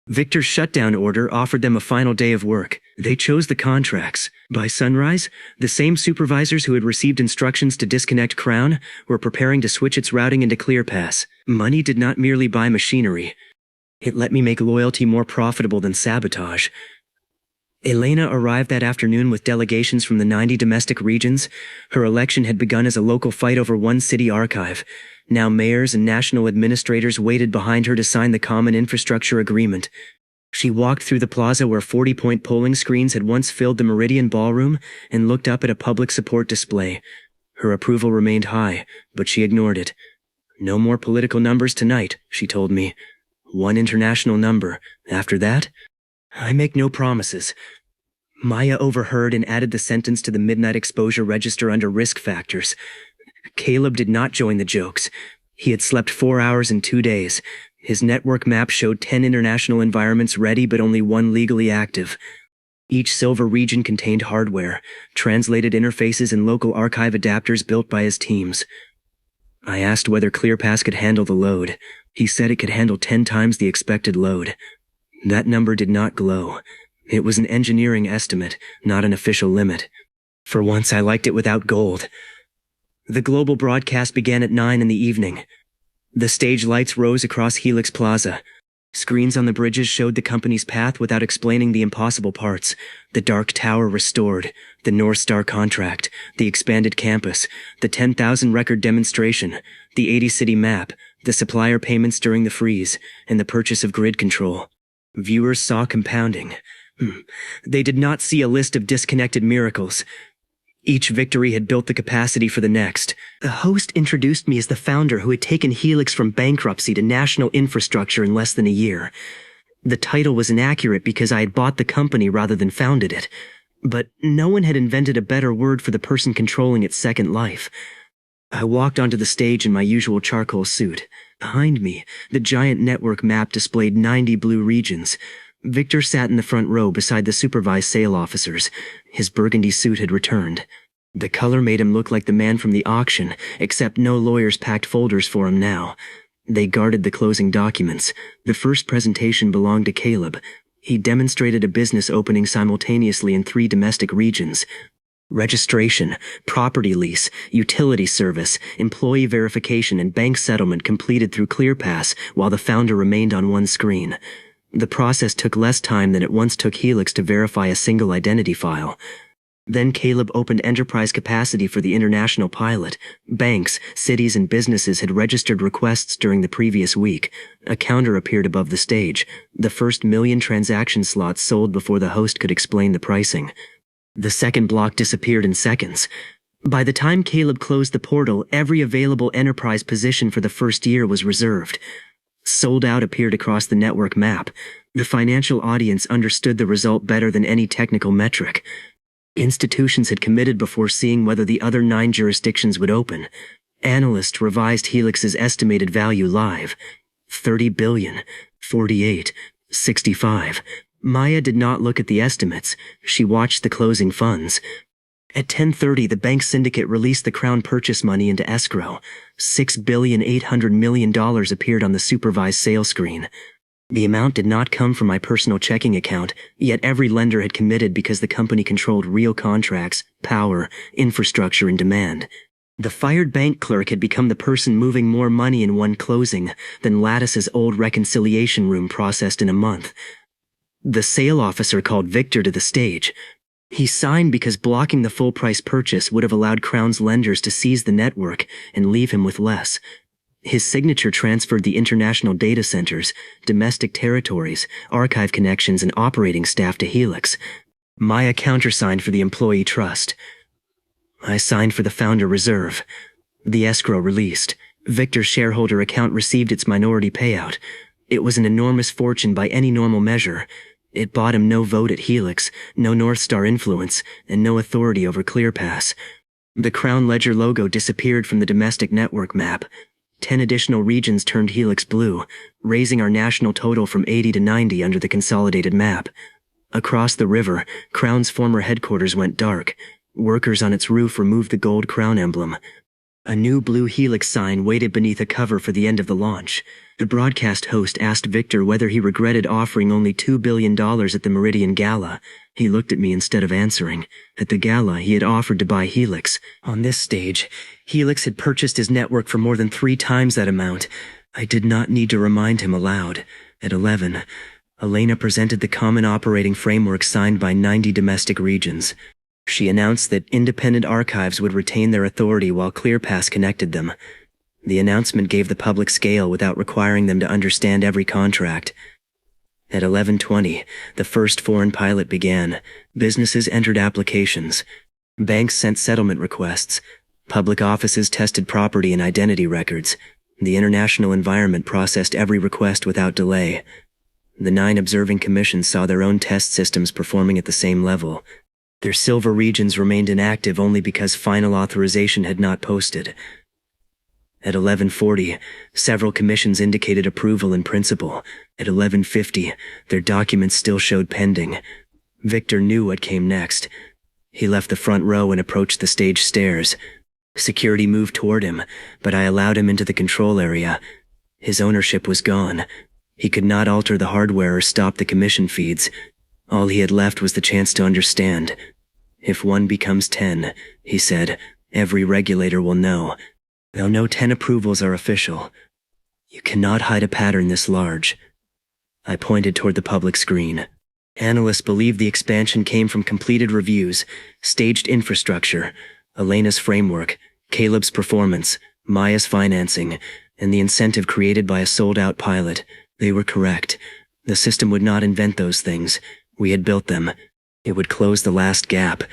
Victor's shutdown order offered them a final day of work. They chose the contracts. By sunrise, the same supervisors who had received instructions to disconnect Crown were preparing to switch its routing into ClearPass. Money did not merely buy machinery. It let me make loyalty more profitable than sabotage. Elena arrived that afternoon with delegations from the 90 domestic regions. Her election had begun as a local fight over 1 city archive. Now mayors and national administrators waited behind her to sign the Common Infrastructure Agreement. She walked through the plaza where 40-point polling screens had once filled the Meridian Ballroom and looked up at a public support display. Her approval remained high, but she ignored it. No more political numbers tonight, she told me. 1 international number. After that, I make no promises. Maya overheard and added the sentence to the midnight exposure register under risk factors. Caleb did not join the jokes. He had slept 4 hours in 2 days. His network map showed 10 international environments ready but only 1 legally active. Each silver region contained hardware, translated interfaces and local archive adapters built by his teams. I asked whether ClearPass could handle the load. He said it could handle 10 times the expected load. That number did not glow. It was an engineering estimate, not an official limit. For once, I liked it without gold. The global broadcast began at 9 in the evening. The stage lights rose across Helix Plaza. Screens on the bridges showed the company's path without explaining the impossible parts. The Dark Tower restored, the North Star contract, the expanded campus, the 10,000 record demonstration, the 80-city map, the supplier payments during the freeze, and the purchase of grid control. Viewers saw compounding. They did not see a list of disconnected miracles. Each victory had built the capacity for the next. The host introduced me as the founder who had taken Helix from bankruptcy to national infrastructure in less than a year. The title was inaccurate because I had bought the company rather than founded it. But no one had invented a better word for the person controlling its second life. I walked onto the stage in my usual charcoal suit. Behind me, the giant network map displayed 90 blue regions. Victor sat in the front row beside the supervised sale officers. His burgundy suit had returned. The color made him look like the man from the auction, except no lawyers packed folders for him now. They guarded the closing documents. The first presentation belonged to Caleb. He demonstrated a business opening simultaneously in 3 domestic regions. Registration, property lease, utility service, employee verification, and bank settlement completed through ClearPass while the founder remained on one screen. The process took less time than it once took Helix to verify a single identity file. Then Caleb opened enterprise capacity for the international pilot. Banks, cities, and businesses had registered requests during the previous week. A counter appeared above the stage. The first 1,000,000 transaction slots sold before the host could explain the pricing. The second block disappeared in seconds. By the time Caleb closed the portal, every available enterprise position for the first year was reserved. Sold out appeared across the network map. The financial audience understood the result better than any technical metric. Institutions had committed before seeing whether the other 9 jurisdictions would open. Analysts revised Helix's estimated value live. 30 billion, 48, 65. Maya did not look at the estimates. She watched the closing funds. At 10:30, the bank syndicate released the Crown purchase money into escrow. $6,800,000,000 appeared on the supervised sale screen. The amount did not come from my personal checking account, yet every lender had committed because the company controlled real contracts, power, infrastructure, and demand. The fired bank clerk had become the person moving more money in one closing than Lattice's old reconciliation room processed in a month. The sale officer called Victor to the stage. He signed because blocking the full-price purchase would have allowed Crown's lenders to seize the network and leave him with less. His signature transferred the international data centers, domestic territories, archive connections, and operating staff to Helix. Maya countersigned for the employee trust. I signed for the founder reserve. The escrow released. Victor's shareholder account received its minority payout. It was an enormous fortune by any normal measure. It bought him no vote at Helix, no North Star influence, and no authority over ClearPass. The Crown Ledger logo disappeared from the domestic network map. 10 additional regions turned Helix blue, raising our national total from 80 to 90 under the consolidated map. Across the river, Crown's former headquarters went dark. Workers on its roof removed the gold Crown emblem. A new blue Helix sign waited beneath a cover for the end of the launch. The broadcast host asked Victor whether he regretted offering only $2 billion at the Meridian Gala. He looked at me instead of answering. At the gala, he had offered to buy Helix. On this stage, Helix had purchased his network for more than 3 times that amount. I did not need to remind him aloud. At 11, Elena presented the common operating framework signed by 90 domestic regions. She announced that independent archives would retain their authority while ClearPass connected them. The announcement gave the public scale without requiring them to understand every contract. At 11:20, the first foreign pilot began. Businesses entered applications. Banks sent settlement requests. Public offices tested property and identity records. The international environment processed every request without delay. The 9 observing commissions saw their own test systems performing at the same level. Their silver regions remained inactive only because final authorization had not posted. At 11:40, several commissions indicated approval in principle. At 11:50, their documents still showed pending. Victor knew what came next. He left the front row and approached the stage stairs. Security moved toward him, but I allowed him into the control area. His ownership was gone. He could not alter the hardware or stop the commission feeds. All he had left was the chance to understand. If 1 becomes 10, he said, every regulator will know. They'll know 10 approvals are official. You cannot hide a pattern this large. I pointed toward the public screen. Analysts believe the expansion came from completed reviews, staged infrastructure, Elena's framework, Caleb's performance, Maya's financing, and the incentive created by a sold-out pilot. They were correct. The system would not invent those things. We had built them. It would close the last gap.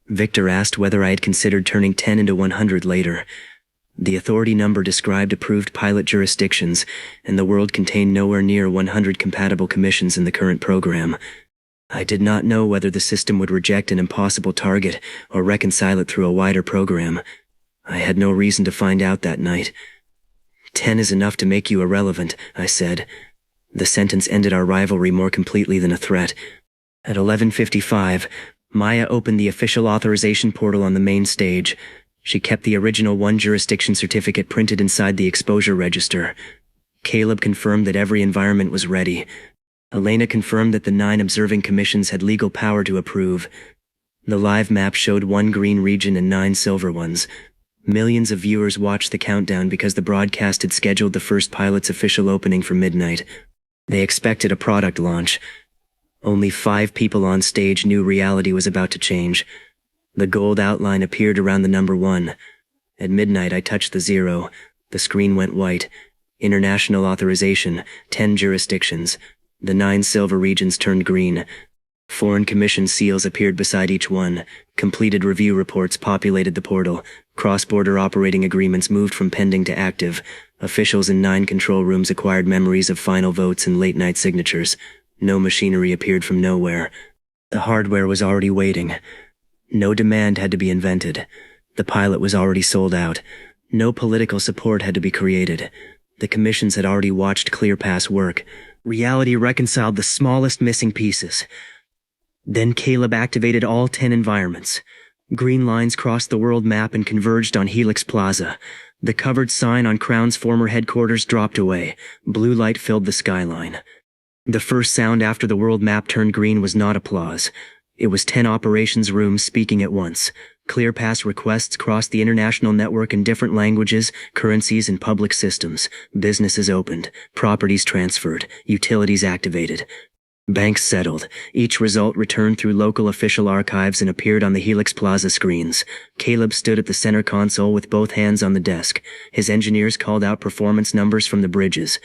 Victor asked whether I had considered turning 10 into 100 later. The authority number described approved pilot jurisdictions, and the world contained nowhere near 100 compatible commissions in the current program. I did not know whether the system would reject an impossible target or reconcile it through a wider program. I had no reason to find out that night. 10 is enough to make you irrelevant, I said. The sentence ended our rivalry more completely than a threat. At 11:55, Maya opened the official authorization portal on the main stage. She kept the original 1 jurisdiction certificate printed inside the exposure register. Caleb confirmed that every environment was ready. Elena confirmed that the 9 observing commissions had legal power to approve. The live map showed 1 green region and 9 silver ones. Millions of viewers watched the countdown because the broadcast had scheduled the first pilot's official opening for midnight. They expected a product launch. Only 5 people on stage knew reality was about to change. The gold outline appeared around the number 1. At midnight, I touched the 0. The screen went white. International authorization, 10 jurisdictions. The 9 silver regions turned green. Foreign commission seals appeared beside each one. Completed review reports populated the portal. Cross-border operating agreements moved from pending to active. Officials in 9 control rooms acquired memories of final votes and late-night signatures. No machinery appeared from nowhere. The hardware was already waiting. No demand had to be invented. The pilot was already sold out. No political support had to be created. The commissions had already watched ClearPass work. Reality reconciled the smallest missing pieces. Then Caleb activated all 10 environments. Green lines crossed the world map and converged on Helix Plaza. The covered sign on Crown's former headquarters dropped away. Blue light filled the skyline. The first sound after the world map turned green was not applause. It was 10 operations rooms speaking at once. ClearPass requests crossed the international network in different languages, currencies, and public systems. Businesses opened. Properties transferred. Utilities activated. Banks settled. Each result returned through local official archives and appeared on the Helix Plaza screens. Caleb stood at the center console with both hands on the desk. His engineers called out performance numbers from the bridges.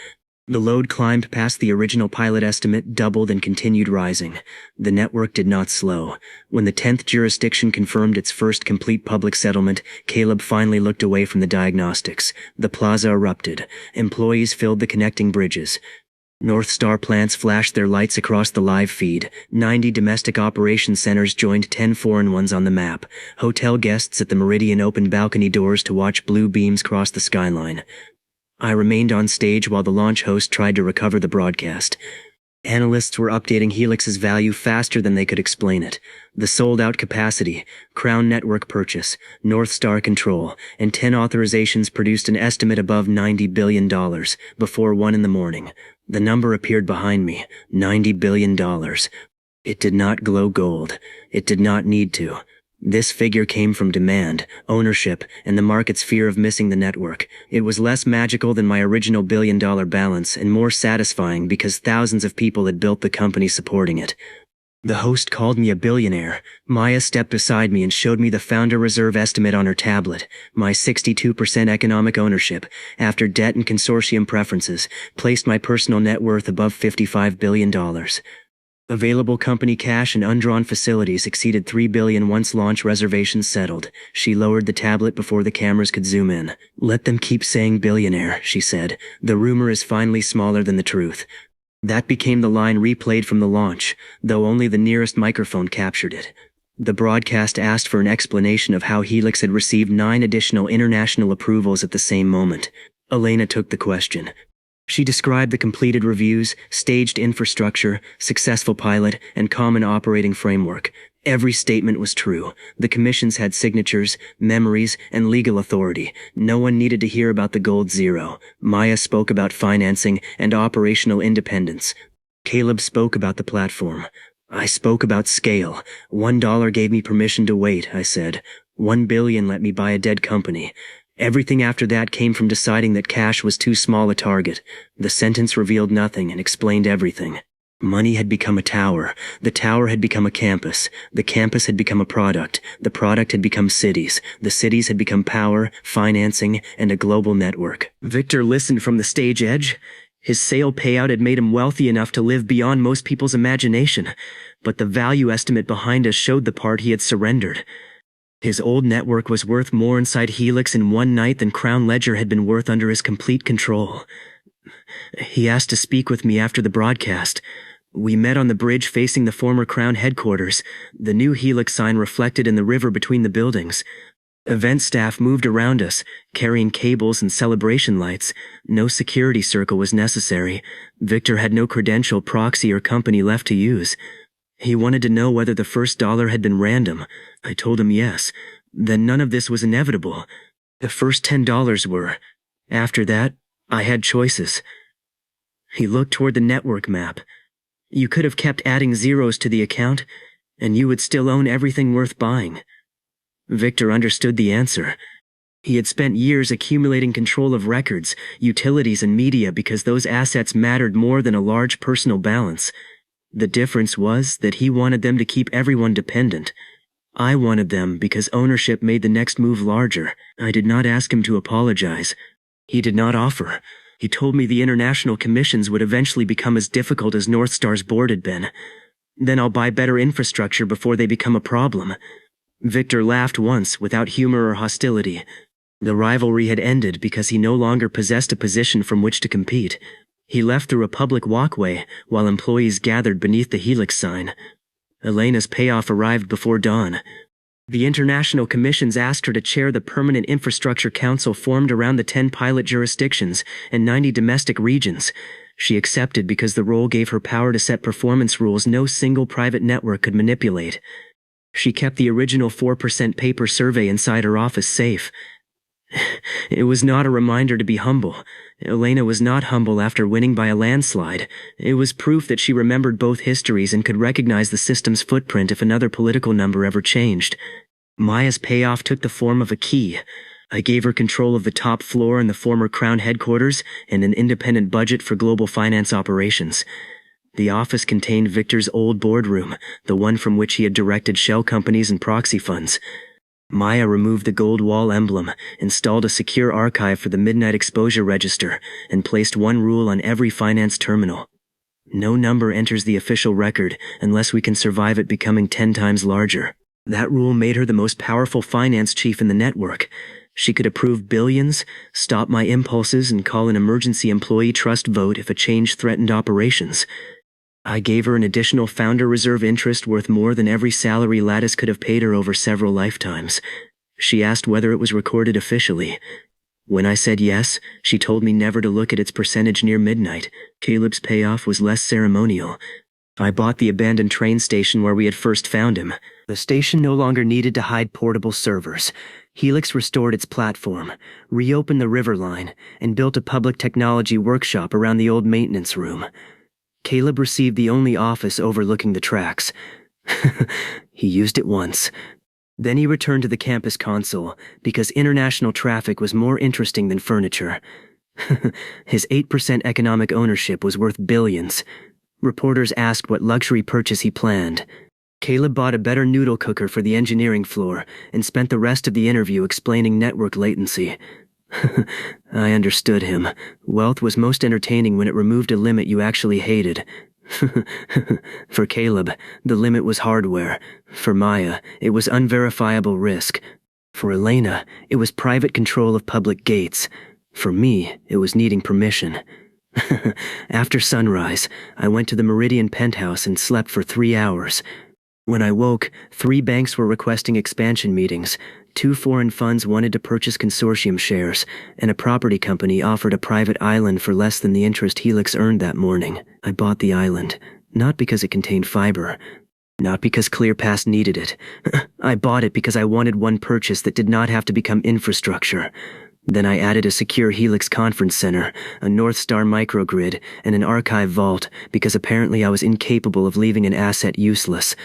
The load climbed past the original pilot estimate, doubled, and continued rising. The network did not slow. When the 10th jurisdiction confirmed its first complete public settlement, Caleb finally looked away from the diagnostics. The plaza erupted. Employees filled the connecting bridges. North Star plants flashed their lights across the live feed. 90 domestic operations centers joined 10 foreign ones on the map. Hotel guests at the Meridian opened balcony doors to watch blue beams cross the skyline. I remained on stage while the launch host tried to recover the broadcast. Analysts were updating Helix's value faster than they could explain it. The sold-out capacity, Crown Network purchase, North Star control, and 10 authorizations produced an estimate above $90 billion before 1 in the morning. The number appeared behind me, $90 billion. It did not glow gold. It did not need to. This figure came from demand, ownership, and the market's fear of missing the network. It was less magical than my original billion-dollar balance and more satisfying because thousands of people had built the company supporting it. The host called me a billionaire. Maya stepped beside me and showed me the founder reserve estimate on her tablet. My 62% economic ownership, after debt and consortium preferences, placed my personal net worth above $55 billion. Available company cash and undrawn facilities exceeded $3 billion once launch reservations settled. She lowered the tablet before the cameras could zoom in. "Let them keep saying billionaire," she said. "The rumor is finally smaller than the truth." That became the line replayed from the launch, though only the nearest microphone captured it. The broadcast asked for an explanation of how Helix had received 9 additional international approvals at the same moment. Elena took the question. She described the completed reviews, staged infrastructure, successful pilot, and common operating framework. Every statement was true. The commissions had signatures, memories, and legal authority. No one needed to hear about the gold zero. Maya spoke about financing and operational independence. Caleb spoke about the platform. I spoke about scale. $1 gave me permission to wait, I said. 1 billion let me buy a dead company. Everything after that came from deciding that cash was too small a target. The sentence revealed nothing and explained everything. Money had become a tower. The tower had become a campus. The campus had become a product. The product had become cities. The cities had become power, financing, and a global network. Victor listened from the stage edge. His sale payout had made him wealthy enough to live beyond most people's imagination, but the value estimate behind us showed the part he had surrendered. His old network was worth more inside Helix in one night than Crown Ledger had been worth under his complete control. He asked to speak with me after the broadcast. We met on the bridge facing the former Crown headquarters, the new Helix sign reflected in the river between the buildings. Event staff moved around us, carrying cables and celebration lights. No security circle was necessary. Victor had no credential, proxy, or company left to use. He wanted to know whether the first dollar had been random. I told him yes. Then none of this was inevitable. The first $10 were. After that, I had choices. He looked toward the network map. You could have kept adding zeros to the account, and you would still own everything worth buying. Victor understood the answer. He had spent years accumulating control of records, utilities, and media because those assets mattered more than a large personal balance. The difference was that he wanted them to keep everyone dependent. I wanted them because ownership made the next move larger. I did not ask him to apologize. He did not offer. He told me the international commissions would eventually become as difficult as North Star's board had been. Then I'll buy better infrastructure before they become a problem. Victor laughed once, without humor or hostility. The rivalry had ended because he no longer possessed a position from which to compete. He left through a public walkway, while employees gathered beneath the Helix sign. Elena's payoff arrived before dawn. The international commissions asked her to chair the Permanent Infrastructure Council formed around the 10 pilot jurisdictions and 90 domestic regions. She accepted because the role gave her power to set performance rules no single private network could manipulate. She kept the original 4% paper survey inside her office safe. It was not a reminder to be humble. Elena was not humble after winning by a landslide. It was proof that she remembered both histories and could recognize the system's footprint if another political number ever changed. Maya's payoff took the form of a key. I gave her control of the top floor in the former Crown headquarters and an independent budget for global finance operations. The office contained Victor's old boardroom, the one from which he had directed shell companies and proxy funds. Maya removed the gold wall emblem, installed a secure archive for the Midnight Exposure Register, and placed one rule on every finance terminal. No number enters the official record unless we can survive it becoming 10 times larger. That rule made her the most powerful finance chief in the network. She could approve billions, stop my impulses, and call an emergency employee trust vote if a change threatened operations. I gave her an additional founder reserve interest worth more than every salary Lattice could have paid her over several lifetimes. She asked whether it was recorded officially. When I said yes, she told me never to look at its percentage near midnight. Caleb's payoff was less ceremonial. I bought the abandoned train station where we had first found him. The station no longer needed to hide portable servers. Helix restored its platform, reopened the river line, and built a public technology workshop around the old maintenance room. Caleb received the only office overlooking the tracks. He used it once. Then he returned to the campus console because international traffic was more interesting than furniture. His 8% economic ownership was worth billions. Reporters asked what luxury purchase he planned. Caleb bought a better noodle cooker for the engineering floor and spent the rest of the interview explaining network latency. I understood him. Wealth was most entertaining when it removed a limit you actually hated. For Caleb, the limit was hardware. For Maya, it was unverifiable risk. For Elena, it was private control of public gates. For me, it was needing permission. After sunrise, I went to the Meridian penthouse and slept for 3 hours. When I woke, 3 banks were requesting expansion meetings, 2 foreign funds wanted to purchase consortium shares, and a property company offered a private island for less than the interest Helix earned that morning. I bought the island, not because it contained fiber, not because ClearPass needed it. I bought it because I wanted one purchase that did not have to become infrastructure. Then I added a secure Helix conference center, a North Star microgrid, and an archive vault because apparently I was incapable of leaving an asset useless.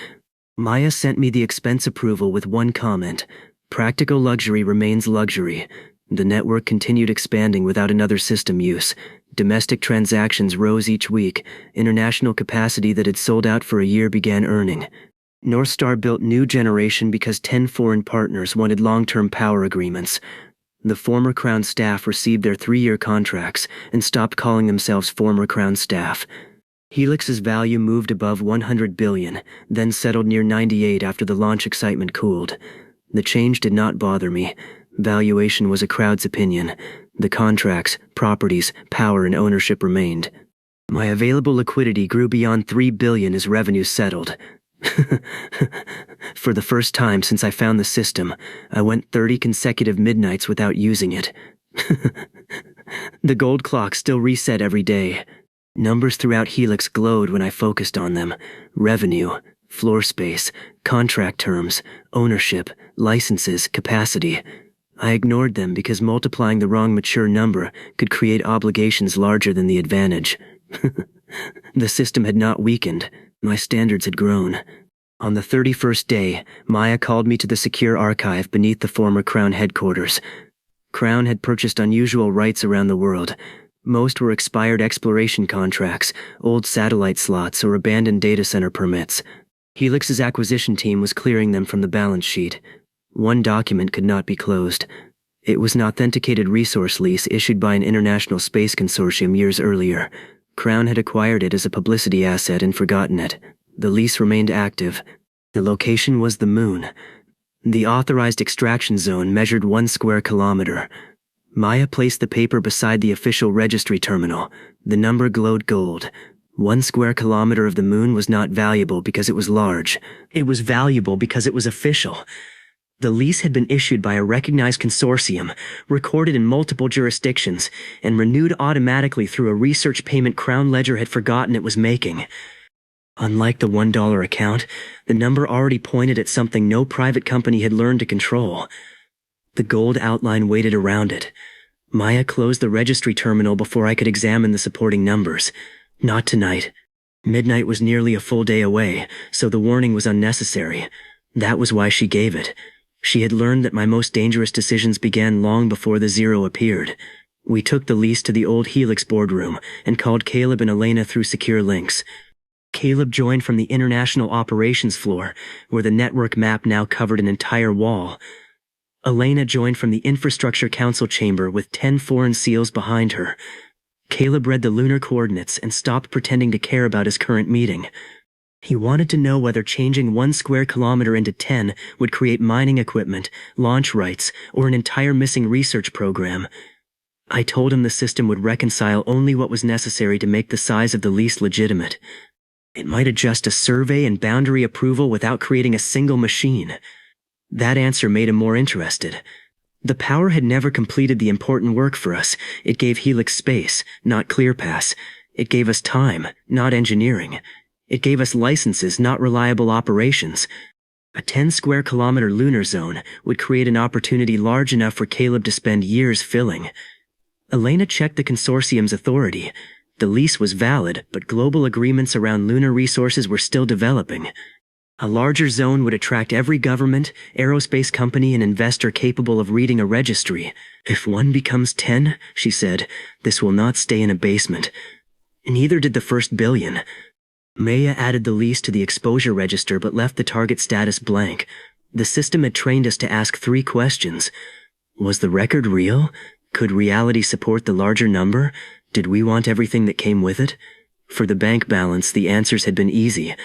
Maya sent me the expense approval with one comment: practical luxury remains luxury. The network continued expanding without another system use. Domestic transactions rose each week. International capacity that had sold out for a year began earning. North Star built new generation because 10 foreign partners wanted long-term power agreements. The former Crown staff received their 3-year contracts and stopped calling themselves former Crown staff. Helix's value moved above 100 billion, then settled near 98 after the launch excitement cooled. The change did not bother me. Valuation was a crowd's opinion. The contracts, properties, power, and ownership remained. My available liquidity grew beyond 3 billion as revenue settled. For the first time since I found the system, I went 30 consecutive midnights without using it. The gold clock still reset every day. Numbers throughout Helix glowed when I focused on them. Revenue, floor space, contract terms, ownership, licenses, capacity. I ignored them because multiplying the wrong mature number could create obligations larger than the advantage. The system had not weakened. My standards had grown. On the 31st day, Maya called me to the secure archive beneath the former Crown headquarters. Crown had purchased unusual rights around the world. Most were expired exploration contracts, old satellite slots, or abandoned data center permits. Helix's acquisition team was clearing them from the balance sheet. One document could not be closed. It was an authenticated resource lease issued by an international space consortium years earlier. Crown had acquired it as a publicity asset and forgotten it. The lease remained active. The location was the moon. The authorized extraction zone measured 1 square kilometer. Maya placed the paper beside the official registry terminal. The number glowed gold. 1 square kilometer of the moon was not valuable because it was large. It was valuable because it was official. The lease had been issued by a recognized consortium, recorded in multiple jurisdictions, and renewed automatically through a research payment Crown Ledger had forgotten it was making. Unlike the $1 account, the number already pointed at something no private company had learned to control. The gold outline weighted around it. Maya closed the registry terminal before I could examine the supporting numbers. Not tonight. Midnight was nearly a full day away, so the warning was unnecessary. That was why she gave it. She had learned that my most dangerous decisions began long before the zero appeared. We took the lease to the old Helix boardroom and called Caleb and Elena through secure links. Caleb joined from the international operations floor, where the network map now covered an entire wall. Elena joined from the infrastructure council chamber with 10 foreign SEALs behind her. Caleb read the lunar coordinates and stopped pretending to care about his current meeting. He wanted to know whether changing 1 square kilometer into 10 would create mining equipment, launch rights, or an entire missing research program. I told him the system would reconcile only what was necessary to make the size of the lease legitimate. It might adjust a survey and boundary approval without creating a single machine. That answer made him more interested. The power had never completed the important work for us. It gave Helix space, not ClearPass. It gave us time, not engineering. It gave us licenses, not reliable operations. A 10 square kilometer lunar zone would create an opportunity large enough for Caleb to spend years filling. Elena checked the consortium's authority. The lease was valid, but global agreements around lunar resources were still developing. A larger zone would attract every government, aerospace company, and investor capable of reading a registry. If 1 becomes 10, she said, this will not stay in a basement. Neither did the first billion. Maya added the lease to the exposure register but left the target status blank. The system had trained us to ask 3 questions. Was the record real? Could reality support the larger number? Did we want everything that came with it? For the bank balance, the answers had been easy.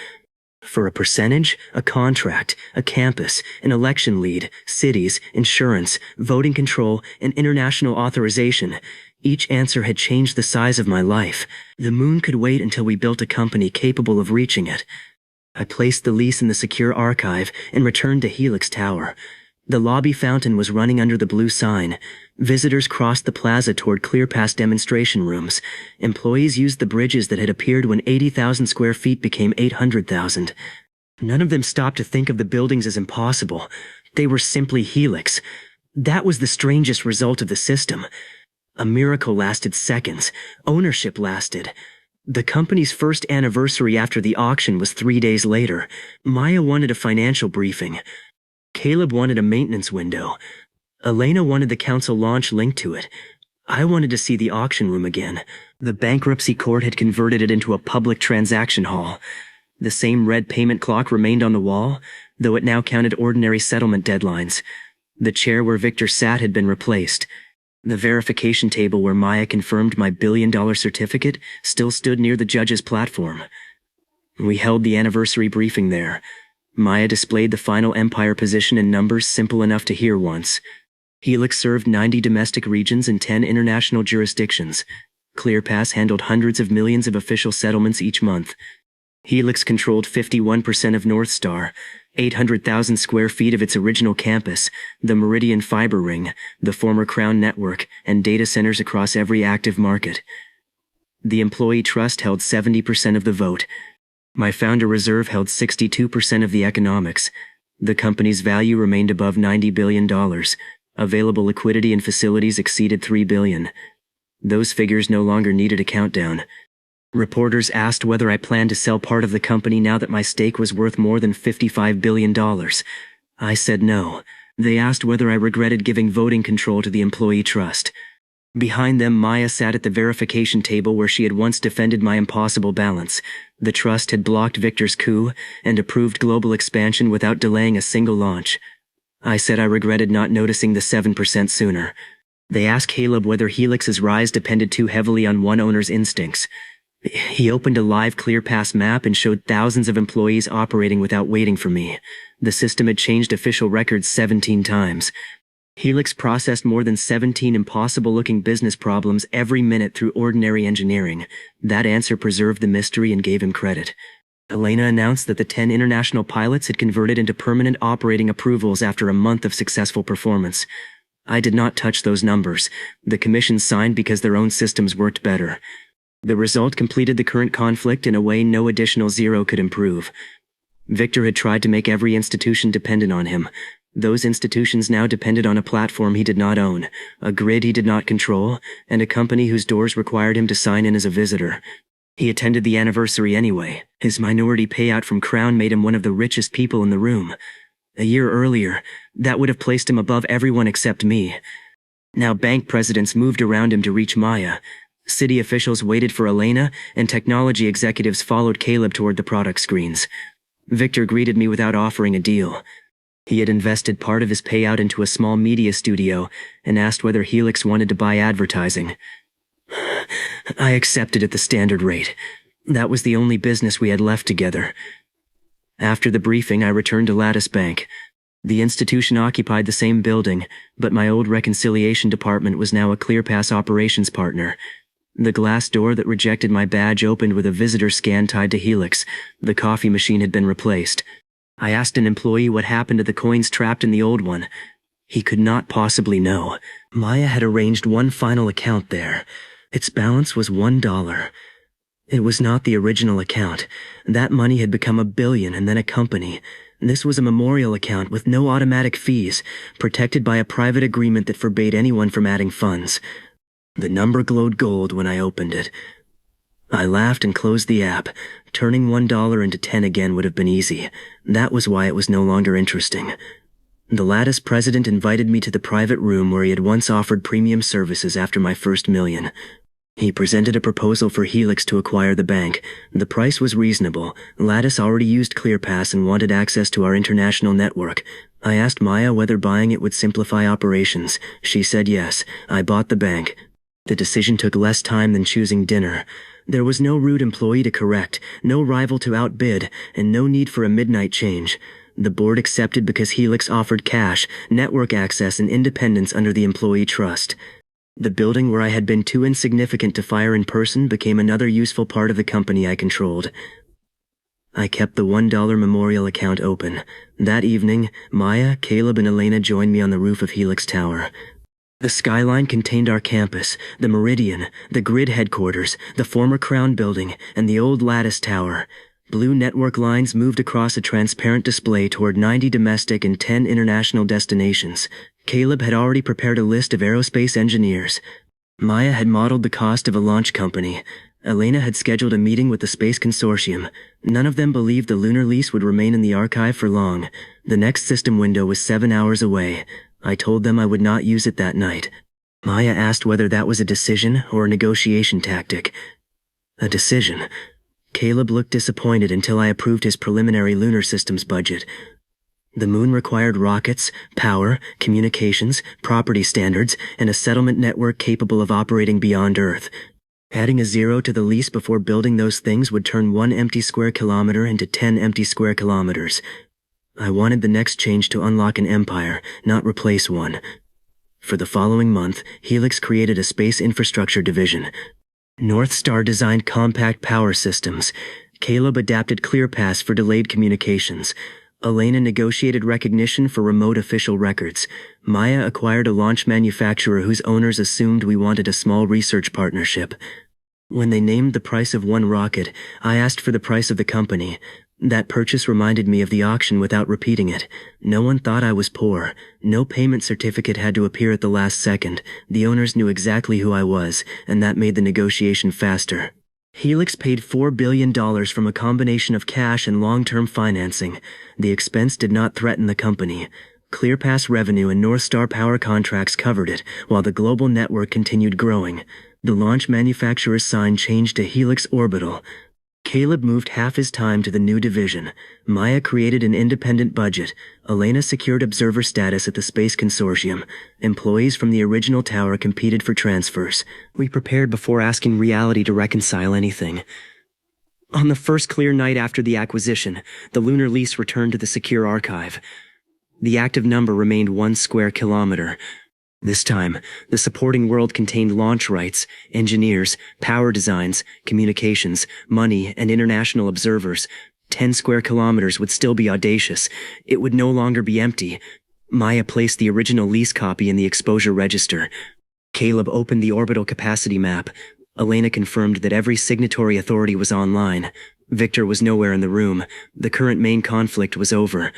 For a percentage, a contract, a campus, an election lead, cities, insurance, voting control, and international authorization, Each answer had changed the size of my life. The moon could wait until we built a company capable of reaching it. I placed the lease in the secure archive and returned to Helix Tower. The lobby fountain was running under the blue sign. Visitors crossed the plaza toward ClearPass demonstration rooms. Employees used the bridges that had appeared when 80,000 square feet became 800,000. None of them stopped to think of the buildings as impossible. They were simply Helix. That was the strangest result of the system. A miracle lasted seconds. Ownership lasted. The company's first anniversary after the auction was 3 days later. Maya wanted a financial briefing. Caleb wanted a maintenance window. Elena wanted the council launch link to it. I wanted to see the auction room again. The bankruptcy court had converted it into a public transaction hall. The same red payment clock remained on the wall, though it now counted ordinary settlement deadlines. The chair where Victor sat had been replaced. The verification table where Maya confirmed my billion-dollar certificate still stood near the judge's platform. We held the anniversary briefing there. Maya displayed the final empire position in numbers simple enough to hear once. Helix served 90 domestic regions and 10 international jurisdictions. ClearPass handled hundreds of millions of official settlements each month. Helix controlled 51% of North Star, 800,000 square feet of its original campus, the Meridian Fiber Ring, the former Crown Network, and data centers across every active market. The employee trust held 70% of the vote. My founder reserve held 62% of the economics. The company's value remained above $90 billion. Available liquidity and facilities exceeded $3 billion. Those figures no longer needed a countdown. Reporters asked whether I planned to sell part of the company now that my stake was worth more than $55 billion. I said no. They asked whether I regretted giving voting control to the employee trust. Behind them, Maya sat at the verification table where she had once defended my impossible balance. The trust had blocked Victor's coup and approved global expansion without delaying a single launch. I said I regretted not noticing the 7% sooner. They asked Caleb whether Helix's rise depended too heavily on one owner's instincts. He opened a live ClearPass map and showed thousands of employees operating without waiting for me. The system had changed official records 17 times. Helix processed more than 17 impossible-looking business problems every minute through ordinary engineering. That answer preserved the mystery and gave him credit. Elena announced that the 10 international pilots had converted into permanent operating approvals after a month of successful performance. I did not touch those numbers. The commission signed because their own systems worked better. The result completed the current conflict in a way no additional zero could improve. Victor had tried to make every institution dependent on him. Those institutions now depended on a platform he did not own, a grid he did not control, and a company whose doors required him to sign in as a visitor. He attended the anniversary anyway. His minority payout from Crown made him one of the richest people in the room. A year earlier, that would have placed him above everyone except me. Now bank presidents moved around him to reach Maya. City officials waited for Elena, and technology executives followed Caleb toward the product screens. Victor greeted me without offering a deal. He had invested part of his payout into a small media studio and asked whether Helix wanted to buy advertising. I accepted at the standard rate. That was the only business we had left together. After the briefing, I returned to Lattice Bank. The institution occupied the same building, but my old reconciliation department was now a ClearPass operations partner. The glass door that rejected my badge opened with a visitor scan tied to Helix. The coffee machine had been replaced. I asked an employee what happened to the coins trapped in the old one. He could not possibly know. Maya had arranged one final account there. Its balance was $1. It was not the original account. That money had become $1 billion and then a company. This was a memorial account with no automatic fees, protected by a private agreement that forbade anyone from adding funds. The number glowed gold when I opened it. I laughed and closed the app. Turning $1 into 10 again would have been easy. That was why it was no longer interesting. The Lattice president invited me to the private room where he had once offered premium services after my first million. He presented a proposal for Helix to acquire the bank. The price was reasonable. Lattice already used ClearPass and wanted access to our international network. I asked Maya whether buying it would simplify operations. She said yes. I bought the bank. The decision took less time than choosing dinner. There was no rude employee to correct, no rival to outbid, and no need for a midnight change. The board accepted because Helix offered cash, network access, and independence under the employee trust. The building where I had been too insignificant to fire in person became another useful part of the company I controlled. I kept the $1 memorial account open. That evening, Maya, Caleb, and Elena joined me on the roof of Helix Tower. The skyline contained our campus, the Meridian, the grid headquarters, the former Crown Building, and the old Lattice Tower. Blue network lines moved across a transparent display toward 90 domestic and 10 international destinations. Caleb had already prepared a list of aerospace engineers. Maya had modeled the cost of a launch company. Elena had scheduled a meeting with the Space Consortium. None of them believed the lunar lease would remain in the archive for long. The next system window was 7 hours away. I told them I would not use it that night. Maya asked whether that was a decision or a negotiation tactic. A decision. Caleb looked disappointed until I approved his preliminary lunar systems budget. The moon required rockets, power, communications, property standards, and a settlement network capable of operating beyond Earth. Adding a 0 to the lease before building those things would turn 1 empty square kilometer into 10 empty square kilometers. I wanted the next change to unlock an empire, not replace one. For the following month, Helix created a space infrastructure division. North Star designed compact power systems. Caleb adapted ClearPass for delayed communications. Elena negotiated recognition for remote official records. Maya acquired a launch manufacturer whose owners assumed we wanted a small research partnership. When they named the price of one rocket, I asked for the price of the company. That purchase reminded me of the auction without repeating it. No one thought I was poor. No payment certificate had to appear at the last second. The owners knew exactly who I was, and that made the negotiation faster. Helix paid $4 billion from a combination of cash and long-term financing. The expense did not threaten the company. ClearPass revenue and North Star power contracts covered it, while the global network continued growing. The launch manufacturer's sign changed to Helix Orbital. Caleb moved half his time to the new division. Maya created an independent budget. Elena secured observer status at the Space Consortium. Employees from the original tower competed for transfers. We prepared before asking reality to reconcile anything. On the first clear night after the acquisition, the lunar lease returned to the secure archive. The active number remained 1 square kilometer. This time, the supporting world contained launch rights, engineers, power designs, communications, money, and international observers. 10 square kilometers would still be audacious. It would no longer be empty. Maya placed the original lease copy in the exposure register. Caleb opened the orbital capacity map. Elena confirmed that every signatory authority was online. Victor was nowhere in the room. The current main conflict was over.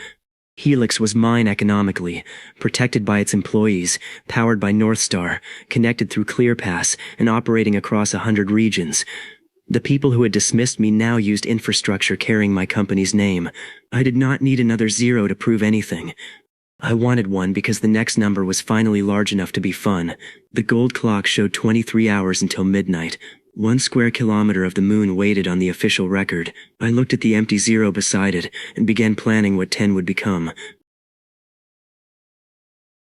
Helix was mine economically, protected by its employees, powered by North Star, connected through ClearPass, and operating across 100 regions. The people who had dismissed me now used infrastructure carrying my company's name. I did not need another 0 to prove anything. I wanted one because the next number was finally large enough to be fun. The gold clock showed 23 hours until midnight. 1 square kilometer of the moon waited on the official record. I looked at the empty 0 beside it and began planning what 10 would become.